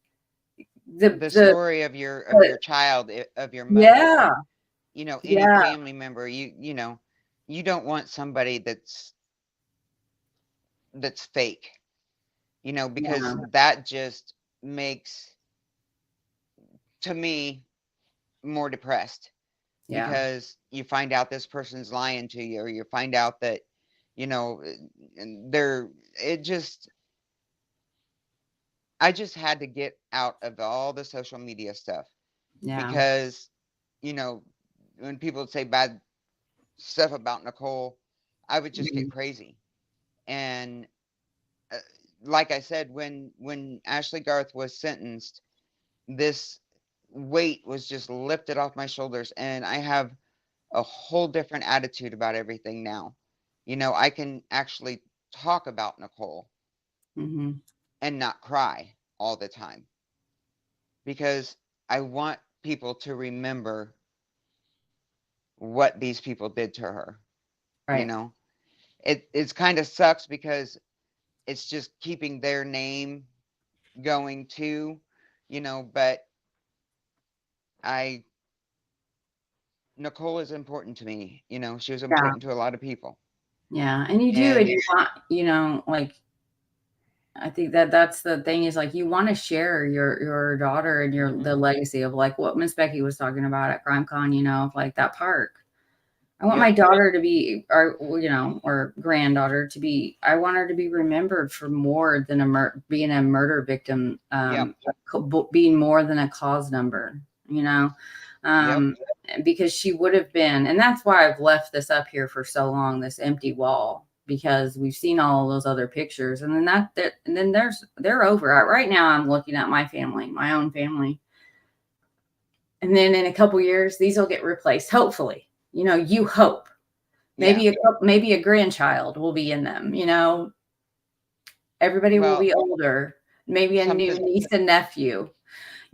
The the story of your child, of your mother, yeah, of any yeah, family member. You don't want somebody that's fake. Because yeah, that just makes, to me, more depressed, yeah, because you find out this person's lying to you, or you find out that you know and they're it just I just had to get out of all the social media stuff, yeah, because you know when people would say bad stuff about Nicole, I would just get mhm, crazy. And uh, like I said, when Ashley Garth was sentenced, this weight was just lifted off my shoulders, and I have a whole different attitude about everything now. I can actually talk about Nicole mhm, and not cry all the time, because I want people to remember what these people did to her. You right, know, it's kind of sucks, because it's just keeping their name going too, but I Nicole is important to me. She was yeah, important to a lot of people. yeah, and you do, and And you want, like, I think that that's the thing, is like, you want to share your daughter and the mhm, legacy of like what Miss Becky was talking about at CrimeCon, of like that park. I want my yep, daughter to be, or or granddaughter to be. I want her to be remembered for more than being a murder victim, yep, being more than a cause number. You know, yep, um, because she would have been, and that's why I've left this up here for so long, this empty wall, because we've seen all of those other pictures, and then and then they're over. Right now, I'm looking at my family, my own family, and then in a couple years, these will get replaced. Hopefully, you hope. yeah. Maybe a grandchild will be in them. Everybody will Well, be older. Maybe a new something niece and nephew.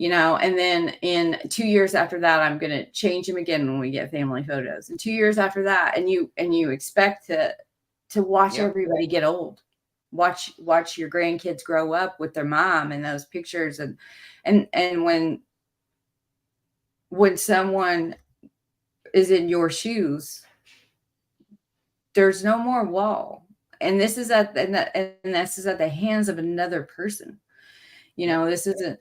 And then in 2 years after that, I'm going to change them again when we get family photos. And 2 years after that, and you expect to watch everybody get old. Watch your grandkids grow up with their mom and those pictures. And when someone is in your shoes, there's no more wall. And this is at the hands of another person. This isn't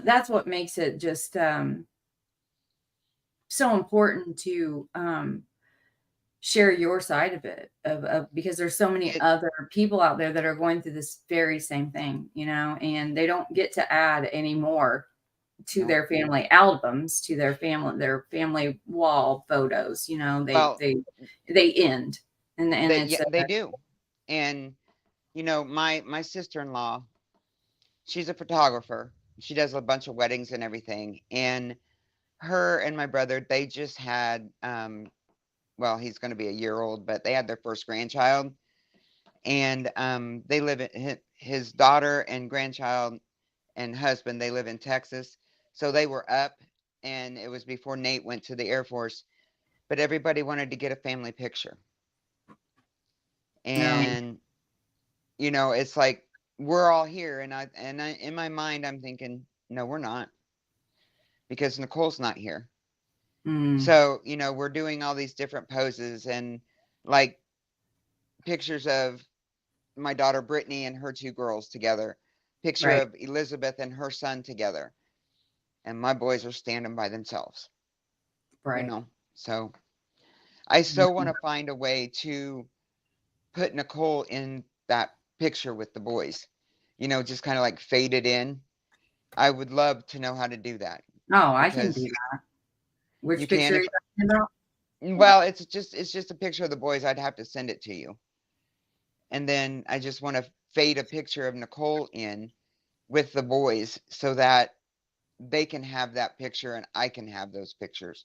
that's what makes it just so important to share your side of it, because there's so many other people out there that are going through this very same thing, and they don't get to add any more to their family albums, to their family wall photos. They end, and it's they do. And my sister-in-law, she's a photographer. She does a bunch of weddings and everything. And her and my brother, they just had well, he's going to be a year old, but they had their first grandchild. And they live in his daughter and grandchild and husband, they live in Texas. So they were up, and it was before Nate went to the Air Force, but everybody wanted to get a family picture. And it's like we're all here, and I in my mind I'm thinking, no, we're not, because Nicole's not here. So we're doing all these different poses, and like pictures of my daughter Brittany and her two girls together, picture of Elizabeth and her son together, and my boys are standing by themselves. So I so want to find a way to put Nicole in that picture with the boys, just kind of like fade it in. I would love to know how to do that. Oh, I can do that. Which picture are you talking about? Well, it's just a picture of the boys. I'd have to send it to you. And then I just want to fade a picture of Nicole in with the boys so that they can have that picture and I can have those pictures.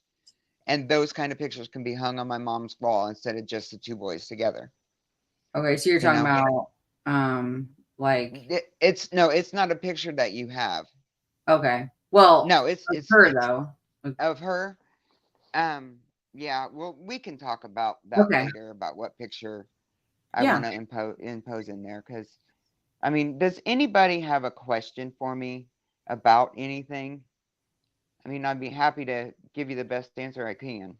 And those kind of pictures can be hung on my mom's wall instead of just the two boys together. Okay, so you're talking about like it's not a picture that you have. Okay. Well, no, it's her though. Of her. Yeah, well, we can talk about that later, about what picture I want to impose in there, because I mean, does anybody have a question for me about anything? I mean, I'd be happy to give you the best answer I can.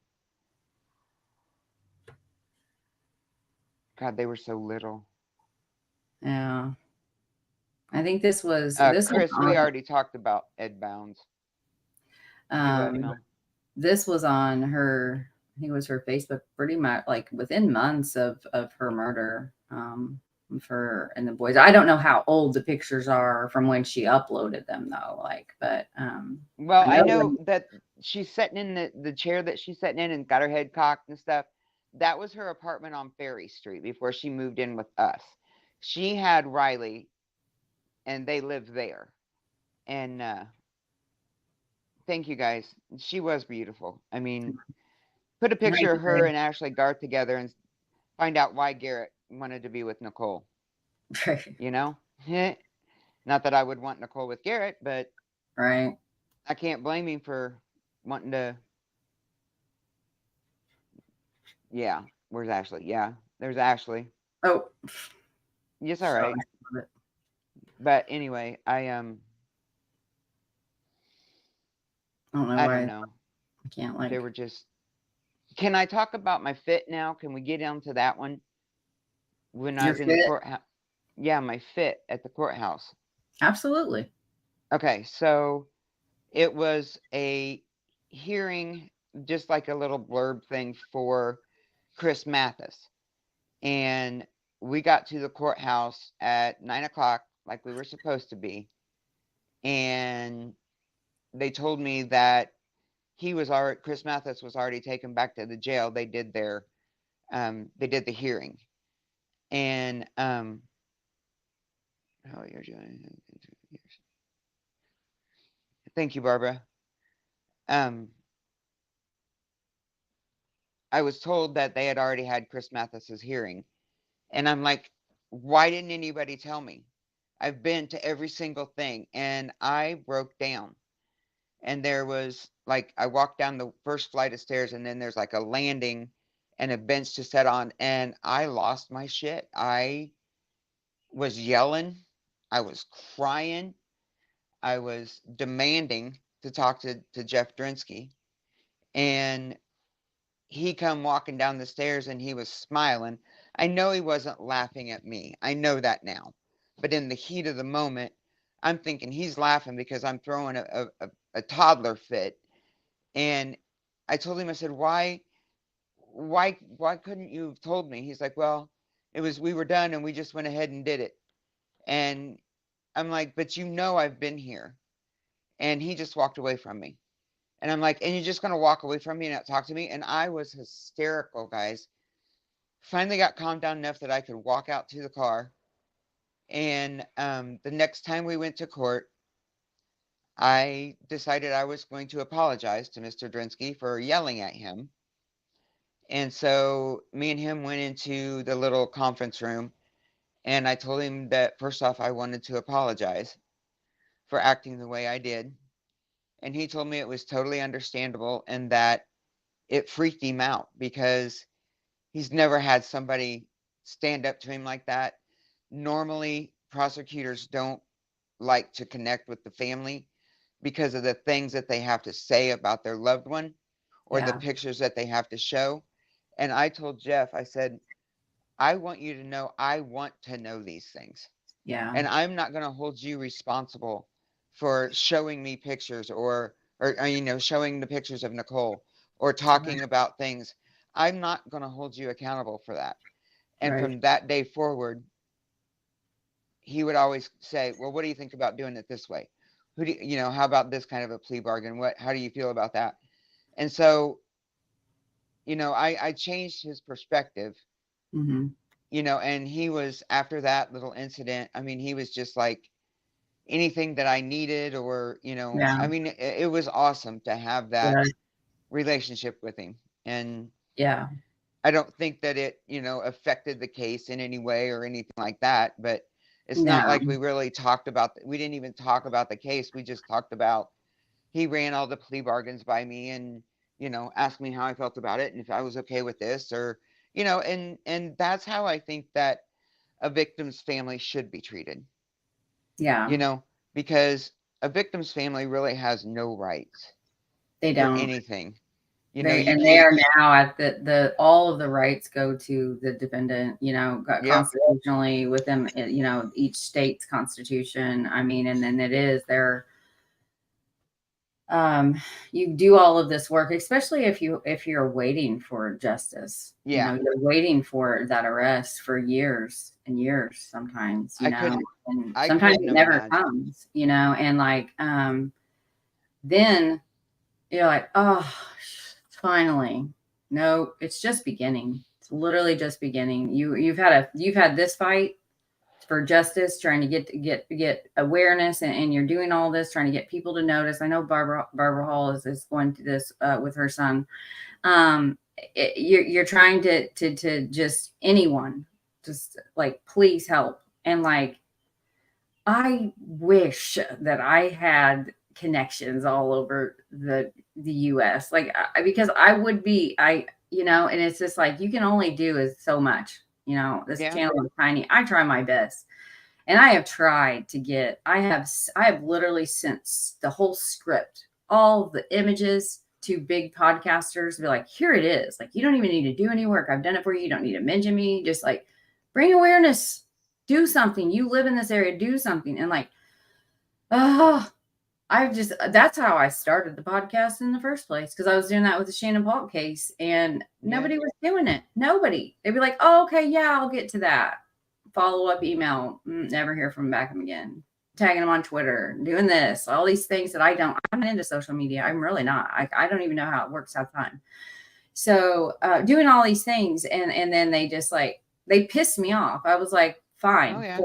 God, they were so little. Yeah. I think this was Chris, we already talked about Ed Bounds. This was on her, I think it was her Facebook, pretty much like within months of her murder. For and the boys. I don't know how old the pictures are from when she uploaded them though. But well, I know that she's sitting in the chair that she's sitting in and got her head cocked and stuff. That was her apartment on Ferry Street before she moved in with us. She had Riley, and they lived there. And thank you guys. She was beautiful. I mean, put a picture of her and Ashley Garth together and find out why Garett wanted to be with Nicole. Not that I would want Nicole with Garett, but I can't blame him for wanting to. Yeah, where's Ashley? Yeah, there's Ashley. Oh, yes, all right. But anyway, I don't know. I don't know. I can't They were just. Can I talk about my fit now? Can we get down to that one? When I was in the courthouse. Yeah, my fit at the courthouse. Absolutely. Okay, so it was a hearing, just like a little blurb thing for Chris Mathis. And we got to the courthouse at 9:00, like we were supposed to be. And they told me that Chris Mathis was already taken back to the jail. They did the hearing. And thank you, Barbara. I was told that they had already had Chris Mathis's hearing. And I'm like, why didn't anybody tell me? I've been to every single thing, and I broke down. And there was like, I walked down the first flight of stairs, and then there's like a landing and a bench to sit on, and I lost my shit. I was yelling, I was crying, I was demanding to talk to Jeff Drinsky, and he come walking down the stairs and he was smiling. I know he wasn't laughing at me. I know that now. But in the heat of the moment, I'm thinking he's laughing because I'm throwing a toddler fit. And I told him, I said, why couldn't you have told me? He's like, well, we were done and we just went ahead and did it. And I'm like, but I've been here. And he just walked away from me. And I'm like, and you're just going to walk away from me and not talk to me? And I was hysterical, guys. Finally got calmed down enough that I could walk out to the car. And the next time we went to court, I decided I was going to apologize to Mr. Drinsky for yelling at him. And so me and him went into the little conference room, and I told him that first off, I wanted to apologize for acting the way I did. And he told me it was totally understandable and that it freaked him out because he's never had somebody stand up to him like that. Normally, prosecutors don't like to connect with the family because of the things that they have to say about their loved one or the Yeah. pictures that they have to show. And I told Jeff, I said, I want you to know, I want to know these things. Yeah. And I'm not going to hold you responsible for showing me pictures or showing the pictures of Nicole or talking about things. I'm not going to hold you accountable for that. And Right. from that day forward, he would always say, well, what do you think about doing it this way? How about this kind of a plea bargain? How do you feel about that? And so, I changed his perspective, Mm-hmm. And he was, after that little incident, I mean, he was just like anything that I needed or, Yeah. I mean, it was awesome to have that Yeah. relationship with him. And Yeah. I don't think that it, affected the case in any way or anything like that, but it's not No. like we really talked about, we didn't even talk about the case. We just talked about, he ran all the plea bargains by me and, asked me how I felt about it and if I was okay with this or, and that's how I think that a victim's family should be treated, Yeah. because a victim's family really has no rights They for don't. anything. You They can't, are now at the all of the rights go to the defendant, yep, constitutionally within, each state's constitution. I mean, and then it is their, you do all of this work, especially if you're waiting for justice. yeah, You're waiting for that arrest for years and years sometimes, I and I sometimes couldn't it never imagine. comes, and like then you're like, oh, finally. No, it's just beginning. It's literally just beginning. You've had this fight for justice, trying to get awareness, and you're doing all this, trying to get people to notice. I know Barbara Hall is going through this with her son. You're trying to just anyone, just like, please help. And like, I wish that I had connections all over the US, like, because I would be, and it's just like, you can only do is so much. This Yeah, channel is tiny. I try my best, and I have tried to get. I have literally sent the whole script, all the images to big podcasters. Be like, here it is. Like, you don't even need to do any work. I've done it for you. You don't need to mention me. Just like, bring awareness. Do something. You live in this area. Do something. And like, oh, that's how I started the podcast in the first place, because I was doing that with the Shannon Paul case, and yeah, nobody was doing it. Nobody. They'd be like, oh, okay, yeah, I'll get to that. Follow up email, never hear from back again. Tagging them on Twitter, doing this, all these things that I'm not into social media. I'm really not. I don't even know how it works half the time. So doing all these things, and then they just like, they pissed me off. I was like, fine, oh yeah,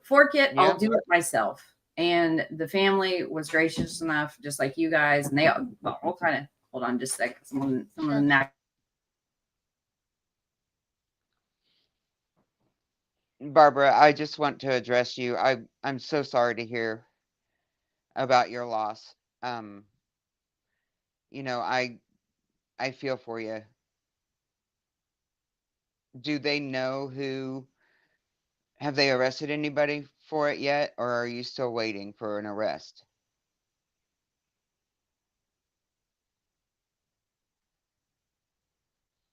fork it. I'll yeah. do it myself. And the family was gracious enough, just like you guys, and they all kind of, hold on just a second. Sure. Barbara, I just want to address you. I'm so sorry to hear about your loss. Um, you know, I feel for you. Do they know who have they arrested anybody for it yet, or are you still waiting for an arrest?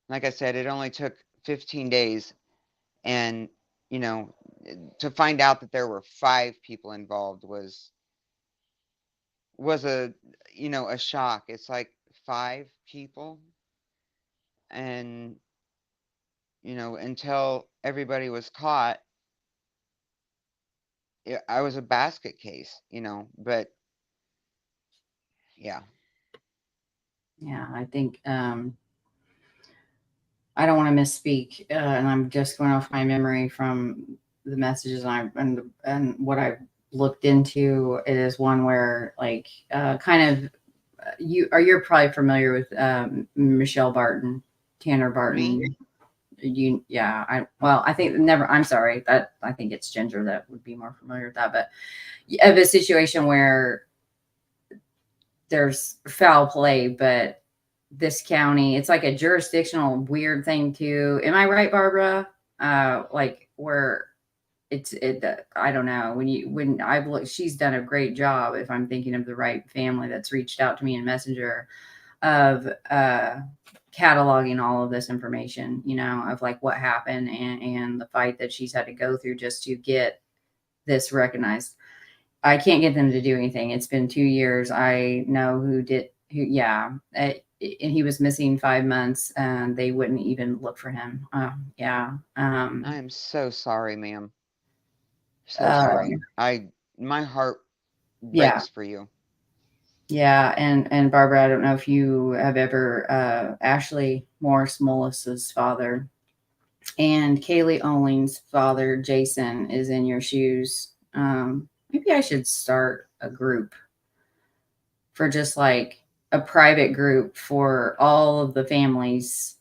Like I said, it only took 15 days, and you know, to find out that there were 5 people involved was a a shock. It's like 5 people, and until everybody was caught, I was a basket case, but yeah. Yeah, I think I don't want to misspeak, and I'm just going off my memory from the messages and what I've looked into. It is one where like kind of you're probably familiar with Michelle Barton, Tanner Me? Barton. I think never. I'm sorry that I think it's Ginger that would be more familiar with that, but of a situation where there's foul play, but this county, it's like a jurisdictional weird thing too. Am I right, Barbara? Like where I don't know. When I've looked, she's done a great job. If I'm thinking of the right family that's reached out to me in Messenger of cataloging all of this information, of like what happened and the fight that she's had to go through just to get this recognized. I can't get them to do anything. It's been 2 years. I know yeah. And he was missing 5 months and they wouldn't even look for him. Yeah. I am so sorry, ma'am. So Uh, sorry. My heart yeah. breaks for you. Yeah. And Barbara, I don't know if you have ever, Ashley Morris Mullis's father and Kaylee Owling's father, Jason, is in your shoes. Maybe I should start a group for just like a private group for all of the families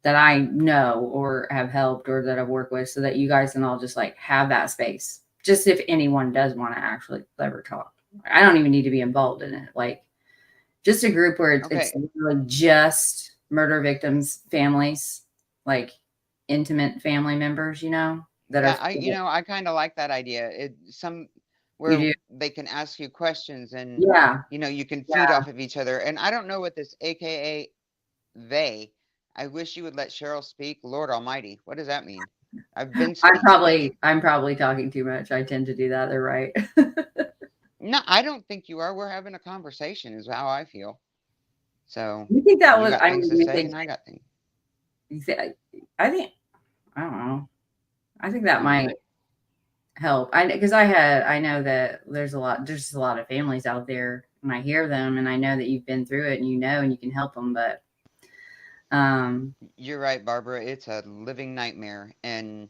that I know or have helped or that I've worked with so that you guys can all just like have that space. Just if anyone does want to actually ever talk. I don't even need to be involved in it. Like just a group where it's Okay. really just murder victims, families, like intimate family members, that Yeah, are, I kind of like that idea. you Where do. they can ask you questions, and Yeah. you can feed Yeah. off of each other. And I don't know what this AKA they. I wish you would let Cheryl speak. Lord Almighty, what does that mean? I've been speaking. I'm probably talking too much. I tend to do that. They're right. No, I don't think you are. We're having a conversation, is how I feel. So You think that you was, got I things mean, to say, and I got things. I think, I don't know. I think that So might help. I know that there's a lot of families out there and I hear them and I know that you've been through it and and you can help them. But, you're right, Barbara. It's a living nightmare, and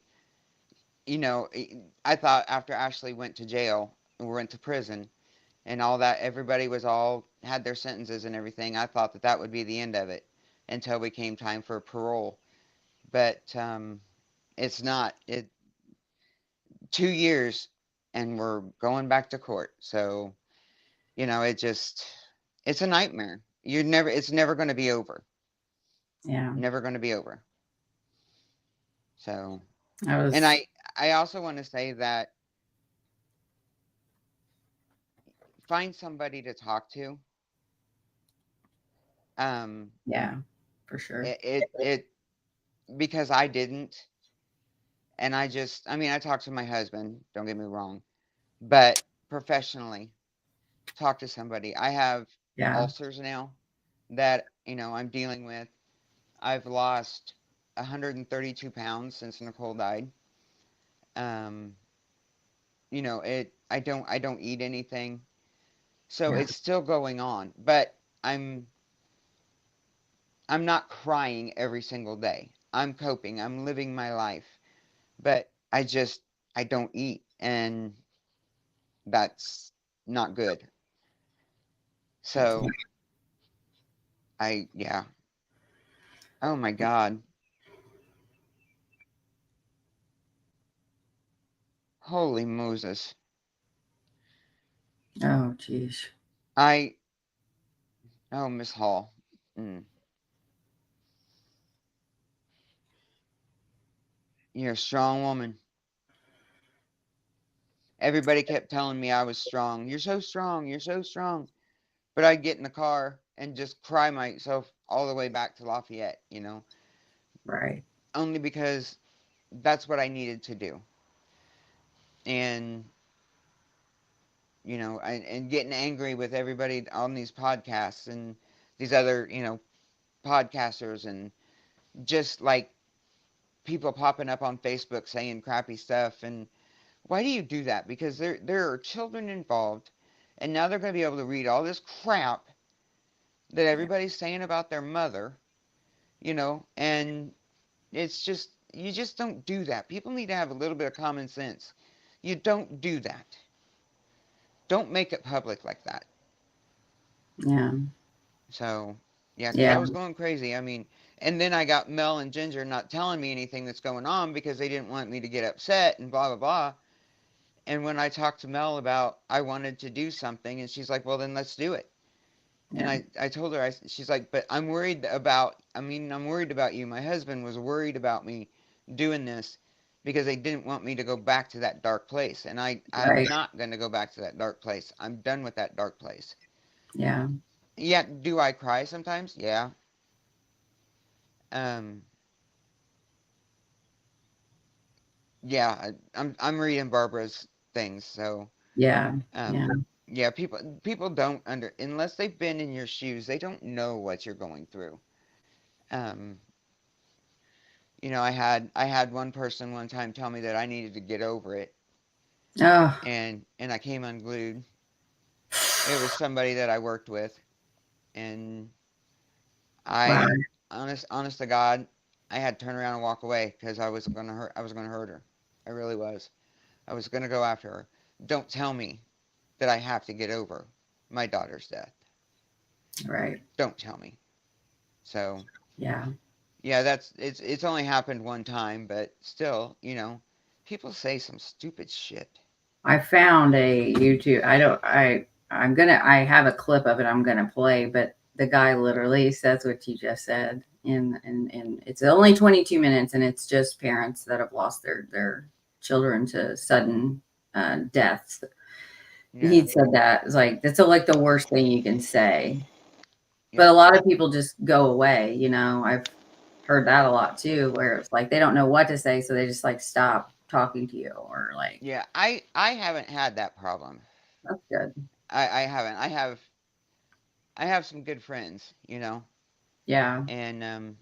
I thought after Ashley went to jail or went to prison and all that, everybody was all had their sentences and everything. I thought that that would be the end of it until we came time for parole. But it's not. 2 years, and we're going back to court. So it's a nightmare. It's never going to be over. yeah, Never going to be over. So, I and was, I also want to say that find somebody to talk to. Um, yeah, for sure. it because I didn't, and I mean, I talked to my husband. Don't get me wrong, but professionally, talk to somebody. I have Yeah, ulcers now that I'm dealing with. I've lost 132 pounds since Nicole died. Um, I don't eat anything, so yeah, it's still going on. But I'm not crying every single day. I'm coping. I'm living my life, but I don't eat, and that's not good. So yeah. Oh my God. Holy Moses. Oh, geez. Oh, Miss Hall. Mm. You're a strong woman. Everybody kept telling me I was strong. You're so strong. You're so strong. But I'd get in the car and just cry myself all the way back to Lafayette, Right. only because that's what I needed to do. And, and getting angry with everybody on these podcasts and these other, podcasters and just like people popping up on Facebook saying crappy stuff. And why do you do that? Because there are children involved, and now they're going to be able to read all this crap that everybody's saying about their mother, and it's just, you just don't do that. People need to have a little bit of common sense. You don't do that. Don't make it public like that. Yeah. So, yeah, because I Yeah. was going crazy. I mean, and then I got Mel and Ginger not telling me anything that's going on because they didn't want me to get upset and blah, blah, blah. And when I talked to Mel about I wanted to do something, and she's like, well, then let's do it. And Yeah. I told her, she's like, but I'm worried about you. My husband was worried about me doing this because they didn't want me to go back to that dark place. And I'm Right. not going to go back to that dark place. I'm done with that dark place. Yeah. Yeah, do I cry sometimes? Yeah. Um, yeah, I'm reading Barbara's things, so Yeah. Yeah. um, yeah, people don't unless they've been in your shoes, they don't know what you're going through. Um, I had one person one time tell me that I needed to get over it, Oh. and I came unglued. It was somebody that I worked with, and Wow. I, honest to God, I had to turn around and walk away because I was gonna hurt her. I really was. I was gonna go after her. Don't tell me that I have to get over my daughter's death. Right. Don't tell me. So Yeah. yeah, it's only happened one time, but still, people say some stupid shit. I found a YouTube. I have a clip of it I'm gonna play, but the guy literally says what you just said. And it's only 22 minutes, and it's just parents that have lost their children to sudden deaths. Yeah, He said that it's like that's like the worst thing you can say. But yep, a lot of people just go away. I've heard that a lot too, where it's like they don't know what to say, so they just like stop talking to you, or like yeah. I haven't had that problem. that's good. I haven't. I have some good friends, Yeah. and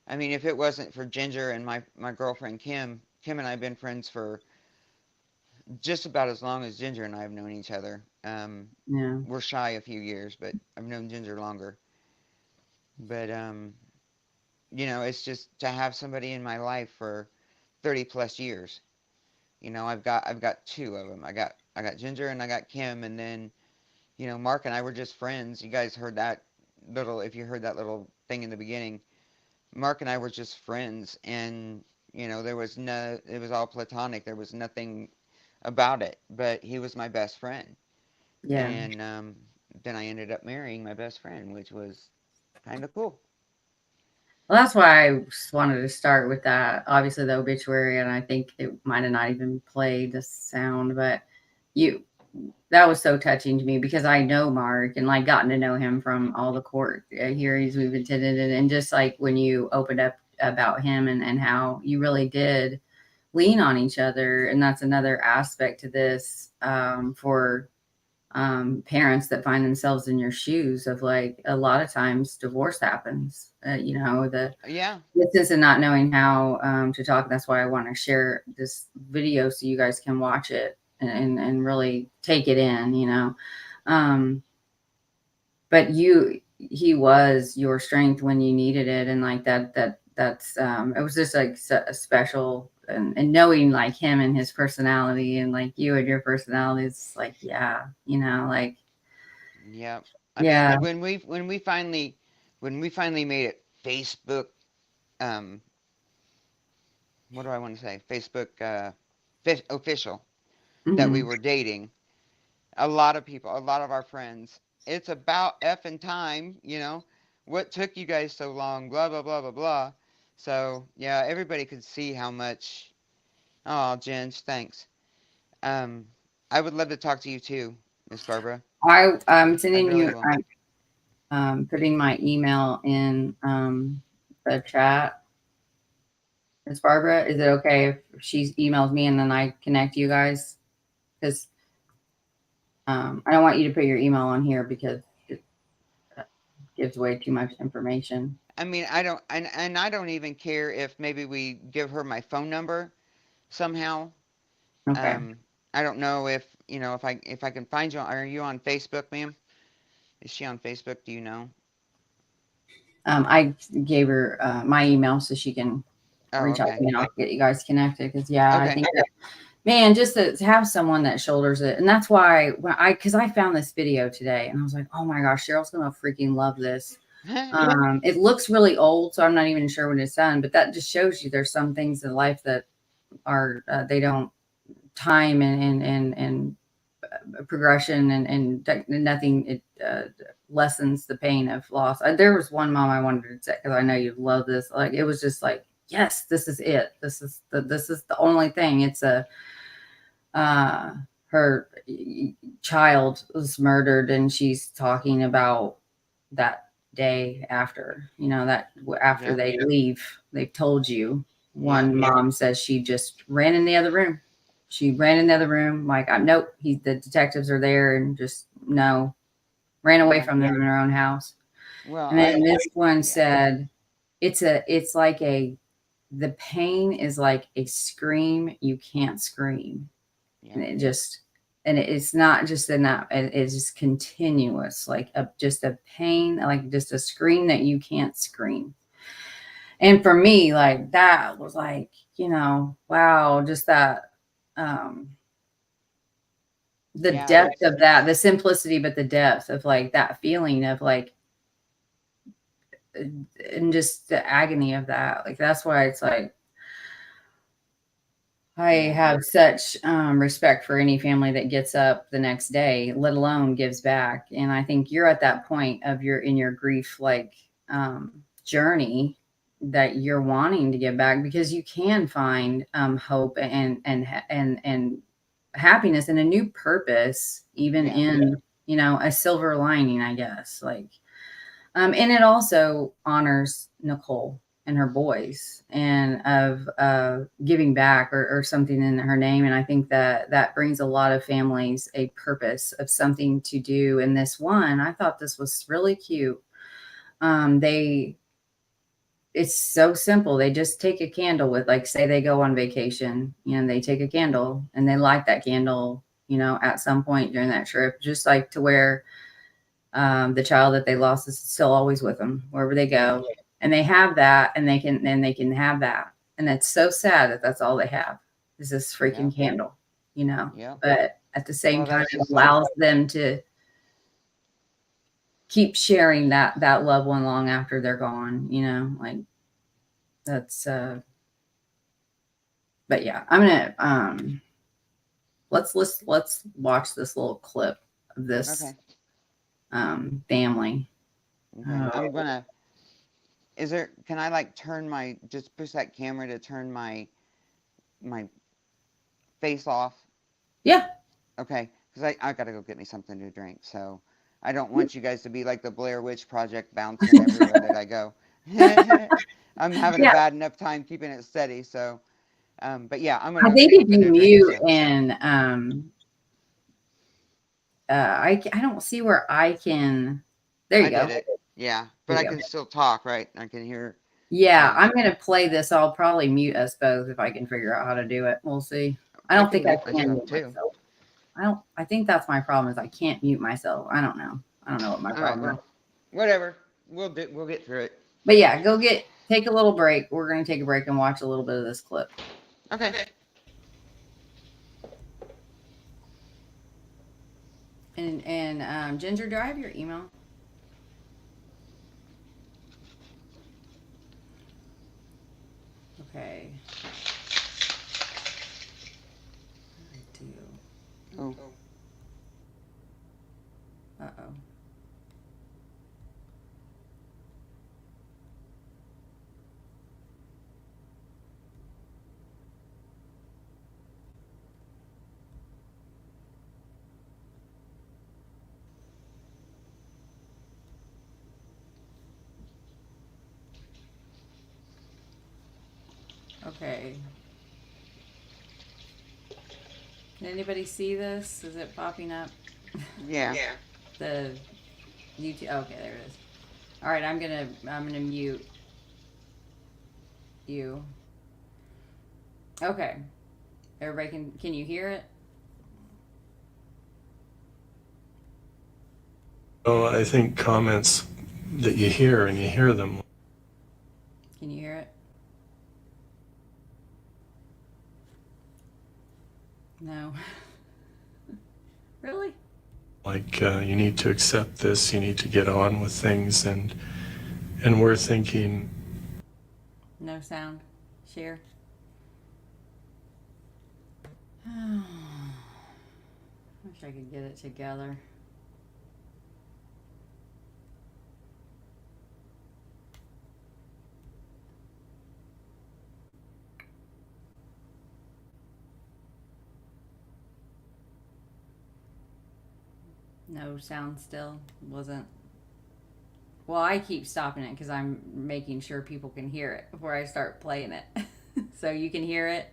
I mean, if it wasn't for Ginger and my girlfriend Kim and I've been friends for just about as long as Ginger and I have known each other. Yeah. We're shy a few years, but I've known Ginger longer. But it's just to have somebody in my life for 30 plus years. I've got two of them. I got Ginger and I got Kim, and then Mark and I were just friends. You guys heard that if you heard that little thing in the beginning, Mark and I were just friends, and it was all platonic. There was nothing about it, but he was my best friend, Yeah. and then I ended up marrying my best friend, which was kind of cool. Well, that's why I just wanted to start with that. Obviously, the obituary, and I think it might have not even played the sound, but you that was so touching to me because I know Mark and like gotten to know him from all the court hearings we've attended, and just like when you opened up about him and how you really did lean on each other, and that's another aspect to this for parents that find themselves in your shoes of like a lot of times divorce happens the Yeah, distance and not knowing how to talk. That's why I want to share this video so you guys can watch it and really take it in, um but he was your strength when you needed it, and like that's it was just like a special, and knowing like him and his personality and like you and your personality, it's like yeah, like yeah. I mean, yeah, when we finally made it Facebook, what do I want to say? Facebook official that we Mhm. were dating. A lot of people, a lot of our friends, it's about effing time, you know. What took you guys so long? Blah blah blah blah blah. So yeah, everybody could see how much. Oh, Ginge, thanks. Um, I would love to talk to you too, Miss Barbara. I'm I sending really you. will. I'm putting my email in the chat. Miss Barbara, is it okay if she emails me and then I connect you guys? Because I don't want you to put your email on here because it gives away too much information. I mean, I don't, and I don't even care if maybe we give her my phone number somehow. Okay. Um, I don't know if you know if I can find you. Are you on Facebook, ma'am? Is she on Facebook? Do you know? I gave her my email so she can Oh, reach out to okay. me and I'll get you guys connected. Because yeah, I Okay. think that, man, just to have someone that shoulders it, and that's why because I found this video today and I was like, oh my gosh, Cheryl's gonna freaking love this. It looks really old, so I'm not even sure when it's done, but that just shows you there's some things in life that are they don't time and progression and nothing it lessens the pain of loss. There was one mom I wanted to say because I know you love this. Like it was just like, yes, this is it. This is the only thing. It's a her child was murdered, and she's talking about that day after. You know that after Yeah. they leave, they've told you. Yeah. One mom says she just ran in the other room. She ran in the other room, like, nope, the detectives are there, and just no, ran away Yeah. from them in her own house. Well, And then this one yeah. said, it's like the pain is like a scream you can't scream. Yeah. And it's not just enough. It's just continuous, like just a pain, like just a scream that you can't scream. And for me, like that was like, wow, just that, the Yeah. It depth was. of that, the simplicity, but the depth of like that feeling of like, and just the agony of that. Like, that's why it's like, I Yeah. have such respect for any family that gets up the next day, let alone gives back. And I think you're at that point of in your grief, like journey, that you're wanting to give back because you can find hope and happiness and a new purpose, even Yeah. in a silver lining, I guess. Like, and it also honors Nicole and her boys and of giving back or something in her name. And I think that brings a lot of families a purpose of something to do. And this one, I thought this was really cute. It's so simple. They just take a candle with, like, say they go on vacation and they take a candle and they light that candle, at some point during that trip, just like to where the child that they lost is still always with them wherever they Yeah. go, and they have that, and they can have that, and it's so sad that that's all they have is this Yeah. freaking candle, Yeah. but at the same Well, time, that's it just like. allows them to keep sharing that loved one long after they're gone, like that's but yeah, I'm gonna let's watch this little clip of this Okay. family. Okay. I'm gonna. Is there? Can I like turn my just push that camera to turn my face off? Yeah. Okay. Because I gotta go get me something to drink. So I don't want you guys to be like the Blair Witch Project bouncing everywhere that I go. I'm having a Yeah, bad enough time keeping it steady. So, but yeah, I'm I gonna think take if something you to drink. mute So and I don't see where I can. There you I go. did it. Yeah, but There I you go. can still talk, right? I can hear. Yeah, Um, I'm gonna play this. I'll probably mute us both if I can figure out how to do it. We'll see. I I don't can think I mute can myself mute too. myself. I think that's my problem is I can't mute myself. I don't know. I don't know what my All right. problem is. Well, whatever. We'll get through it. But yeah, take a little break. We're gonna take a break and watch a little bit of this clip. Okay. And Ginger, do I have your email? Okay. Oh, Uh-oh. Okay. Can anybody see this? Is it popping up? yeah. The YouTube. Okay, there it is. All right, I'm gonna mute you. Okay. Everybody can you hear it? Oh, I think comments that you hear and you hear them. Can you hear it? No. Really? Like you need to accept this, you need to get on with things, and we're thinking. No sound. Share. Wish I could get it together. No sound still. Wasn't. Well, I keep stopping it because I'm making sure people can hear it before I start playing it. So you can hear it?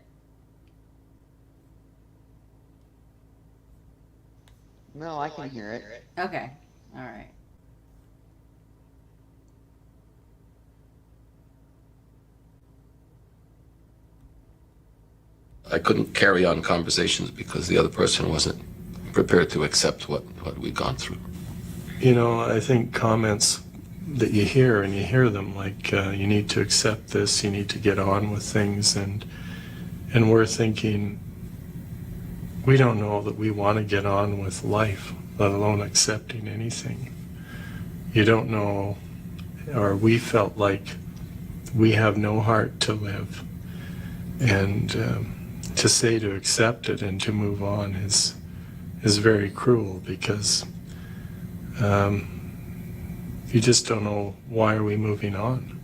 No, I can hear it. Okay. All right. I couldn't carry on conversations because the other person wasn't prepared to accept what we'd gone through. You know, I think comments that you hear and you hear them, like you need to accept this, you need to get on with things, and we're thinking, we don't know that we want to get on with life, let alone accepting anything. You don't know, or we felt like we have no heart to live, and to say to accept it and to move on is very cruel, because you just don't know, why are we moving on?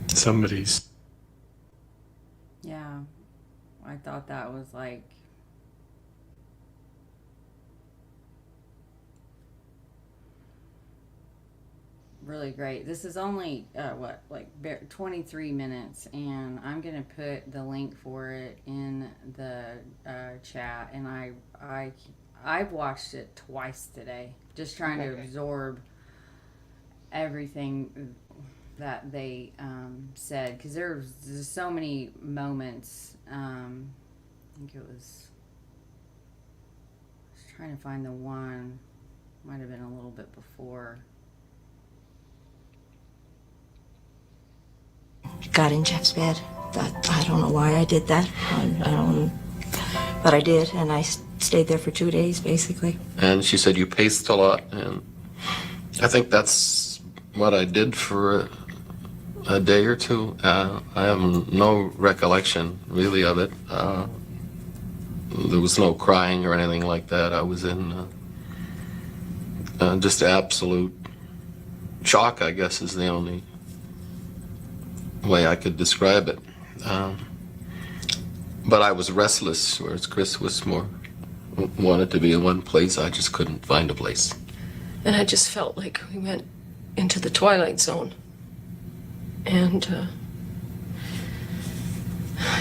Somebody's. Yeah. I thought that was like. Really great. This is only 23 minutes, and I'm gonna put the link for it in the chat. And I've watched it twice today, just trying to absorb everything that they said, because there's so many moments. I think it was. I was trying to find the one. Might have been a little bit before. Got in Jeff's bed. I don't know why I did that. I don't, but I did, and I stayed there for 2 days, basically. And she said, you paced a lot, and I think that's what I did for a day or two. I have no recollection, really, of it. There was no crying or anything like that. I was in just absolute shock, I guess, is the only way I could describe it. But I was restless, whereas Chris was more wanted to be in one place. I just couldn't find a place. And I just felt like we went into the twilight zone. And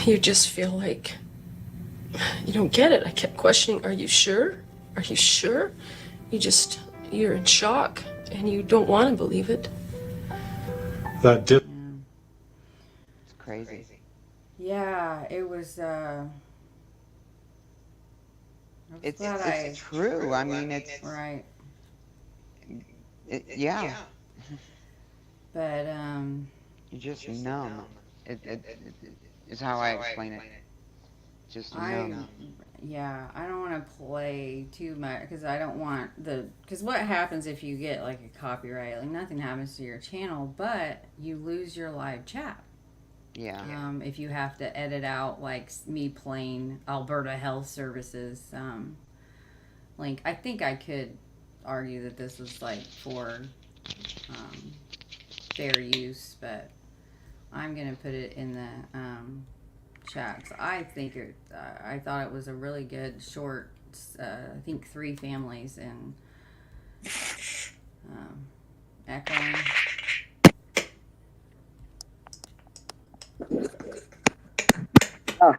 you just feel like you don't get it. I kept questioning, are you sure? Are you sure? You're in shock, and you don't want to believe it. That did. It's crazy. Yeah, it was. It's true. I mean, it's right. Yeah. But You're just numb. It's how I explain it. Just numb. Yeah, I don't want to play too much because I don't want because what happens if you get like a copyright? Like nothing happens to your channel, but you lose your live chat. Yeah. If you have to edit out like me playing Alberta Health Services link, I think I could argue that this was like for um, fair use, but I'm gonna put it in the chat. So I think I thought it was a really good short. I think 3 families and echoing. Oh.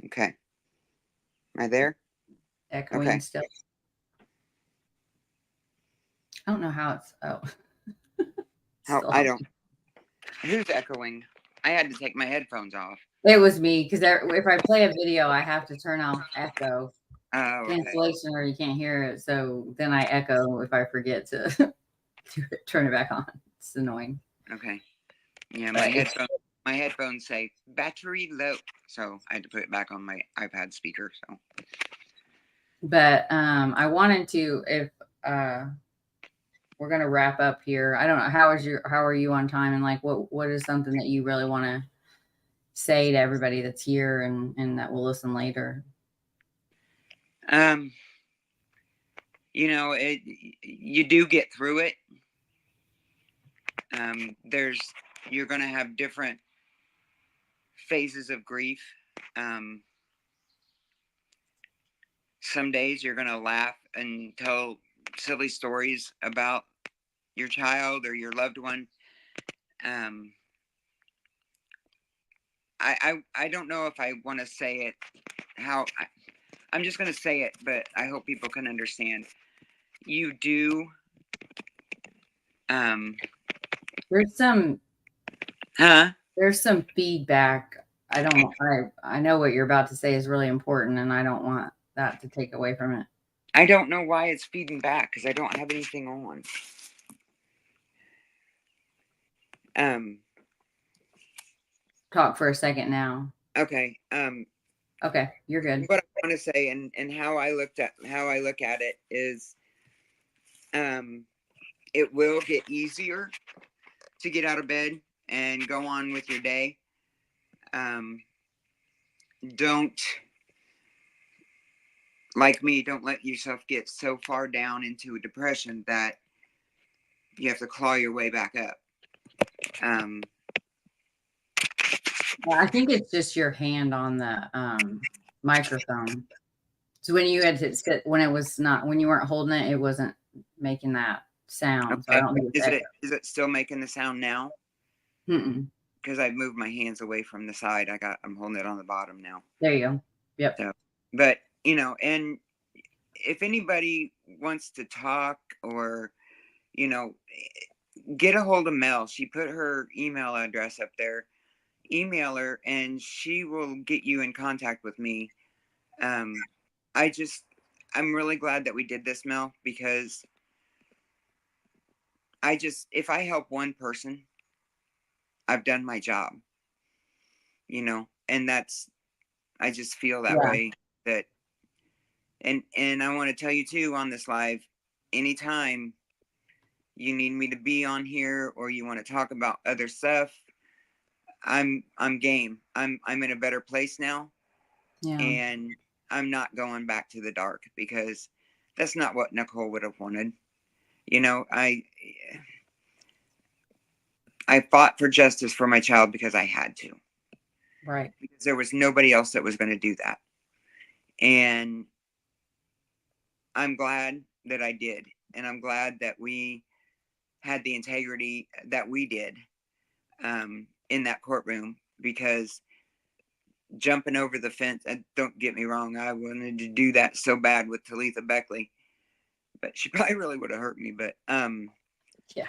Okay. Am I there? Echoing Okay. still. I don't know how it's. Oh. How Still. I don't. Who's echoing? I had to take my headphones off. It was me because if I play a video, I have to turn off echo Okay. cancellation or you can't hear it. So then I echo if I forget to turn it back on. It's annoying. Okay. Yeah, But my headphones say battery low, so I had to put it back on my iPad speaker. So. But I wanted to, if we're gonna wrap up here. I don't know how are you on time, and like what is something that you really want to say to everybody that's here and that will listen later. You know, you do get through it. You're gonna have different phases of grief. Some days you're gonna laugh and tell silly stories about your child or your loved one. I don't know if I want to say it how I'm just going to say it, but I hope people can understand. You do. There's some. Huh? There's some feedback. I know what you're about to say is really important, and I don't want that to take away from it. I don't know why it's feeding back because I don't have anything on. Talk for a second now. Okay. Okay, you're good. What I want to say and how I look at it is, it will get easier to get out of bed and go on with your day. Don't, like me, don't let yourself get so far down into a depression that you have to claw your way back up. I think it's just your hand on the microphone. So when you had to sit, when you weren't holding it, it wasn't making that sound. Okay. So I don't think it's is it still making the sound now? Because I moved my hands away from the side. I'm holding it on the bottom now. There you go. Yep. So, but and if anybody wants to talk or, get a hold of Mel. She put her email address up there. Email her and she will get you in contact with me. I'm really glad that we did this, Mel, because if I help one person, I've done my job, and I just feel that way that, and I want to tell you too on this live, anytime you need me to be on here or you want to talk about other stuff, I'm game. I'm in a better place now. Yeah. And I'm not going back to the dark because that's not what Nicole would have wanted. I fought for justice for my child because I had to. Right. Because there was nobody else that was going to do that. And I'm glad that I did. And I'm glad that we had the integrity that we did in that courtroom, because jumping over the fence, and don't get me wrong, I wanted to do that so bad with Talitha Beckley, but she probably really would have hurt me. But yeah.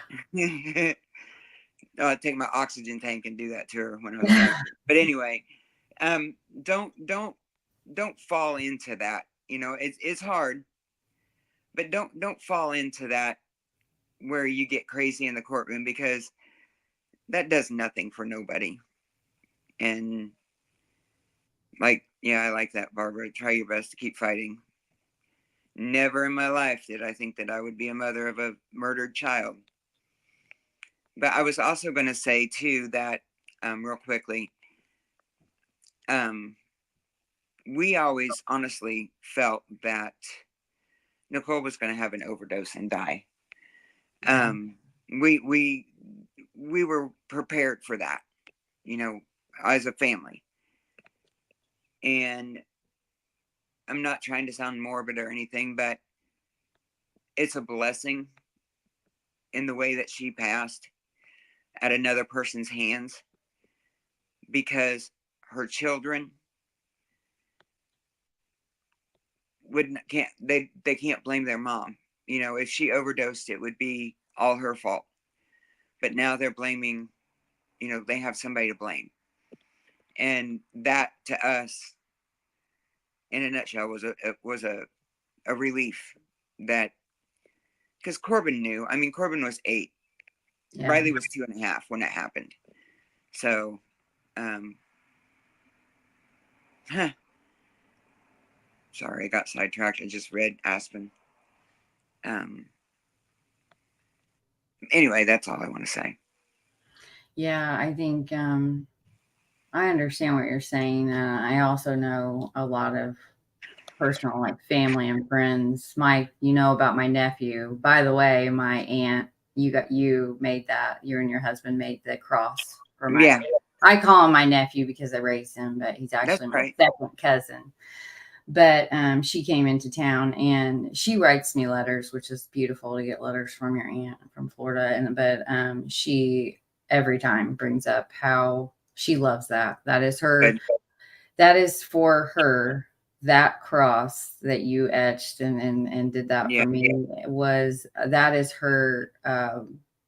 I'd take my oxygen tank and do that to her when I was young. But anyway, don't fall into that. It's hard, but don't fall into that where you get crazy in the courtroom, because that does nothing for nobody. And I like that, Barbara. Try your best to keep fighting. Never in my life did I think that I would be a mother of a murdered child. But I was also going to say too that, real quickly, we always honestly felt that Nicole was going to have an overdose and die. We were prepared for that, you know, as a family. And I'm not trying to sound morbid or anything, but it's a blessing in the way that she passed at another person's hands, because her children they can't blame their mom. You know, if she overdosed, it would be all her fault. But now they're blaming, you know, they have somebody to blame. And that to us, in a nutshell, was a relief, that because Corbin knew. I mean, Corbin was 8. Yeah. Riley was 2.5 when it happened. So, sorry, I got sidetracked. I just read Aspen. Anyway, that's all I want to say. Yeah, I think I understand what you're saying. I also know a lot of personal, like family and friends. Mike, you know about my nephew. By the way, my aunt, you made that. You and your husband made the cross for my. Yeah, I call him my nephew because I raised him, but he's that's actually my right. second cousin. But she came into town and she writes me letters, which is beautiful to get letters from your aunt from Florida. But she every time brings up how she loves that. That is her. Good. That is for her. That cross that you etched and did that Yeah, for me that is her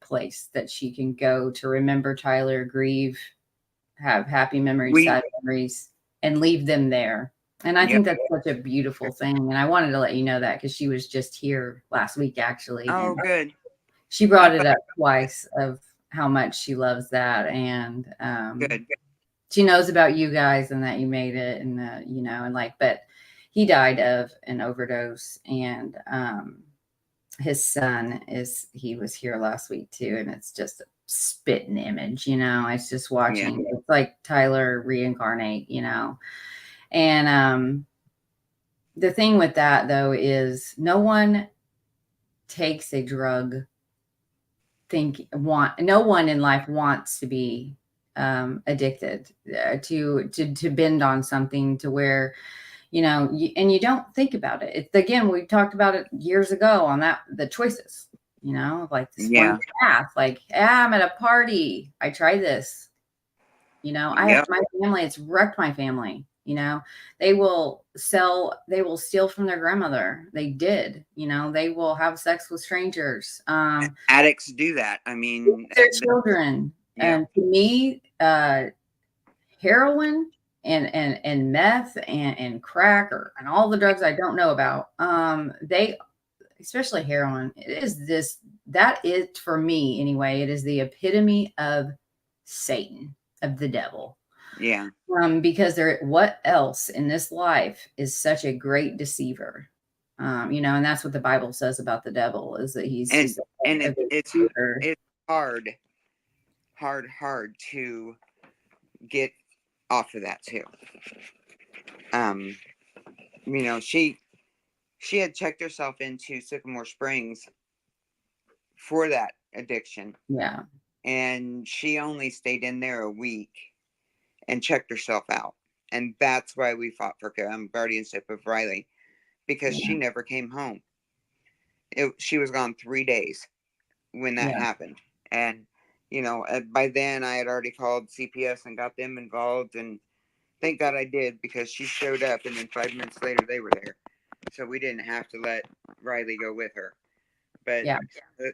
place that she can go to remember Tyler, grieve, have happy memories, sad memories, and leave them there. And I think that's such a beautiful thing. And I wanted to let you know that because she was just here last week, actually. Oh, And good. she brought it up twice of how much she loves that. And Good. she knows about you guys and that you made it. And, you know, and like, but he died of an overdose. And his son he was here last week too. And it's just a spitting image, you know, it's just watching. Yeah. It's like Tyler reincarnate, you know. And the thing with that though is no one takes a drug no one in life wants to be addicted to bend on something to where, you know, and you don't think about it. It's again, we talked about it years ago on the choices, you know, like this one path, like, I'm at a party, I try this, you know, I have my family, it's wrecked my family. You know, they will steal from their grandmother. They did, you know, they will have sex with strangers. Addicts do that. I mean, their children. Yeah. And to me, heroin and meth and crack and all the drugs I don't know about, especially heroin, that is, for me anyway, it is the epitome of Satan, of the devil. Yeah. Because what else in this life is such a great deceiver? You know, and that's what the Bible says about the devil, is that he's it's hard to get off of that too. You know, she had checked herself into Sycamore Springs for that addiction. Yeah. And she only stayed in there a week and checked herself out. And that's why we fought for guardianship of Riley, because she never came home. She was gone 3 days when that happened. And, you know, by then I had already called CPS and got them involved. And thank God I did, because she showed up and then 5 minutes later they were there. So we didn't have to let Riley go with her. But,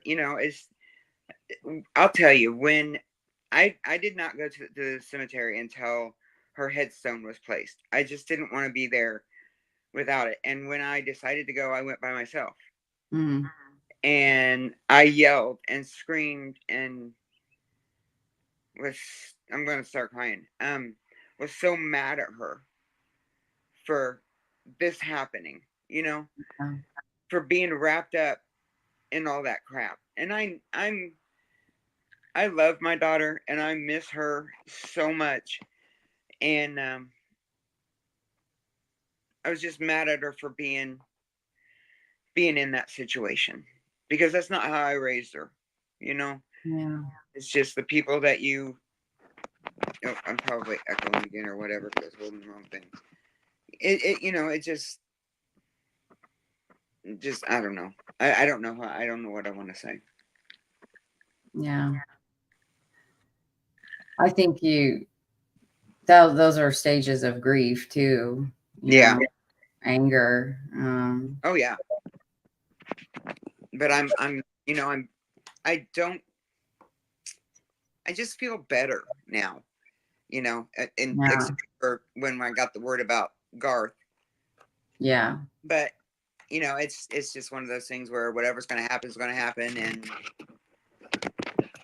you know, I'll tell you, when I did not go to the cemetery until her headstone was placed. I just didn't want to be there without it. And when I decided to go, I went by myself. Mm-hmm. And I yelled and screamed and I'm going to start crying. Was so mad at her for this happening, you know? for being wrapped up in all that crap. And I love my daughter and I miss her so much. And I was just mad at her for being in that situation, because that's not how I raised her, you know. Yeah. It's just the people that you, oh, I'm probably echoing again or whatever because holding the wrong thing. It you know, it just I don't know. I don't know I don't know what I want to say. Yeah. I think those are stages of grief too. Yeah. Know, anger. Oh yeah. But I'm you know, I don't, I just feel better now, you know, and Yeah. except for when I got the word about Garth. Yeah. But you know, it's just one of those things where whatever's going to happen is going to happen. And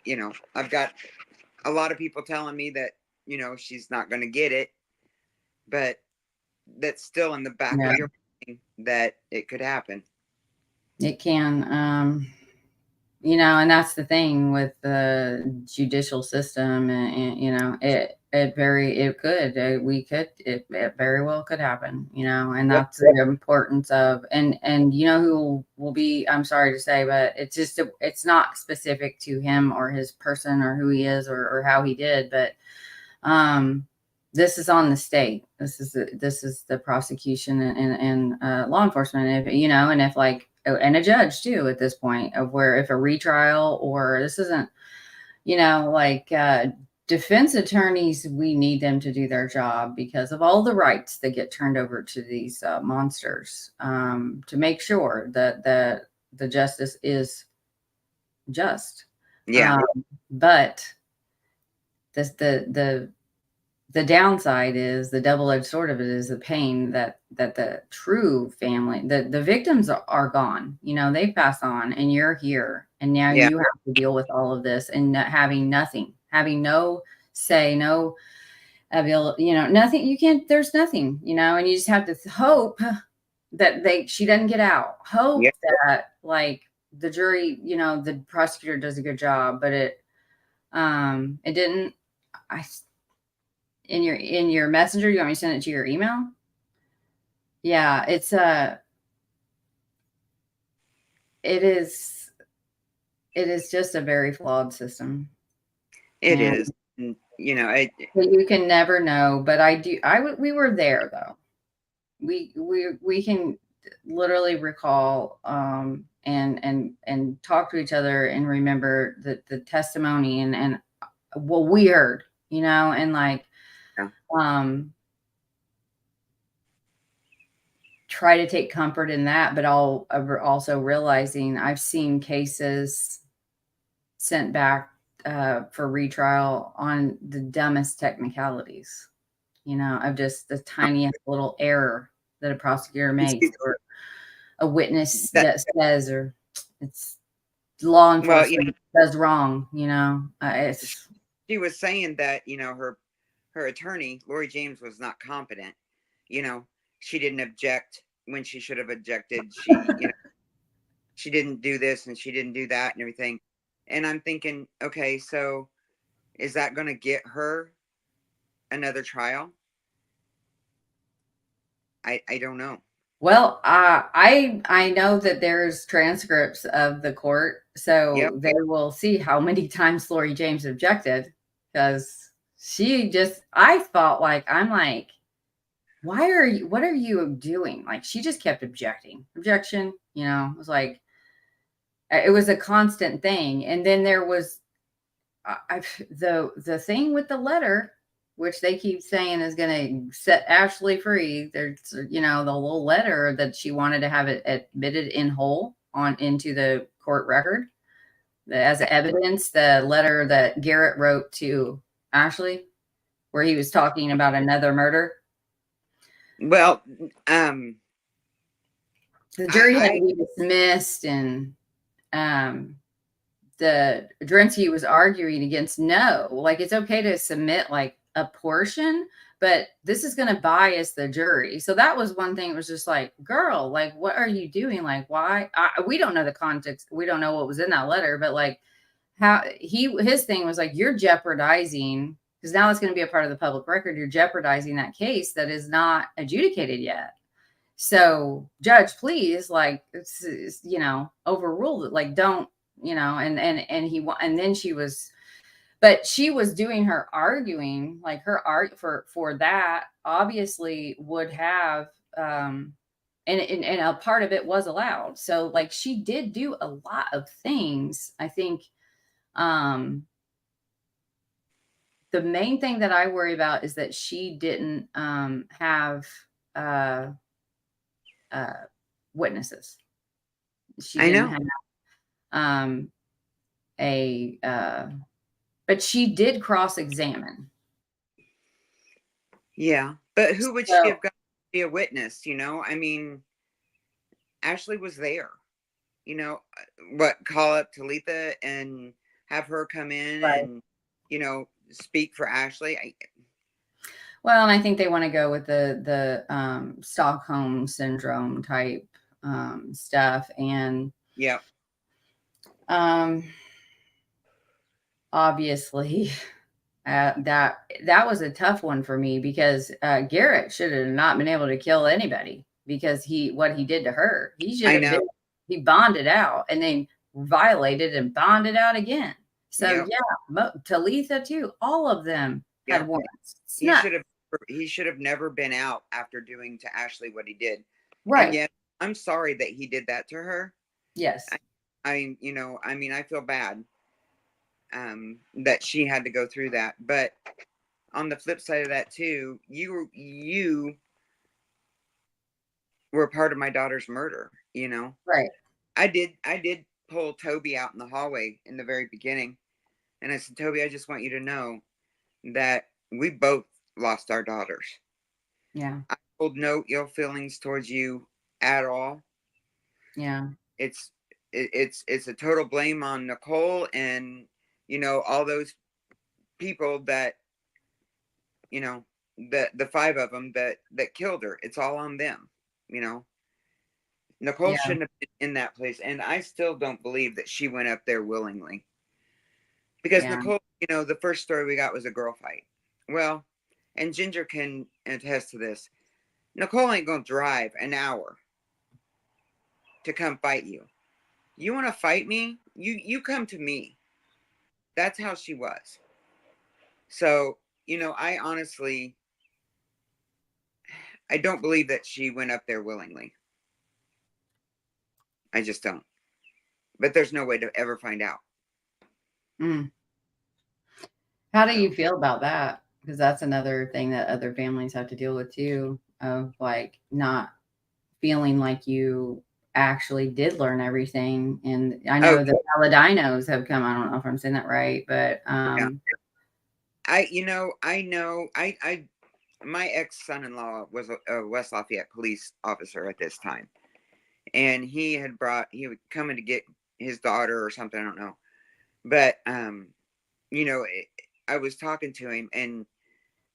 you know, I've got a lot of people telling me that, you know, she's not going to get it, but that's still in the back of your mind that it could happen. It can. You know, and that's the thing with the judicial system, and you know, it very well could happen, you know, and that's the importance of, and you know who will be, I'm sorry to say, but it's not specific to him or his person or who he is or how he did, but this is on the state. This is the prosecution and law enforcement, if you know, and if like, and a judge too at this point, of where if a retrial, or this isn't, you know, like defense attorneys, we need them to do their job because of all the rights that get turned over to these monsters, to make sure that the justice is just. Yeah. But this the downside is, the double-edged sword of it is the pain that the true family, the victims are gone, you know, they pass on and you're here, and now you have to deal with all of this and having nothing, having no say, no ability, you know, nothing, you can't, there's nothing, you know, and you just have to hope that she doesn't get out, hope that like the jury, you know, the prosecutor does a good job, but it didn't. In your messenger, you want me to send it to your email? Yeah, it is just a very flawed system. It is, you know, you can never know, but we were there though. We can literally recall and talk to each other and remember the testimony and what we heard, you know, and like try to take comfort in that, but also realizing I've seen cases sent back for retrial on the dumbest technicalities, you know, of just the tiniest little error that a prosecutor makes, or a witness that says, or it's law enforcement does wrong, you know. She was saying that, you know, her attorney, Lori James, was not competent. You know, she didn't object when she should have objected. She, you know, she didn't do this and she didn't do that and everything. And I'm thinking, okay, so is that going to get her another trial? I don't know. Well, I know that there's transcripts of the court, so they will see how many times Lori James objected, because I felt like, I'm like, what are you doing? Like, she just kept objection, you know, it was like, it was a constant thing. And then there was the thing with the letter, which they keep saying is going to set Ashley free. There's, you know, the little letter that she wanted to have it admitted in whole into the court record as evidence, the letter that Garett wrote to Ashley, where he was talking about another murder. Well, the jury had to be dismissed, and the Drentsky was arguing against, no, like, it's okay to submit like a portion, but this is going to bias the jury. So that was one thing. It was just like, girl, like, what are you doing? Like, why? We don't know the context. We don't know what was in that letter, but like how his thing was like, you're jeopardizing, because now it's going to be a part of the public record. You're jeopardizing that case that is not adjudicated yet. So judge, please, like, it's, you know, overrule it. Like, don't, you know, and then she was, but she was doing her arguing, like her art for that obviously would have, and a part of it was allowed. So like she did do a lot of things. I think, the main thing that I worry about is that she didn't, have, witnesses. She I didn't know. have, but she did cross-examine. Yeah, but who would So, she have got to be a witness? You know, I mean, Ashley was there. You know, what, call up Talitha and have her come in right. and, you know, speak for Ashley. Well, and I think they want to go with the Stockholm syndrome type stuff, and Yeah, obviously that was a tough one for me, because Garett should have not been able to kill anybody, because what he did to her. He should I have know. he bonded out and then violated and bonded out again. So Yep. yeah, Talitha too. All of them Yep. had warrants. He should have never been out after doing to Ashley what he did. Right. And yet, I'm sorry that he did that to her. Yes. You know, I mean, I feel bad that she had to go through that. But on the flip side of that too, you were part of my daughter's murder, you know. Right. I did pull Toby out in the hallway in the very beginning, and I said, Toby, I just want you to know that we both lost our daughters. Yeah. I hold no ill feelings towards you at all. Yeah. It's a total blame on Nicole and, you know, all those people that, you know, the five of them that killed her. It's all on them, you know. Nicole Yeah. shouldn't have been in that place, and I still don't believe that she went up there willingly. Because Yeah. Nicole, you know, the first story we got was a girl fight. Well, and Ginger can attest to this. Nicole ain't gonna drive an hour to come fight you. You want to fight me? You come to me. That's how she was. So, you know, I honestly, I don't believe that she went up there willingly. I just don't. But there's no way to ever find out. Mm. How do you feel about that? Because that's another thing that other families have to deal with too, of like not feeling like you actually did learn everything. And I know the Paladinos have come. I don't know if I'm saying that right, but yeah. I my ex son-in-law was a West Lafayette police officer at this time, and he was coming to get his daughter or something, I don't know, but you know, I was talking to him, and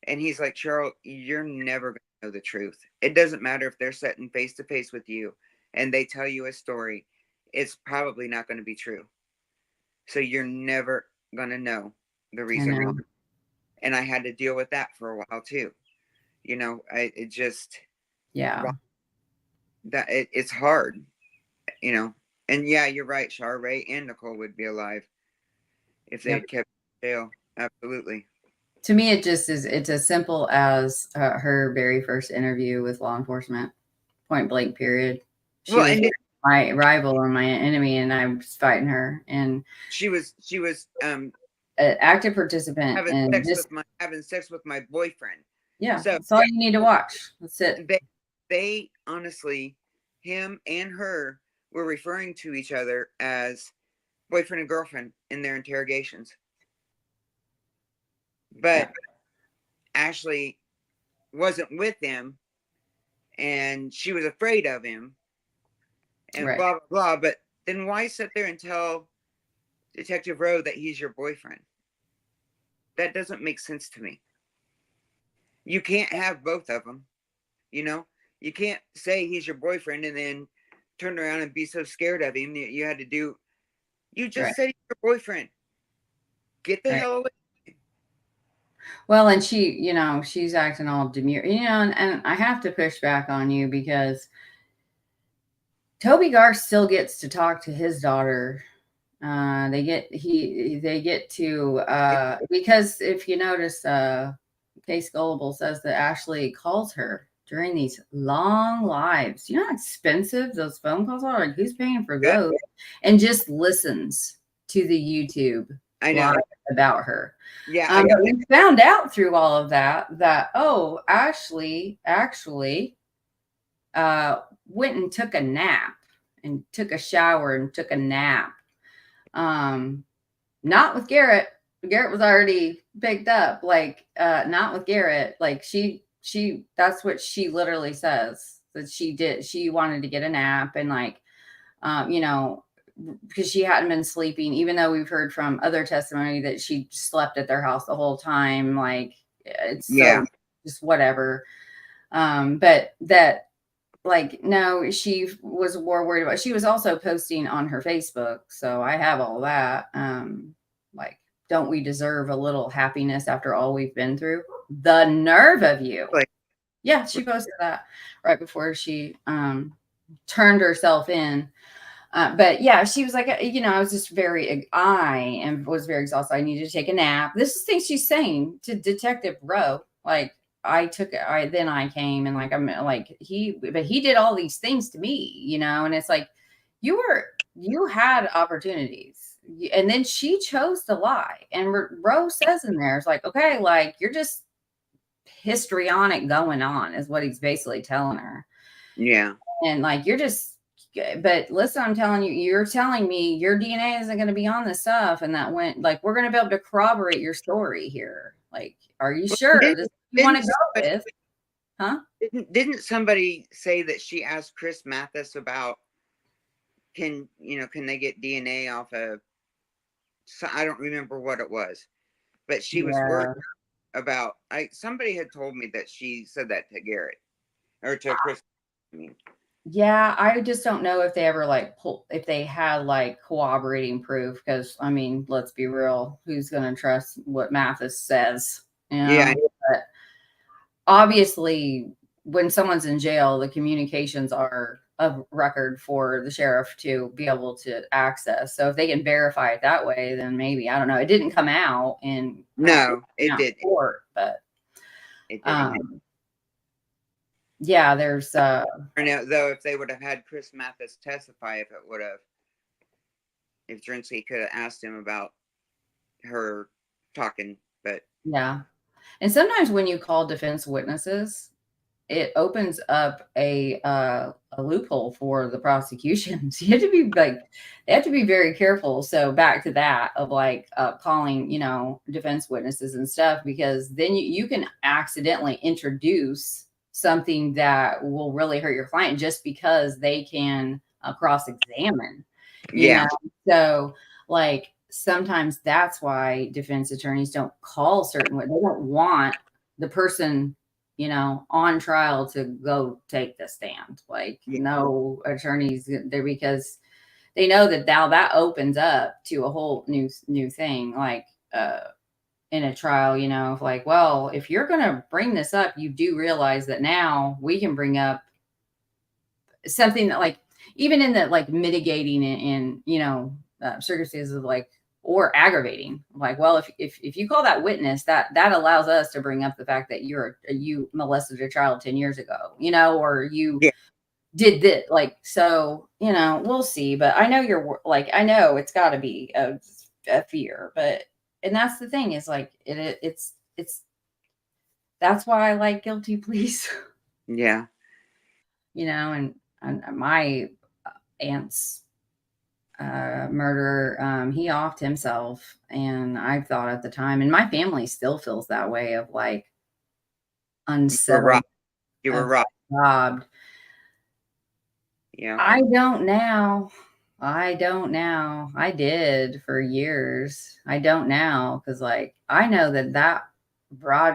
he's like, Cheryl, you're never gonna know the truth. It doesn't matter if they're sitting face to face with you and they tell you a story, it's probably not going to be true. So you're never gonna know the reason why. And I had to deal with that for a while too. You know, it just, yeah, that it's hard, you know. And yeah, you're right, Char. Ray and Nicole would be alive if they had kept jail. Absolutely. To me, it's as simple as her very first interview with law enforcement, point blank, period. She was my rival or my enemy, and I was fighting her. And she was an active participant having sex with my boyfriend. Yeah, so that's all you need to watch. That's it. They honestly, him and her were referring to each other as boyfriend and girlfriend in their interrogations. But Ashley wasn't with him, and she was afraid of him, and blah, blah, blah. But then why sit there and tell Detective Rowe that he's your boyfriend? That doesn't make sense to me. You can't have both of them. You know, you can't say he's your boyfriend and then turn around and be so scared of him that you had to do. You just Right. said he's your boyfriend. Get the Right. hell away. Well, and she's acting all demure, and I have to push back on you because Toby Garth still gets to talk to his daughter. They get to because if you notice, Case Gullible says that Ashley calls her during these long lives. You know how expensive those phone calls are? Like, who's paying for Yeah. those? And just listens to the YouTube I know. live about her. Yeah. But we found out through all of that, Ashley actually went and took a nap and took a shower and took a nap. Not with Garett. Garett was already picked up. Like, not with Garett. Like, she that's what she literally says that she did. She wanted to get a nap and like, because she hadn't been sleeping, even though we've heard from other testimony that she slept at their house the whole time. Like, it's so just whatever. But that, like, no, she was more worried about, she was also posting on her Facebook. So I have all that. Like, don't we deserve a little happiness after all we've been through? The nerve of you. Yeah, she posted that right before she turned herself in. But yeah, she was like, I was just was very exhausted. I needed to take a nap. This is things she's saying to Detective Rowe. Like, then I came and like, I'm like, he did all these things to me, and it's like, you had opportunities and then she chose to lie. And Rowe says in there, it's like, okay, like, you're just histrionic going on is what he's basically telling her. Yeah. And like, but listen, I'm telling you, you're telling me your DNA isn't going to be on this stuff. And that went like, we're going to be able to corroborate your story here. Like, are you sure this you want to go with? Huh? Didn't somebody say that she asked Chris Mathis about, can they get DNA off of, so I don't remember what it was, but she was worried about, somebody had told me that she said that to Garett or to Chris. Yeah, I just don't know if they ever if they had like corroborating proof, because I mean, let's be real, who's going to trust what Mathis says? Yeah. But obviously, when someone's in jail, the communications are of record for the sheriff to be able to access. So if they can verify it that way, then maybe, I don't know. It didn't come out in court, but it didn't. Yeah, there's I know, though, if they would have had Chris Mathis testify, if Drinsky could have asked him about her talking, but yeah. And sometimes when you call defense witnesses, it opens up a loophole for the prosecution. So you have to be they have to be very careful. So back to that of like calling, defense witnesses and stuff, because then you can accidentally introduce something that will really hurt your client just because they can cross-examine. Yeah. So like, sometimes that's why defense attorneys don't call certain, they don't want the person, on trial to go take the stand. Like, no attorneys there, because they know that now that opens up to a whole new thing. Like, in a trial, like, well, if you're going to bring this up, you do realize that now we can bring up something that, like, even in the like mitigating in circumstances of like, or aggravating, like, well, if you call that witness, that allows us to bring up the fact that you molested a child 10 years ago, or you did this, like, so, we'll see. But I know I know it's got to be a fear, but, and that's the thing, is like, it's that's why I like guilty pleas. Yeah. And my aunt's murderer, he offed himself, and I thought at the time, and my family still feels that way, of like, unsettled. You were robbed. Yeah. I don't now. I did for years. I don't now, because like, I know that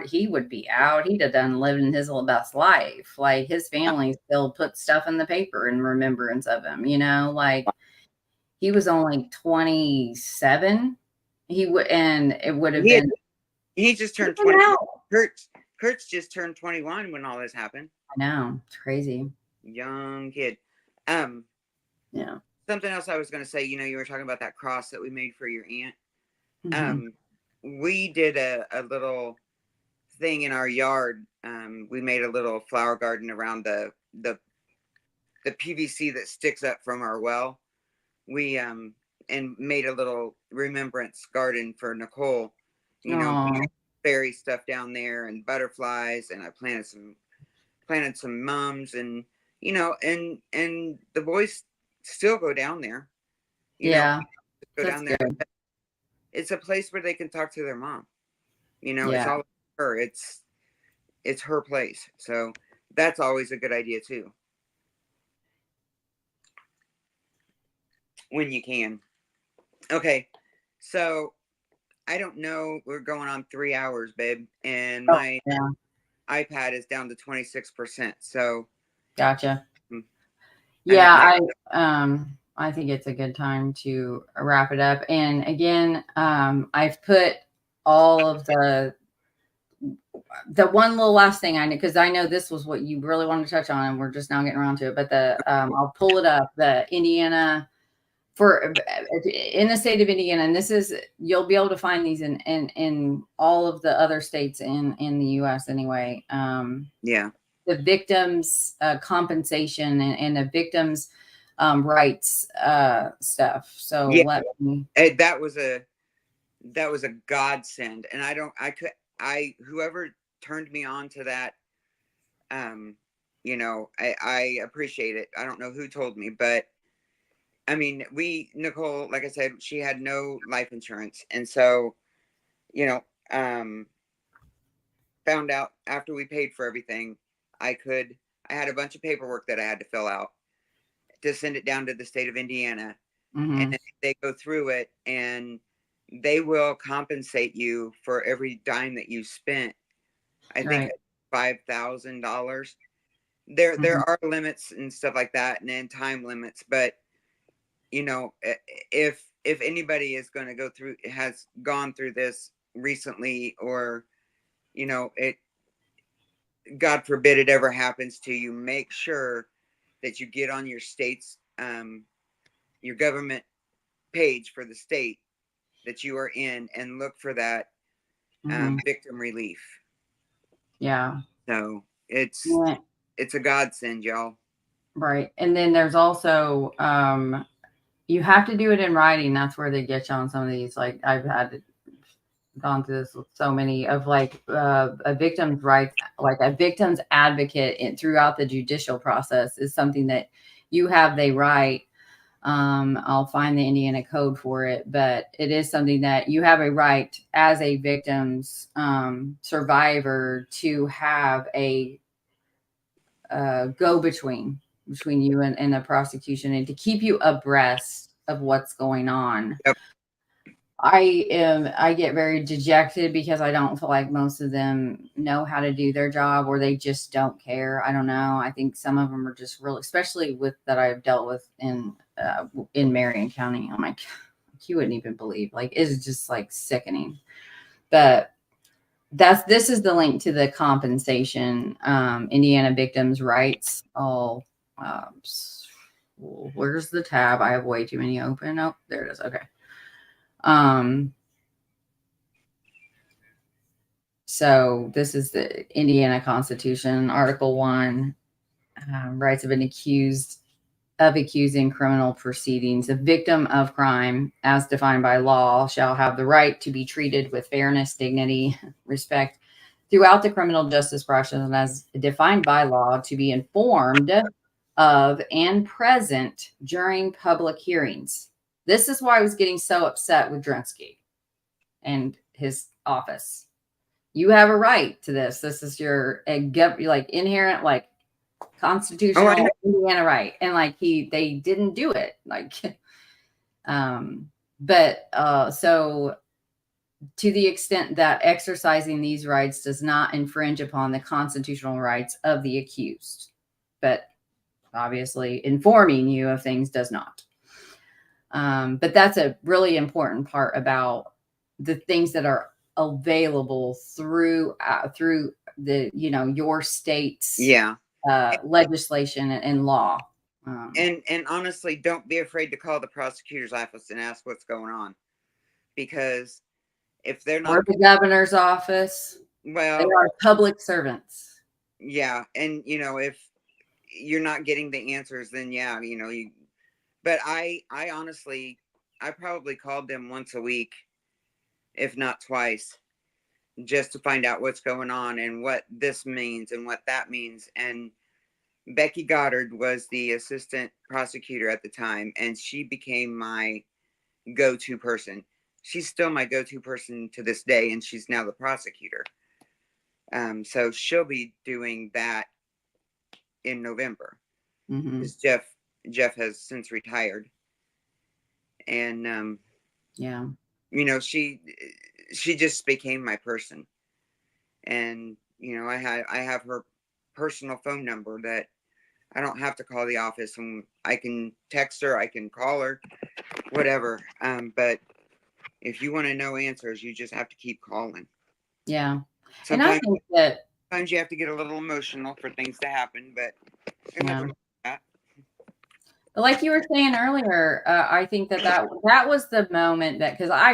he would be out. He'd have done living his best life. Like his family still put stuff in the paper in remembrance of him, like he was only 27. And it would have been. He just turned 20. Kirts just turned 21 when all this happened. I know. It's crazy. Young kid. Yeah. Something else I was going to say, you were talking about that cross that we made for your aunt. Mm-hmm. We did a little thing in our yard. We made a little flower garden around the PVC that sticks up from our well. We and made a little remembrance garden for Nicole. Fairy stuff down there and butterflies, and I planted some mums, and and the boys still go down there. Go down there. Good. It's a place where they can talk to their mom. It's Yeah. all her. It's her place. So that's always a good idea too. When you can. Okay. So I don't know. We're going on 3 hours, babe. And my iPad is down to 26%. So gotcha. Yeah, I think it's a good time to wrap it up. And again, I've put all of the one little last thing I know, because I know this was what you really wanted to touch on, and we're just now getting around to it. But I'll pull it up. The Indiana in the state of Indiana, and this is, you'll be able to find these in all of the other states in the U.S. anyway. The victims compensation and the victims rights stuff. So that was a godsend, and whoever turned me on to that, I appreciate it. I don't know who told me, but I mean, Nicole, like I said, she had no life insurance, and so found out after we paid for everything, I had a bunch of paperwork that I had to fill out to send it down to the state of Indiana. Mm-hmm. And they go through it, and they will compensate you for every dime that you spent. I think $5,000. There are limits and stuff like that, and then time limits. But if anybody is going to has gone through this recently, or it, God forbid it ever happens to you, make sure that you get on your state's your government page for the state that you are in, and look for that victim relief. Yeah. So it's a godsend, y'all. Right. And then there's also you have to do it in writing. That's where they get you on some of these. Like I've gone through this with so many of a victim's rights, like a victim's advocate throughout the judicial process is something that you have the right. I'll find the Indiana code for it, but it is something that you have a right as a victim's survivor to have a go-between between you and the prosecution, and to keep you abreast of what's going on. Yep. I get very dejected because I don't feel like most of them know how to do their job, or they just don't care. I don't know. I think some of them are just really, especially with that I've dealt with in Marion County. I'm like, you wouldn't even believe, like, it's just like sickening. But this is the link to the compensation, Indiana victims rights. Where's the tab? I have way too many open. Oh, there it is. Okay. So this is the Indiana Constitution, Article 1, rights of an accused of accusing criminal proceedings. A victim of crime, as defined by law, shall have the right to be treated with fairness, dignity, respect throughout the criminal justice process, and as defined by law, to be informed of and present during public hearings. This is why I was getting so upset with Drinsky and his office. You have a right to this. This is your inherent, like, constitutional Indiana right. And like they didn't do it. Like, so to the extent that exercising these rights does not infringe upon the constitutional rights of the accused, but obviously informing you of things does not. But that's a really important part about the things that are available through the, you know, your state's legislation and law. And honestly, don't be afraid to call the prosecutor's office and ask what's going on, because if they're not, or the governor's office, well, they are public servants. Yeah, and you know, if you're not getting the answers, then yeah, you know, but I honestly, I probably called them once a week, if not twice, just to find out what's going on and what this means and what that means. And Becky Goddard was the assistant prosecutor at the time, and she became my go-to person. She's still my go-to person to this day, and she's now the prosecutor. So she'll be doing that in November. Because Jeff has since retired, and yeah, you know, she just became my person. And you know, I have her personal phone number that I don't have to call the office, and I can text her, I can call her, whatever. But if you want to know answers, you just have to keep calling. Yeah. Sometimes, and I think that sometimes you have to get a little emotional for things to happen, but yeah. Like you were saying earlier, I think that was the moment that, because I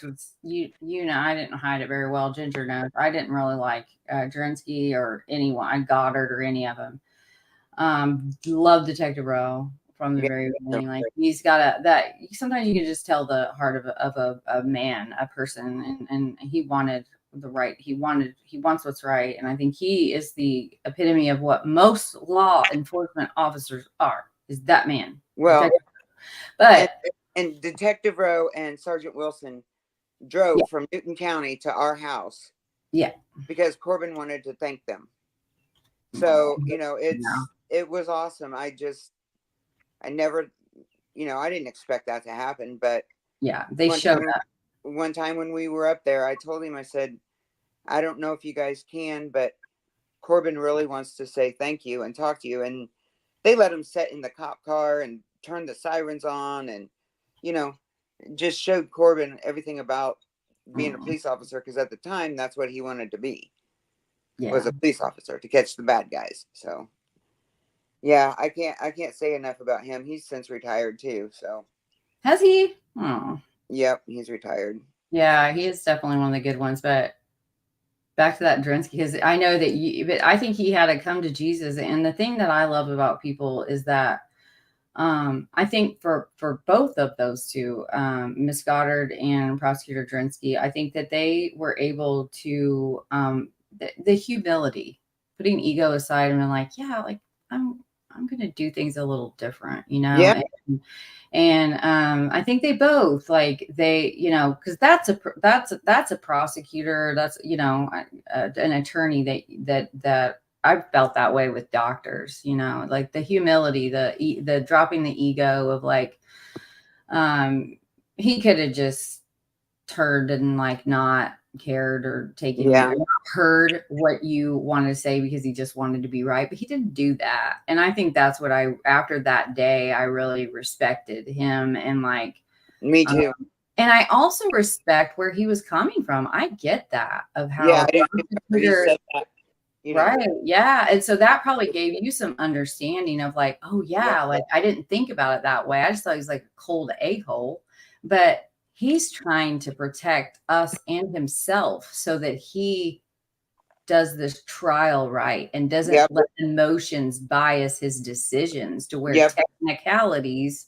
just, you know, I didn't hide it very well. Ginger knows I didn't really like Drinsky or anyone, Goddard or any of them. Love Detective Rowe from the very beginning. Like he's got that sometimes you can just tell the heart of a man, a person, and he wanted the right. He wants what's right, and I think he is the epitome of what most law enforcement officers are. Is that man? Well, but and Detective Rowe and Sergeant Wilson drove from Newton County to our house. Yeah, because Corbin wanted to thank them. So you know, it was awesome. I never, you know, I didn't expect that to happen, but yeah, they showed up. One time when we were up there, I told him, I said, I don't know if you guys can, but Corbin really wants to say thank you and talk to you. And they let him sit in the cop car and turn the sirens on, and you know, just showed Corbin everything about being a police officer, because at the time that's what he wanted to be, was a police officer, to catch the bad guys. So yeah, I can't say enough about him. He's since retired too. So has he? Oh, yep, he's retired. Yeah, he is definitely one of the good ones. But back to that Drinsky, because I know that but I think he had to come to Jesus. And the thing that I love about people is that I think for both of those two, Miss Goddard and Prosecutor Drinsky, I think that they were able to the humility, putting ego aside, and like, yeah, like I'm going to do things a little different, you know. Yeah. And I think they both, like, they, you know, because that's a prosecutor, that's, you know, an attorney that I've felt that way with doctors, you know, like the humility, the dropping the ego of like, he could have just turned and like not cared or taken heard what you wanted to say because he just wanted to be right, but he didn't do that. And I think that's what after that day, I really respected him. And like, me too. And I also respect where he was coming from. I get that, of how right. Yeah. And so that probably gave you some understanding of like, oh yeah, like I didn't think about it that way. I just thought he was like a cold a-hole, but he's trying to protect us and himself so that he does this trial right and doesn't let emotions bias his decisions to where technicalities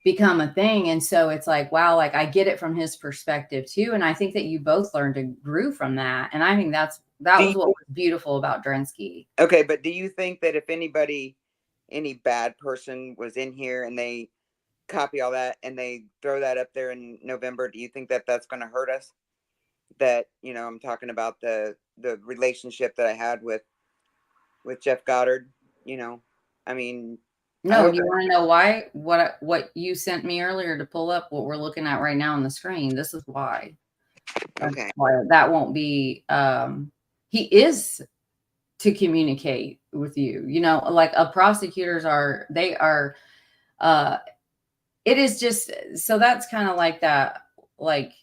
become a thing. And so it's like, wow, like I get it from his perspective too. And I think that you both learned and grew from that. And I think that was what was beautiful about Drinsky. Okay, but do you think that if any bad person was in here and they copy all that and they throw that up there in November, do you think that that's going to hurt us? That, you know, I'm talking about the relationship that I had with Jeff Goddard, you know, I mean, No, you want to know why? What you sent me earlier to pull up what we're looking at right now on the screen. This is why. Okay. Why that won't be. He is to communicate with you. You know, like prosecutors are. They are. It is just so that's kind of like that. Like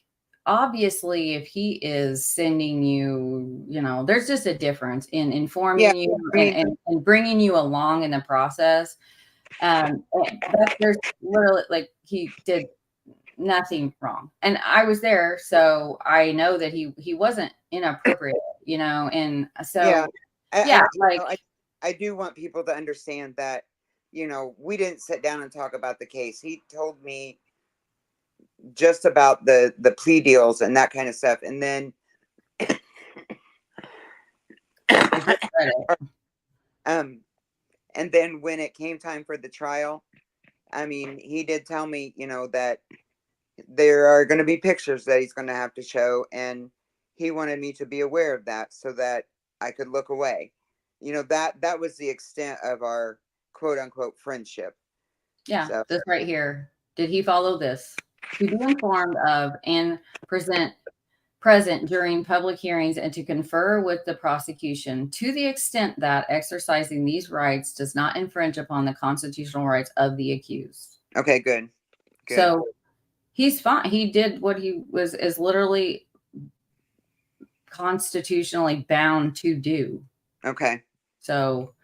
obviously, if he is sending you, you know, there's just a difference in informing you I mean, and bringing you along in the process. But there's literally like he did nothing wrong, and I was there, so I know that he wasn't inappropriate, you know, and so yeah, like I do want people to understand that, you know, we didn't sit down and talk about the case. He told me just about the plea deals and that kind of stuff, and then and then when it came time for the trial, I mean, he did tell me, you know, that there are going to be pictures that he's going to have to show, and he wanted me to be aware of that so that I could look away. You know, that was the extent of our quote unquote friendship. yeah, So, this right here. Did he follow this? To be informed of and present during public hearings and to confer with the prosecution to the extent that exercising these rights does not infringe upon the constitutional rights of the accused. okay, good. So he's fine. He did what he is literally constitutionally bound to do. Okay. So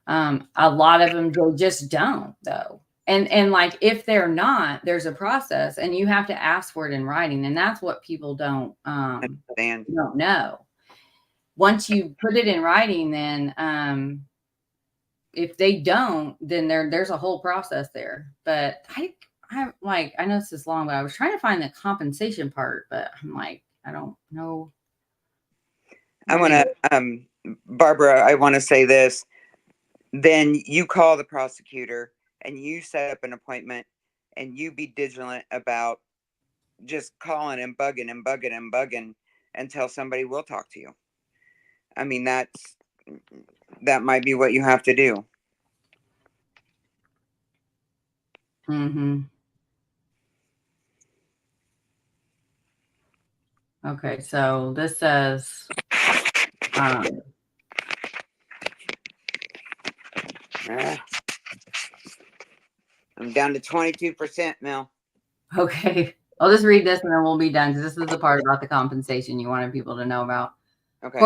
a lot of them just don't though. And like if they're not, there's a process and you have to ask for it in writing. And that's what people don't know. Once you put it in writing, then if they don't, then there's a whole process there. But I know this is long, but I was trying to find the compensation part, but I'm like, I don't know. I want to, Barbara, I want to say this. Then you call the prosecutor and you set up an appointment and you be vigilant about just calling and bugging until somebody will talk to you. I mean, that might be what you have to do. Mm-hmm. Okay, so this says, I'm down to 22%, Mel. okay, I'll just read this and then we'll be done because this is the part about the compensation you wanted people to know about. Okay.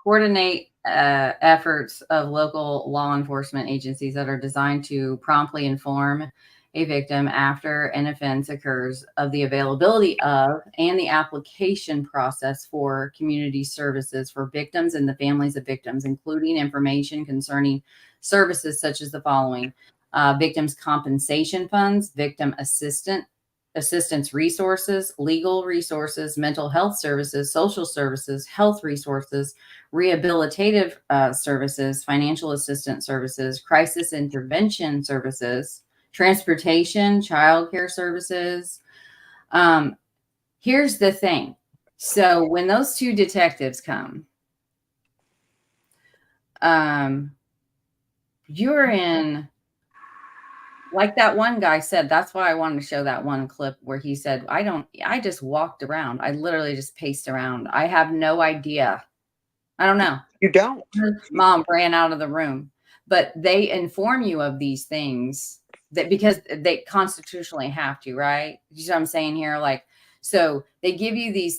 Coordinate efforts of local law enforcement agencies that are designed to promptly inform a victim after an offense occurs of the availability of and the application process for community services for victims and the families of victims, including information concerning services such as the following: victims' compensation funds, victim assistance resources, legal resources, mental health services, social services, health resources, rehabilitative services, financial assistance services, crisis intervention services, transportation, childcare services. Here's the thing. So when those two detectives come, you're in, like that one guy said, that's why I wanted to show that one clip where he said, I just walked around. I literally just paced around. I have no idea. I don't know. You don't. Mom ran out of the room, but they inform you of these things that because they constitutionally have to, right? You know what I'm saying here? Like, so they give you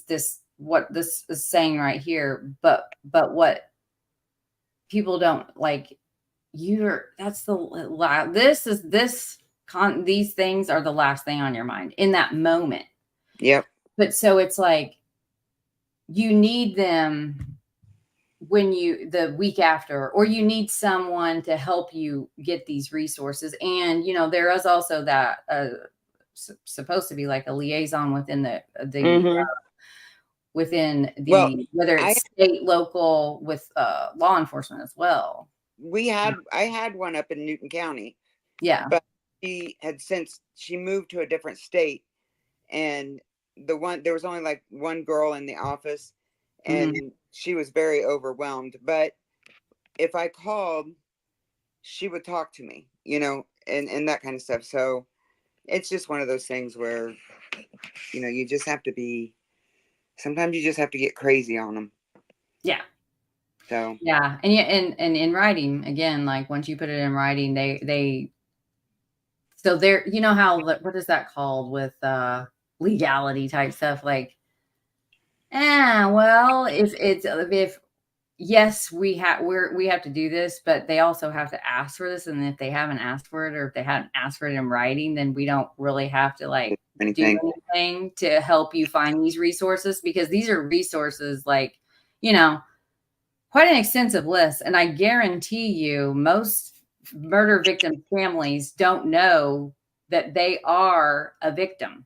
what this is saying right here, but what people don't like, these things are the last thing on your mind in that moment. Yep. But so it's like, you need them the week after, or you need someone to help you get these resources. And, you know, there is also that supposed to be like a liaison within whether it's state, local, with law enforcement as well. I had one up in Newton County. Yeah. But she moved to a different state, and there was only like one girl in the office, and she was very overwhelmed. But if I called she would talk to me, and that kind of stuff. So it's just one of those things where, you just have to be, sometimes you just have to get crazy on them. Yeah. So. Yeah. And in writing, again, like once you put it in writing, so there, you know how, what is that called with legality type stuff? Like, well, if yes, we have to do this, but they also have to ask for this. And if they haven't asked for it, or if they haven't asked for it in writing, then we don't really have to like do anything to help you find these resources, because these are resources like, quite an extensive list. And I guarantee you most murder victim families don't know that they are a victim.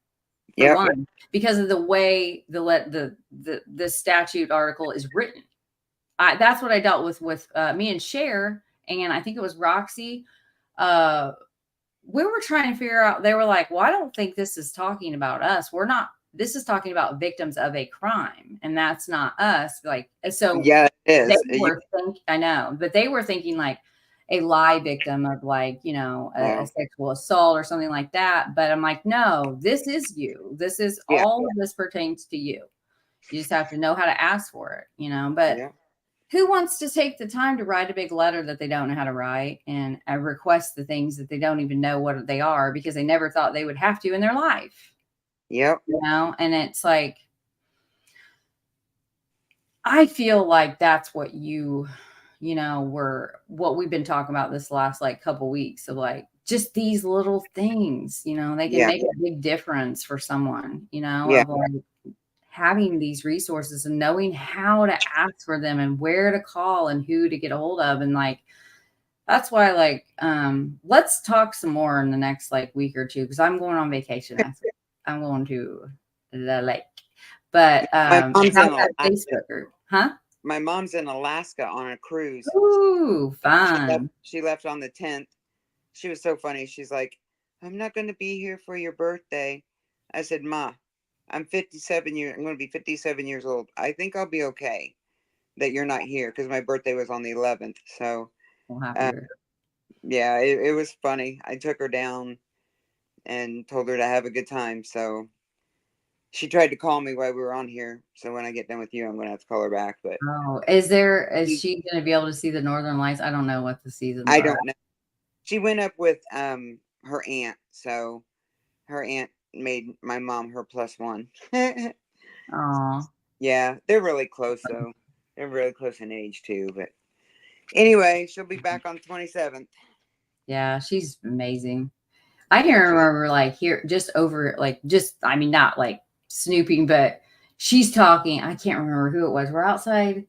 For one, because of the way the statute article is written. That's what I dealt with me and Cher, and I think it was Roxy. We were trying to figure out, they were like, well, I don't think this is talking about us. This is talking about victims of a crime, and that's not us. Like, so yeah, it is. I know, but they were thinking like a lie victim of like, a sexual assault or something like that. But I'm like, no, this is you. This is all of this pertains to you. You just have to know how to ask for it, but who wants to take the time to write a big letter that they don't know how to write and request the things that they don't even know what they are, because they never thought they would have to in their life? Yep. And it's like, I feel like that's what what we've been talking about this last like couple weeks of like, just these little things, they can make a big difference for someone, of like having these resources and knowing how to ask for them and where to call and who to get a hold of. And like, that's why, like, let's talk some more in the next like week or two, because I'm going on vacation. I'm going to the lake. But my mom's in Alaska. Facebook group, huh? My mom's in Alaska on a cruise. Ooh, fun. She left on the 10th. She was so funny. She's like, I'm not going to be here for your birthday. I said, Ma, I'm going to be 57 years old. I think I'll be okay that you're not here, because my birthday was on the 11th. So, yeah, it was funny. I took her down and told her to have a good time. So she tried to call me while we were on here. So when I get done with you, I'm going to have to call her back. But is she going to be able to see the Northern Lights? I don't know what the seasons are. I don't know. She went up with her aunt. So her aunt made my mom her +1. Oh. Yeah, they're really close though. They're really close in age too. But anyway, she'll be back on the 27th. Yeah, she's amazing. I can remember like I mean, not like snooping, but she's talking. I can't remember who it was. We're outside,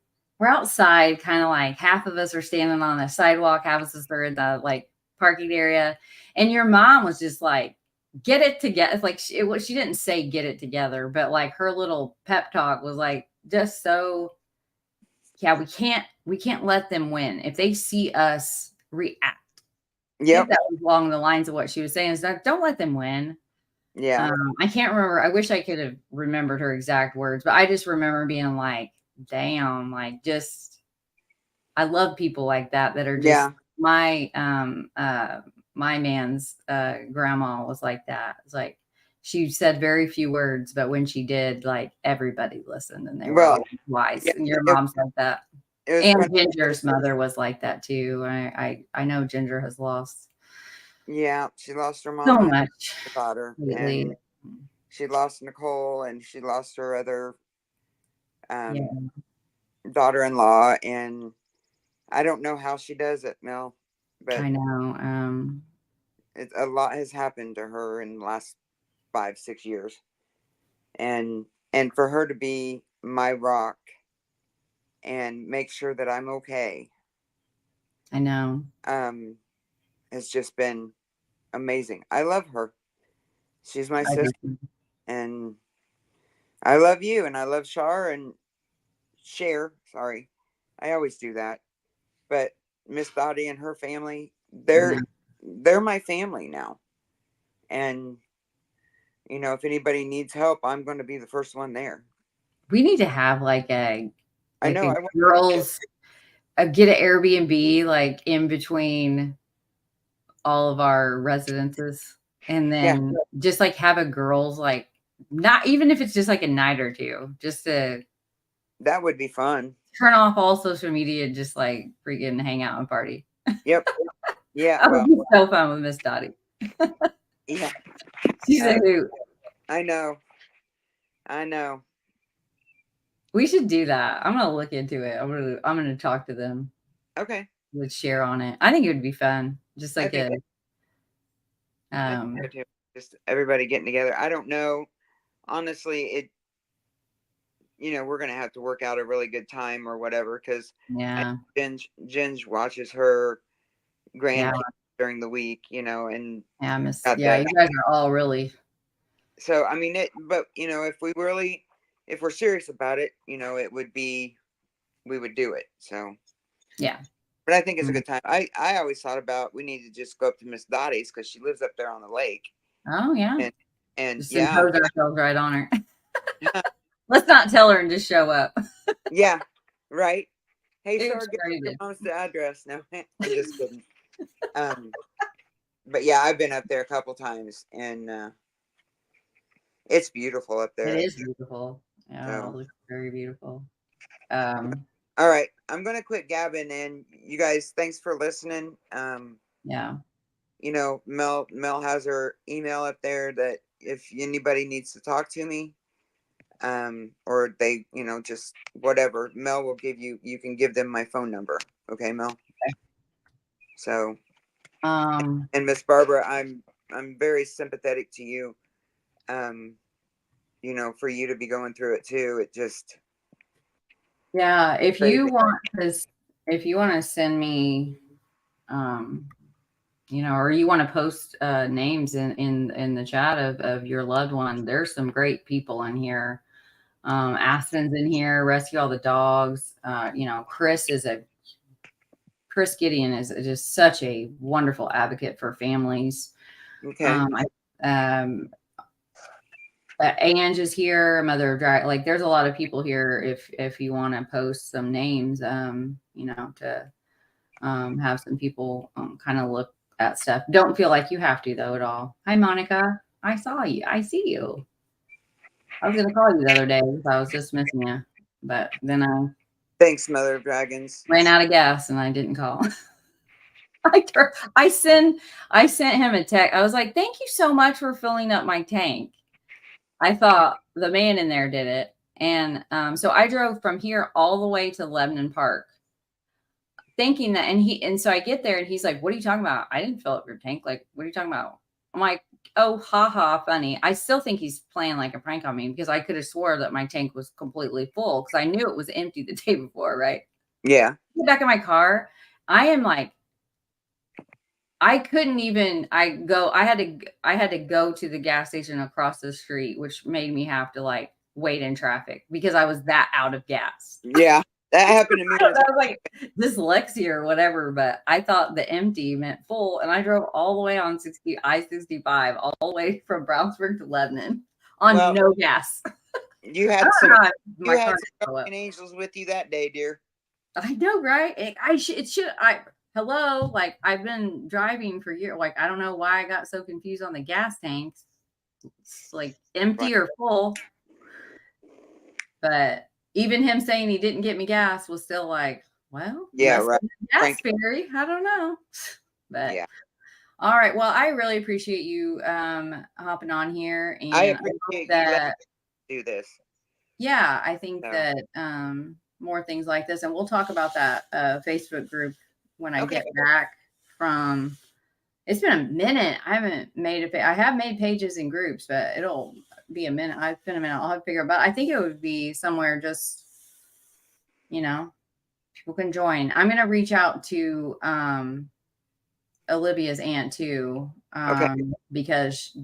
kind of like half of us are standing on the sidewalk, half of us are in the like parking area. And your mom was just like, get it together. It's like she didn't say get it together, but like her little pep talk was like just so, yeah, we can't let them win. If they see us react. Yeah, that was along the lines of what she was saying, is that don't let them win. Yeah. I can't remember. I wish I could have remembered her exact words, but I just remember being like, damn, like just, I love people like that are just my man's grandma was like that. It's like, she said very few words, but when she did, like everybody listened and they were wise. And your mom's like that. And Ginger's mother was like that too. I know Ginger has lost. Yeah, she lost her mom. So much. Her daughter. And she lost Nicole, and she lost her other daughter-in-law. And I don't know how she does it, Mel. But I know. A lot has happened to her in the last 5-6 years. And for her to be my rock and make sure that I'm okay. I know. Has just been amazing. I love her. She's my sister. And I love you, and I love Cher. Sorry. I always do that. But Miss Dottie and her family, they're my family now. And if anybody needs help, I'm going to be the first one there. We need to have like a girls get an Airbnb like in between all of our residences, and then just like have a girls like, not even if it's just like a night or two, just to That would be fun. turn off all social media and just like freaking hang out and party. Yep. Yeah. That Well, would be so fun with Miss Dottie. yeah. She's a hoot. I know. We should do that. I'm gonna look into it. I'm gonna talk to them. Okay. Would share on it. I think it would be fun. Just like I think so too. Just everybody getting together. I don't know. Honestly, we're gonna have to work out a really good time or whatever, because yeah. Ginge watches her grandkids Yeah. during the week, and Yeah, got you guys are all really. So I mean but if we're serious about it, it would be, we would do it. So yeah. But I think it's a good time. I always thought about, we need to just go up to Miss Dottie's because she lives up there on the lake. Oh yeah. And just yeah, impose ourselves right on her. Let's not tell her and just show up. Yeah, right. Hey, It's Sarah, give very your good. mom's the address. No, I'm just kidding. But yeah, I've been up there a couple times, and it's beautiful up there. It is beautiful. Yeah, So. it looks very beautiful. All right, I'm gonna quit gabbing, and you guys, thanks for listening. Yeah. Mel has her email up there that if anybody needs to talk to me, or they, just whatever, Mel will give you can give them my phone number. Okay, Mel? Okay. So, and Miss Barbara, I'm very sympathetic to you. For you to be going through it too, it just. Yeah, if crazy. you want to send me, or you want to post names in the chat of your loved one, there's some great people in here. Aspen's in here, Rescue All the Dogs. Chris Gideon is just such a wonderful advocate for families. Okay. Ange is here, Mother of Drag. Like, there's a lot of people here. If you want to post some names, to have some people kind of look at stuff. Don't feel like you have to though at all. Hi, Monica. I saw you. I see you. I was gonna call you the other day because I was just missing you, but then I Thanks, Mother of Dragons. ran out of gas and I didn't call. I sent him a text. I was like, "Thank you so much for filling up my tank." I thought the man in there did it. And so I drove from here all the way to Lebanon Park thinking that, and so I get there and he's like, "What are you talking about? I didn't fill up your tank. Like, what are you talking about?" I'm like, "Oh, haha, funny." I still think he's playing like a prank on me because I could have swore that my tank was completely full because I knew it was empty the day before, right? Yeah. Get back in my car. I am like, I couldn't even, I had to go to the gas station across the street, which made me have to like wait in traffic because I was that out of gas. Yeah, that happened to me. I was like dyslexia or whatever, but I thought the empty meant full. And I drove all the way on I-65, all the way from Brownsburg to Lebanon on no gas. You had some guardian angels with you that day, dear. I know, right? Hello, like I've been driving for years. Like, I don't know why I got so confused on the gas tanks. It's like empty or full. But even him saying he didn't get me gas was still like, well, yeah, right. Gas fairy. I don't know. But yeah. All right. Well, I really appreciate you hopping on here, and I appreciate that you do this. Yeah, I think that more things like this, and we'll talk about that Facebook group when I get back from. It's been a minute. I haven't made I have made pages in groups, but it'll be a minute. I've been a minute. I'll have to figure it out. I think it would be somewhere just, people can join. I'm going to reach out to Olivia's aunt too, because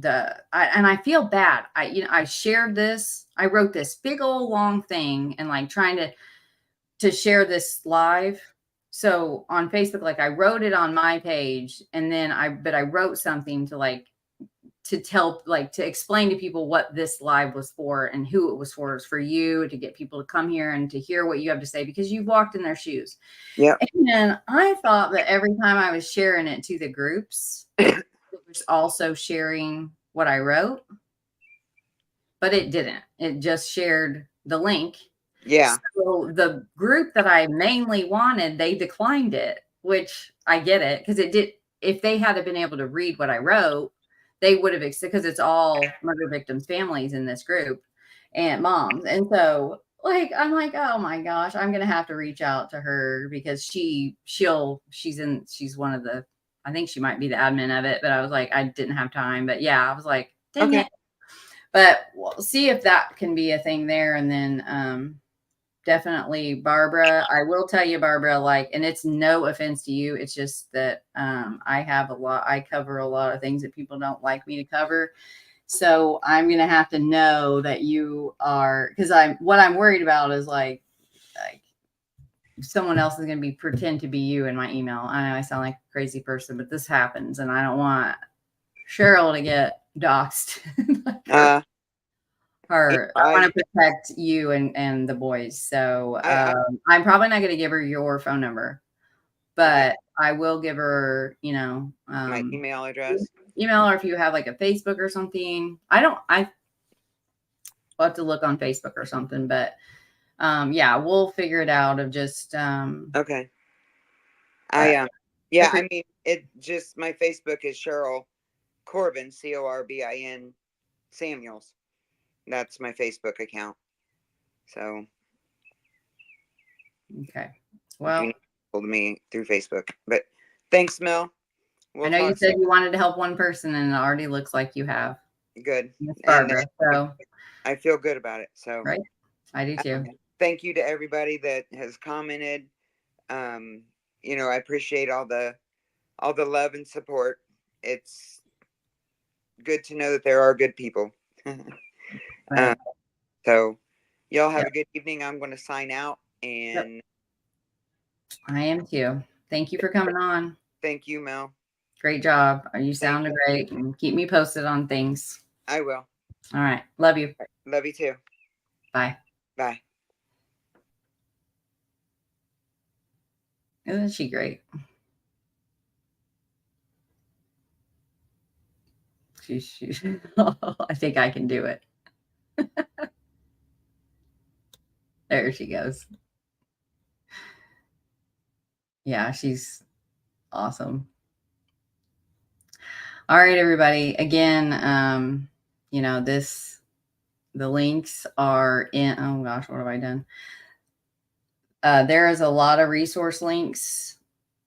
I feel bad. I shared this. I wrote this big old long thing and like trying to share this live. So on Facebook, like I wrote it on my page, and then I wrote something to like to tell, like, to explain to people what this live was for and who it was for. It was for you, to get people to come here and to hear what you have to say, because you've walked in their shoes. Yep. And I thought that every time I was sharing it to the groups, it was also sharing what I wrote, but it didn't. It just shared the link. Yeah. So the group that I mainly wanted, they declined it, which I get it, because it did. If they had been able to read what I wrote, they would have, because it's all murder victims' families in this group and moms. And so, like, I'm like, oh my gosh, I'm gonna have to reach out to her, because she's one of the, I think she might be the admin of it, but I was like, I didn't have time. But yeah, I was like, dang Okay. it. But we'll see if that can be a thing there. And then definitely Barbara. I will tell you, Barbara, like, and it's no offense to you. It's just that I cover a lot of things that people don't like me to cover. So I'm going to have to know that you are, because what I'm worried about is like someone else is going to pretend to be you in my email. I know I sound like a crazy person, but this happens, and I don't want Cheryl to get doxxed. I want to protect you and the boys. So I'm probably not going to give her your phone number, but I will give her, my email address. Email, or if you have like a Facebook or something. I'll have to look on Facebook or something, but yeah, we'll figure it out of just okay. I mean, it just, my Facebook is Cheryl Corbin, Corbin Samuels. That's my Facebook account. So okay. Well, you can to me through Facebook. But thanks, Mel. I know you said you wanted to help one person, and it already looks like you have. Good. Barbara, so I feel good about it. So right. I do too. Thank you to everybody that has commented. I appreciate all the love and support. It's good to know that there are good people. Right. So y'all have a good evening. I'm going to sign out, and I am too. Thank you for coming on. Thank you, Mel. Great job. You sounded great, and keep me posted on things. I will. All right. Love you. Love you too. Bye. Bye. Isn't she great? I think I can do it. There she goes. Yeah, she's awesome. All right, everybody. Again, the links are in, oh gosh, what have I done? There is a lot of resource links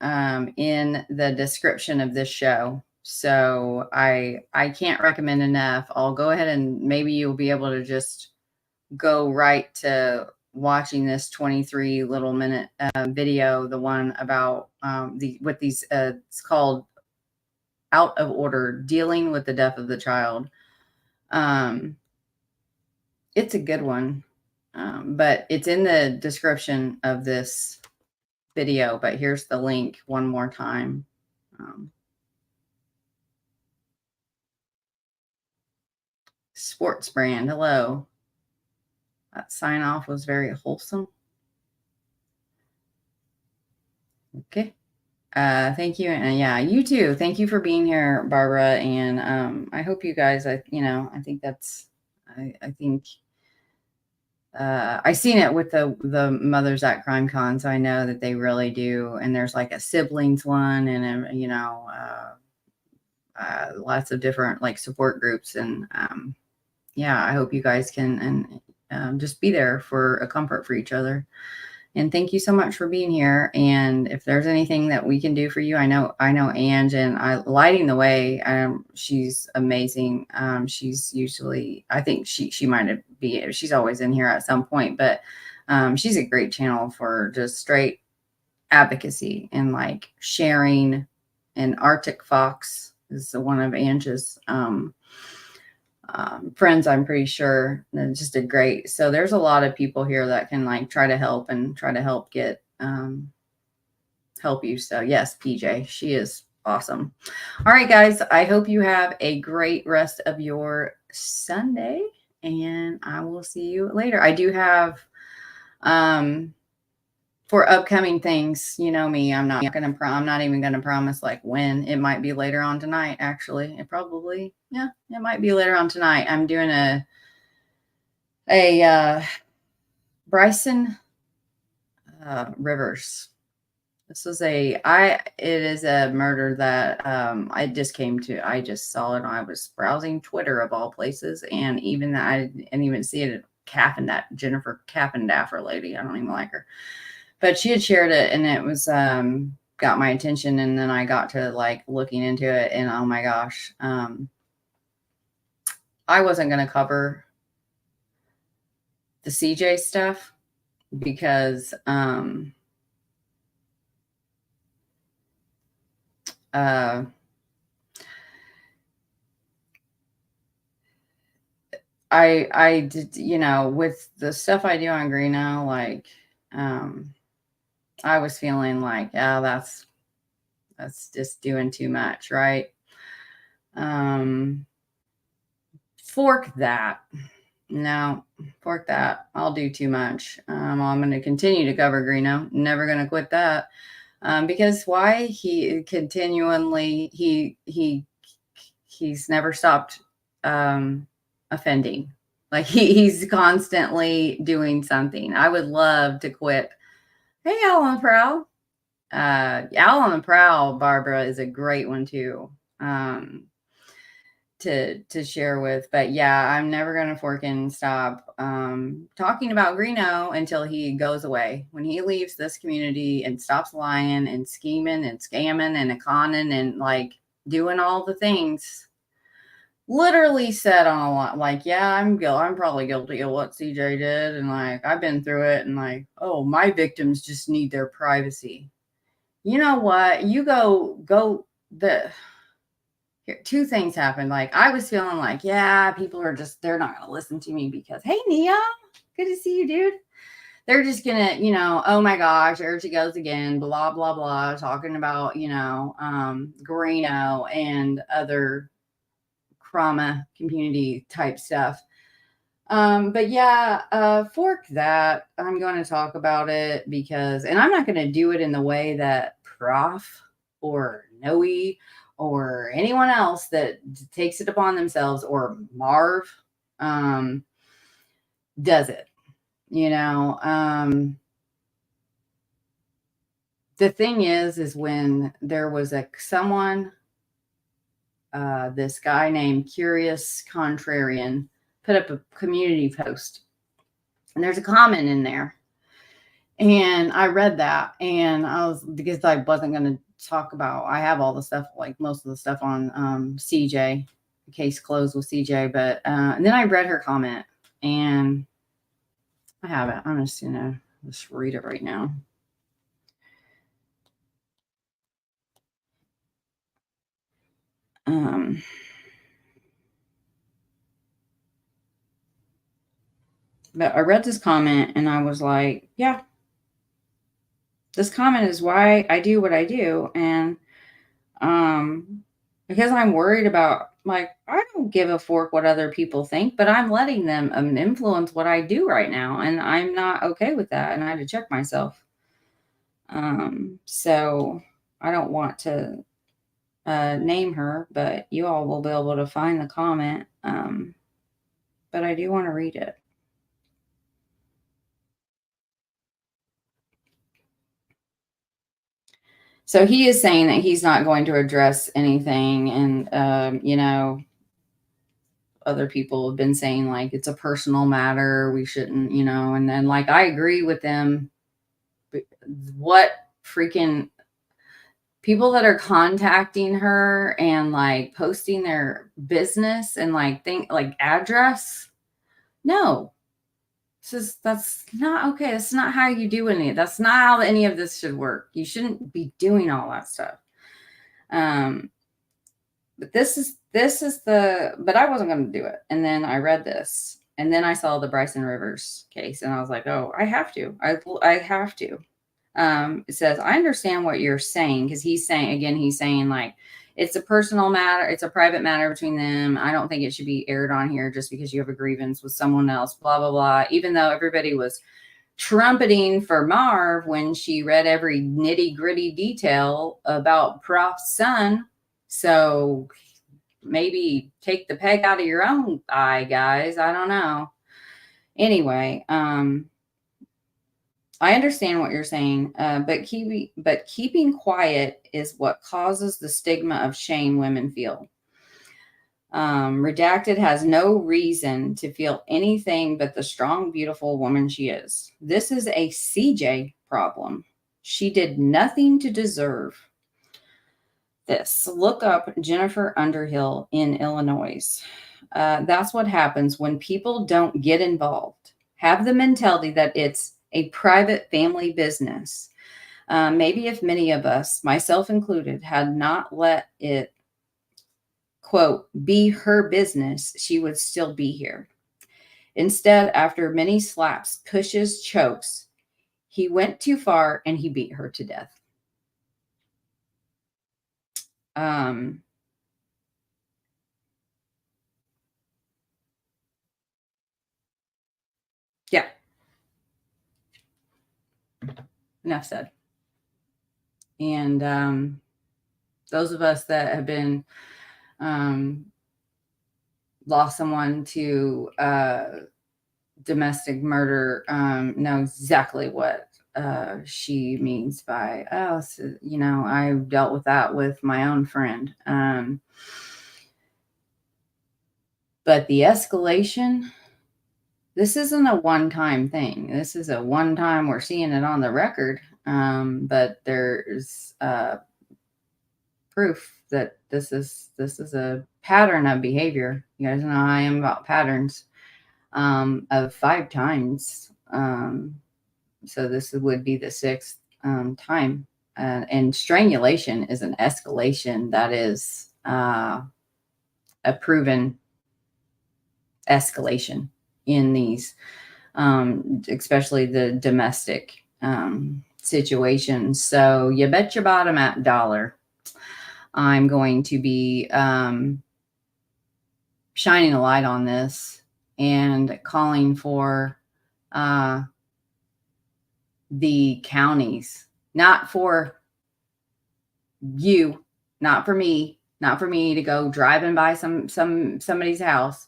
in the description of this show. So I can't recommend enough. I'll go ahead and maybe you'll be able to just go right to watching this 23 little minute video, the one about it's called Out of Order, Dealing with the Death of the Child. It's a good one, but it's in the description of this video, but here's the link one more time. Sports brand, hello. That sign off was very wholesome. Okay. Thank you. And yeah, you too. Thank you for being here, Barbara. And I hope you guys, I think I seen it with the Mothers at Crime Con, so I know that they really do. And there's like a siblings one, and lots of different like support groups. And yeah, I hope you guys can just be there for a comfort for each other. And thank you so much for being here. And if there's anything that we can do for you, I know Ange, and lighting the way. She's amazing. She's usually, I think she might be, she's always in here at some point, but she's a great channel for just straight advocacy and like sharing. And Arctic Fox is one of Ange's friends, I'm pretty sure. And just a great, so there's a lot of people here that can like try to help get help you. So yes, PJ, she is awesome. All right, guys. I hope you have a great rest of your Sunday, and I will see you later. I do have, for upcoming things, you know me, I'm not even gonna promise like when. It might be later on tonight, actually. It might be later on tonight. I'm doing a Bryson Rivers. It is a murder that I just saw it. I was browsing Twitter of all places, and even that I didn't even see it. Jennifer Kappendaffer lady. I don't even like her, but she had shared it, and it was got my attention, and then I got to like looking into it, and oh my gosh, I wasn't going to cover the CJ stuff because I did, with the stuff I do on Greeno, like, I was feeling like, that's just doing too much, right? Fork that. No, fork that. I'll do too much. I'm going to continue to cover Greeno. Never going to quit that. Because why? He continually, he's never stopped offending. Like he's constantly doing something. I would love to quit. Hey, Al on the Prowl. Al on the Prowl, Barbara, is a great one too. To share with, but yeah, I'm never going to fork and stop talking about Greeno until he goes away. When he leaves this community and stops lying and scheming and scamming and conning and like doing all the things, literally said on a lot, like, yeah, I'm probably guilty of what CJ did, and like I've been through it, and like, oh, my victims just need their privacy. You know what? You go the. Here, two things happened. Like I was feeling like, yeah, people are they're not going to listen to me because, hey, Nia, good to see you, dude. They're just going to, oh my gosh, there she goes again, blah, blah, blah, talking about, Greeno and other trauma community type stuff. But yeah, fork that. I'm going to talk about it and I'm not going to do it in the way that Prof or Noe or anyone else that takes it upon themselves, or Marv, does it. The thing is when there was someone, this guy named Curious Contrarian, put up a community post, and there's a comment in there. And I read that, and because I wasn't going to talk about, I have all the stuff, like most of the stuff on CJ, case closed with CJ, but and then I read her comment, and I have it. I'm just going to just read it right now. But I read this comment, and I was like, yeah, this comment is why I do what I do. And because I'm worried about, like, I don't give a fork what other people think, but I'm letting them influence what I do right now. And I'm not okay with that. And I had to check myself. So I don't want to name her, but you all will be able to find the comment. But I do want to read it. So he is saying that he's not going to address anything. And, other people have been saying like, it's a personal matter. We shouldn't, and then like, I agree with them. What freaking people that are contacting her and like posting their business and like address. No, that's not okay. That's not how you do any. That's not how any of this should work. You shouldn't be doing all that stuff. But but I wasn't going to do it. And then I read this, and then I saw the Bryson Rivers case, and I was like, oh, I have to. I have to. It says, I understand what you're saying, because he's saying like, it's a personal matter. It's a private matter between them. I don't think it should be aired on here just because you have a grievance with someone else, blah, blah, blah. Even though everybody was trumpeting for Marv when she read every nitty gritty detail about Prof's son. So maybe take the peg out of your own eye, guys. I don't know. Anyway, I understand what you're saying, but keeping quiet is what causes the stigma of shame women feel. Redacted has no reason to feel anything but the strong, beautiful woman she is. This is a CJ problem. She did nothing to deserve this. Look up Jennifer Underhill in Illinois. That's what happens when people don't get involved. Have the mentality that it's a private family business. Maybe if many of us, myself included, had not let it, quote, be her business, she would still be here. Instead, after many slaps, pushes, chokes, he went too far and he beat her to death. Yeah. Enough said. And those of us that have been lost someone to domestic murder know exactly what she means by, oh, so, you know, I dealt with that with my own friend. But the escalation, this isn't a one-time thing. This is a one-time, we're seeing it on the record. But there's proof that this is a pattern of behavior. You guys know how I am about patterns of 5 times. So this would be the 6th time. And strangulation is an escalation that is a proven escalation in these, especially the domestic situations. So you bet your bottom dollar I'm going to be shining a light on this and calling for the counties, not for you, not for me to go driving by somebody's house.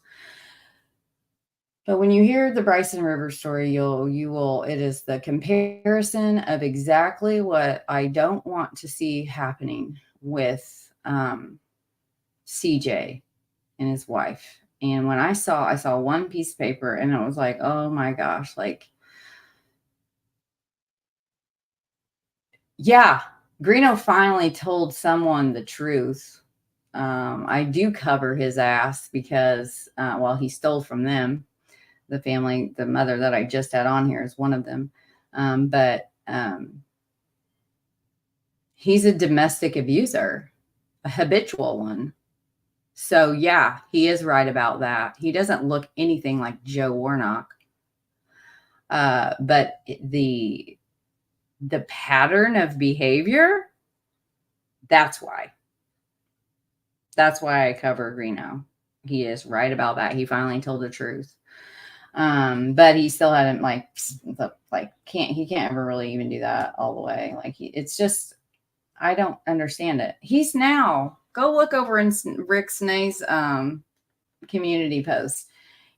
But when you hear the Bryson River story, you will, it is the comparison of exactly what I don't want to see happening with CJ and his wife. And when I saw one piece of paper and it was like, oh my gosh, like, yeah, Greeno finally told someone the truth. I do cover his ass because, well, he stole from them. The family, the mother that I just had on here is one of them. But he's a domestic abuser, a habitual one. So yeah, he is right about that. He doesn't look anything like Joe Warnock. But the pattern of behavior, that's why I cover Greeno. He is right about that. He finally told the truth. But he still hadn't he can't ever really even do that all the way. Like it's just, I don't understand it. He's now, go look over in Rick Snay's community post.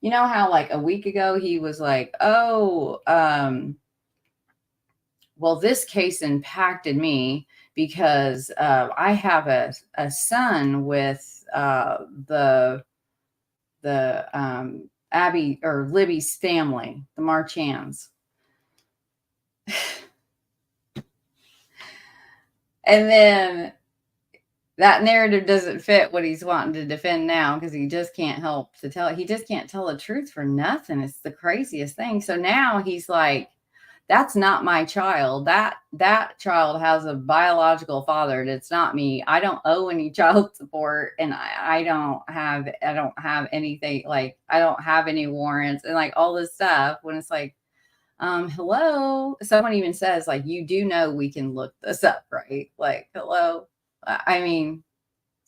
You know how like a week ago he was like, oh, well, this case impacted me because I have a son with the Abby or Libby's family, the Marchands. And then that narrative doesn't fit what he's wanting to defend now because he just can't help to tell it. He just can't tell the truth for nothing. It's the craziest thing. So now he's like, that's not my child. That child has a biological father. It's not me. I don't owe any child support, and I don't have anything, like I don't have any warrants and like all this stuff. When it's like, Hello. Someone even says, like, you do know we can look this up, right? Like, hello. I mean,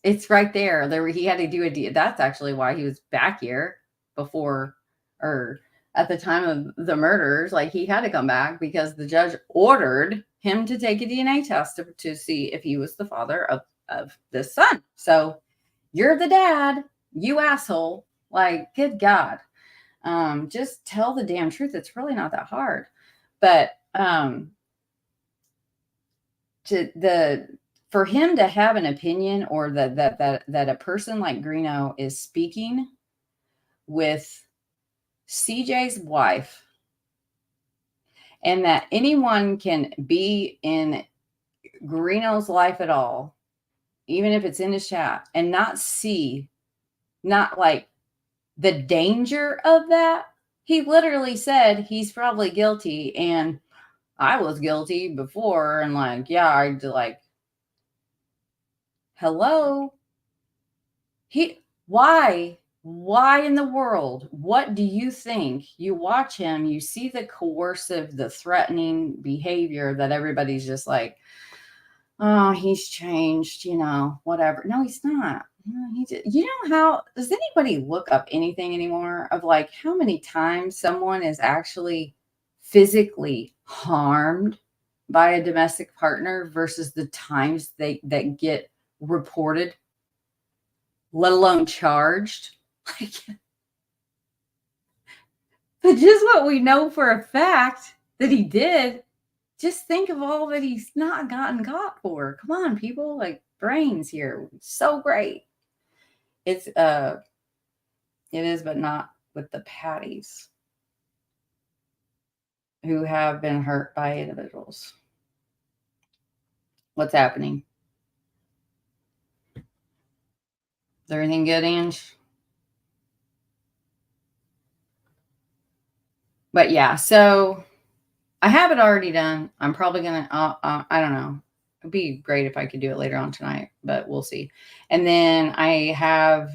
it's right there. He had to do a deal. That's actually why he was back here before, or at the time of the murders. Like, he had to come back because the judge ordered him to take a DNA test to see if he was the father of this son. So you're the dad, you asshole. Like, good God. Just tell the damn truth. It's really not that hard. But for him to have an opinion, or that a person like Greeno is speaking with CJ's wife, and that anyone can be in Greeno's life at all, even if it's in his chat, and not like the danger of that. He literally said he's probably guilty, and I was guilty before, and like, yeah, I like, hello. Why in the world? What do you think? You watch him, you see the coercive, the threatening behavior that everybody's just like, oh, he's changed, whatever. No, he's not. You know how, does anybody look up anything anymore of like how many times someone is actually physically harmed by a domestic partner versus the times that get reported, let alone charged? Like, but just what we know for a fact that he did, just think of all that he's not gotten caught for. Come on, people, like, brains here. So great. It is, but not with the patties who have been hurt by individuals. What's happening? Is there anything good, Ange? But yeah, so I have it already done. I'm probably going to, I don't know. It'd be great if I could do it later on tonight, but we'll see. And then I have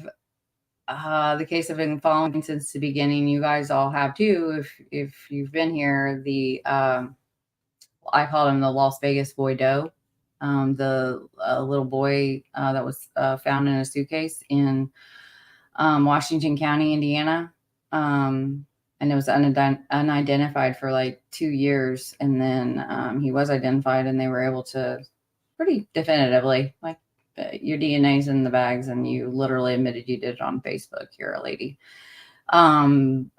the case I've been following since the beginning. You guys all have too. If you've been here, I called him the Las Vegas boy Doe. The little boy that was found in a suitcase in Washington County, Indiana. And it was unidentified for like 2 years. And then he was identified, and they were able to pretty definitively, like, your DNA's in the bags, and you literally admitted you did it on Facebook. You're a lady. Don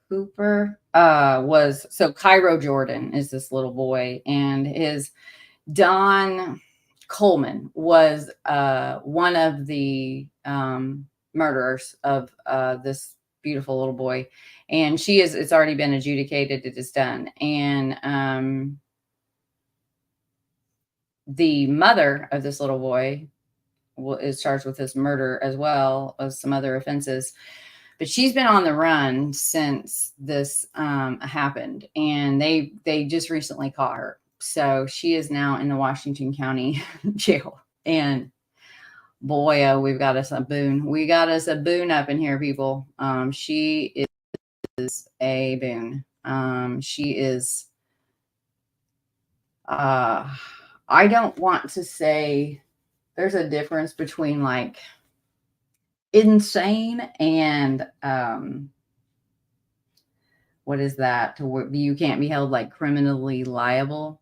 Cooper so Cairo Jordan is this little boy, and his Don Coleman was one of the murderers of this beautiful little boy, and it's already been adjudicated. It is done. And the mother of this little boy is charged with this murder as well as some other offenses, but she's been on the run since this happened, and they just recently caught her. So she is now in the Washington County jail. And boy, oh, we've got us a boon. We got us a boon up in here, people. She is a boon. She is, I don't want to say, there's a difference between like insane and what is that? To where you can't be held like criminally liable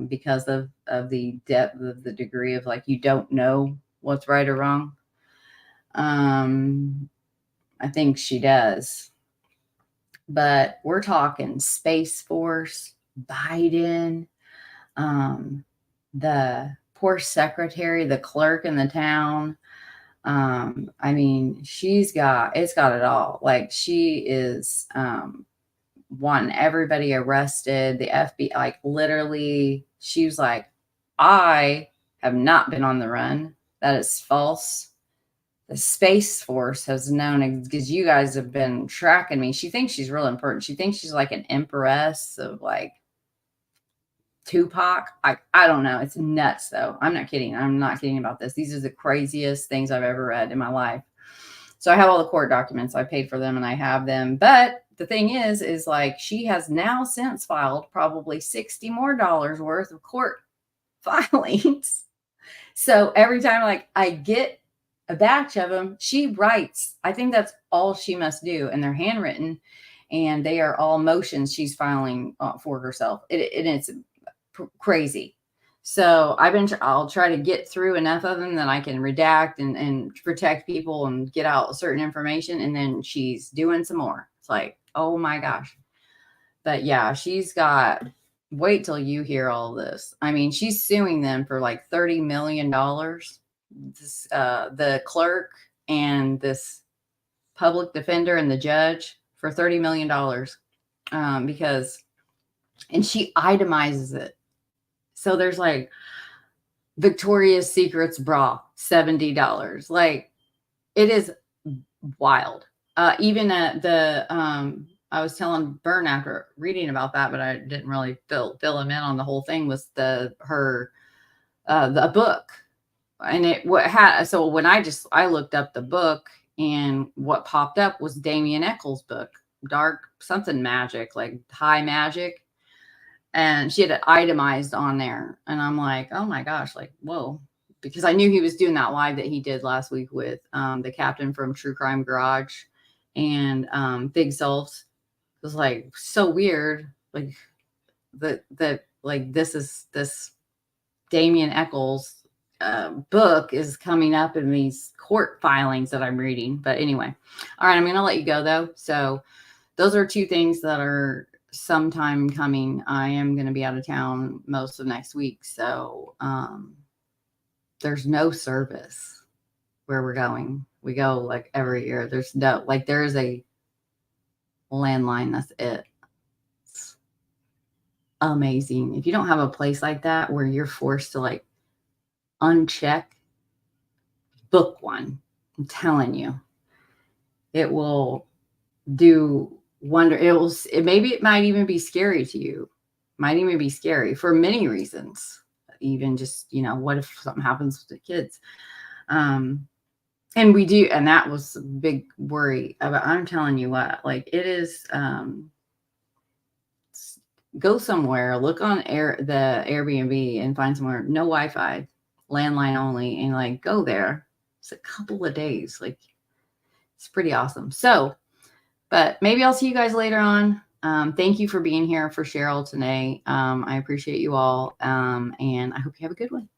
because of the depth of the degree of like you don't know what's right or wrong. I think she does. But we're talking Space Force, Biden, the poor secretary, the clerk in the town. I mean, it's got it all. Like, she is wanting everybody arrested. The FBI, like, literally, she was like, I have not been on the run. That is false. The Space Force has known, because you guys have been tracking me. She thinks she's real important. She thinks she's like an empress of like Tupac. I don't know. It's nuts, though. I'm not kidding. I'm not kidding about this. These are the craziest things I've ever read in my life. So I have all the court documents. I paid for them and I have them. But the thing is like she has now since filed probably $60 more worth of court filings. So every time like I get a batch of them, she writes. I think that's all she must do, and they're handwritten, and they are all motions she's filing for herself. It's crazy. So I'll try to get through enough of them that I can redact and protect people and get out certain information. And then she's doing some more. It's like, oh my gosh. But yeah, she's got, wait till you hear all this. I mean, she's suing them for like $30 million. This, the clerk and this public defender and the judge for $30 million because, and she itemizes it. So there's like Victoria's Secret's bra, $70. Like it is wild. Even at the, I was telling Bern after reading about that, but I didn't really fill him in on the whole thing, was the book. And so when I looked up the book, and what popped up was Damien Eccles' book, Dark something magic, like high magic. And she had it itemized on there. And I'm like, oh my gosh, like, whoa. Because I knew he was doing that live that he did last week with the captain from True Crime Garage and Big Selves. It was like so weird. Like this Damien Eccles book is coming up in these court filings that I'm reading. But anyway, all right, I'm going to let you go though. So those are two things that are sometime coming. I am going to be out of town most of next week. So there's no service where we're going. We go like every year. There's a landline. That's it. It's amazing. If you don't have a place like that where you're forced to like uncheck, book one. I'm telling you, it will do wonder. Maybe it might even be scary to you. Might even be scary for many reasons. Even just, what if something happens with the kids? And we do, and that was a big worry about. I'm telling you what, like it is. Go somewhere, look on the Airbnb and find somewhere, no Wi-Fi, landline only, and like go there. It's a couple of days. Like it's pretty awesome. So, but maybe I'll see you guys later on. Thank you for being here for Cheryl today. I appreciate you all. And I hope you have a good one.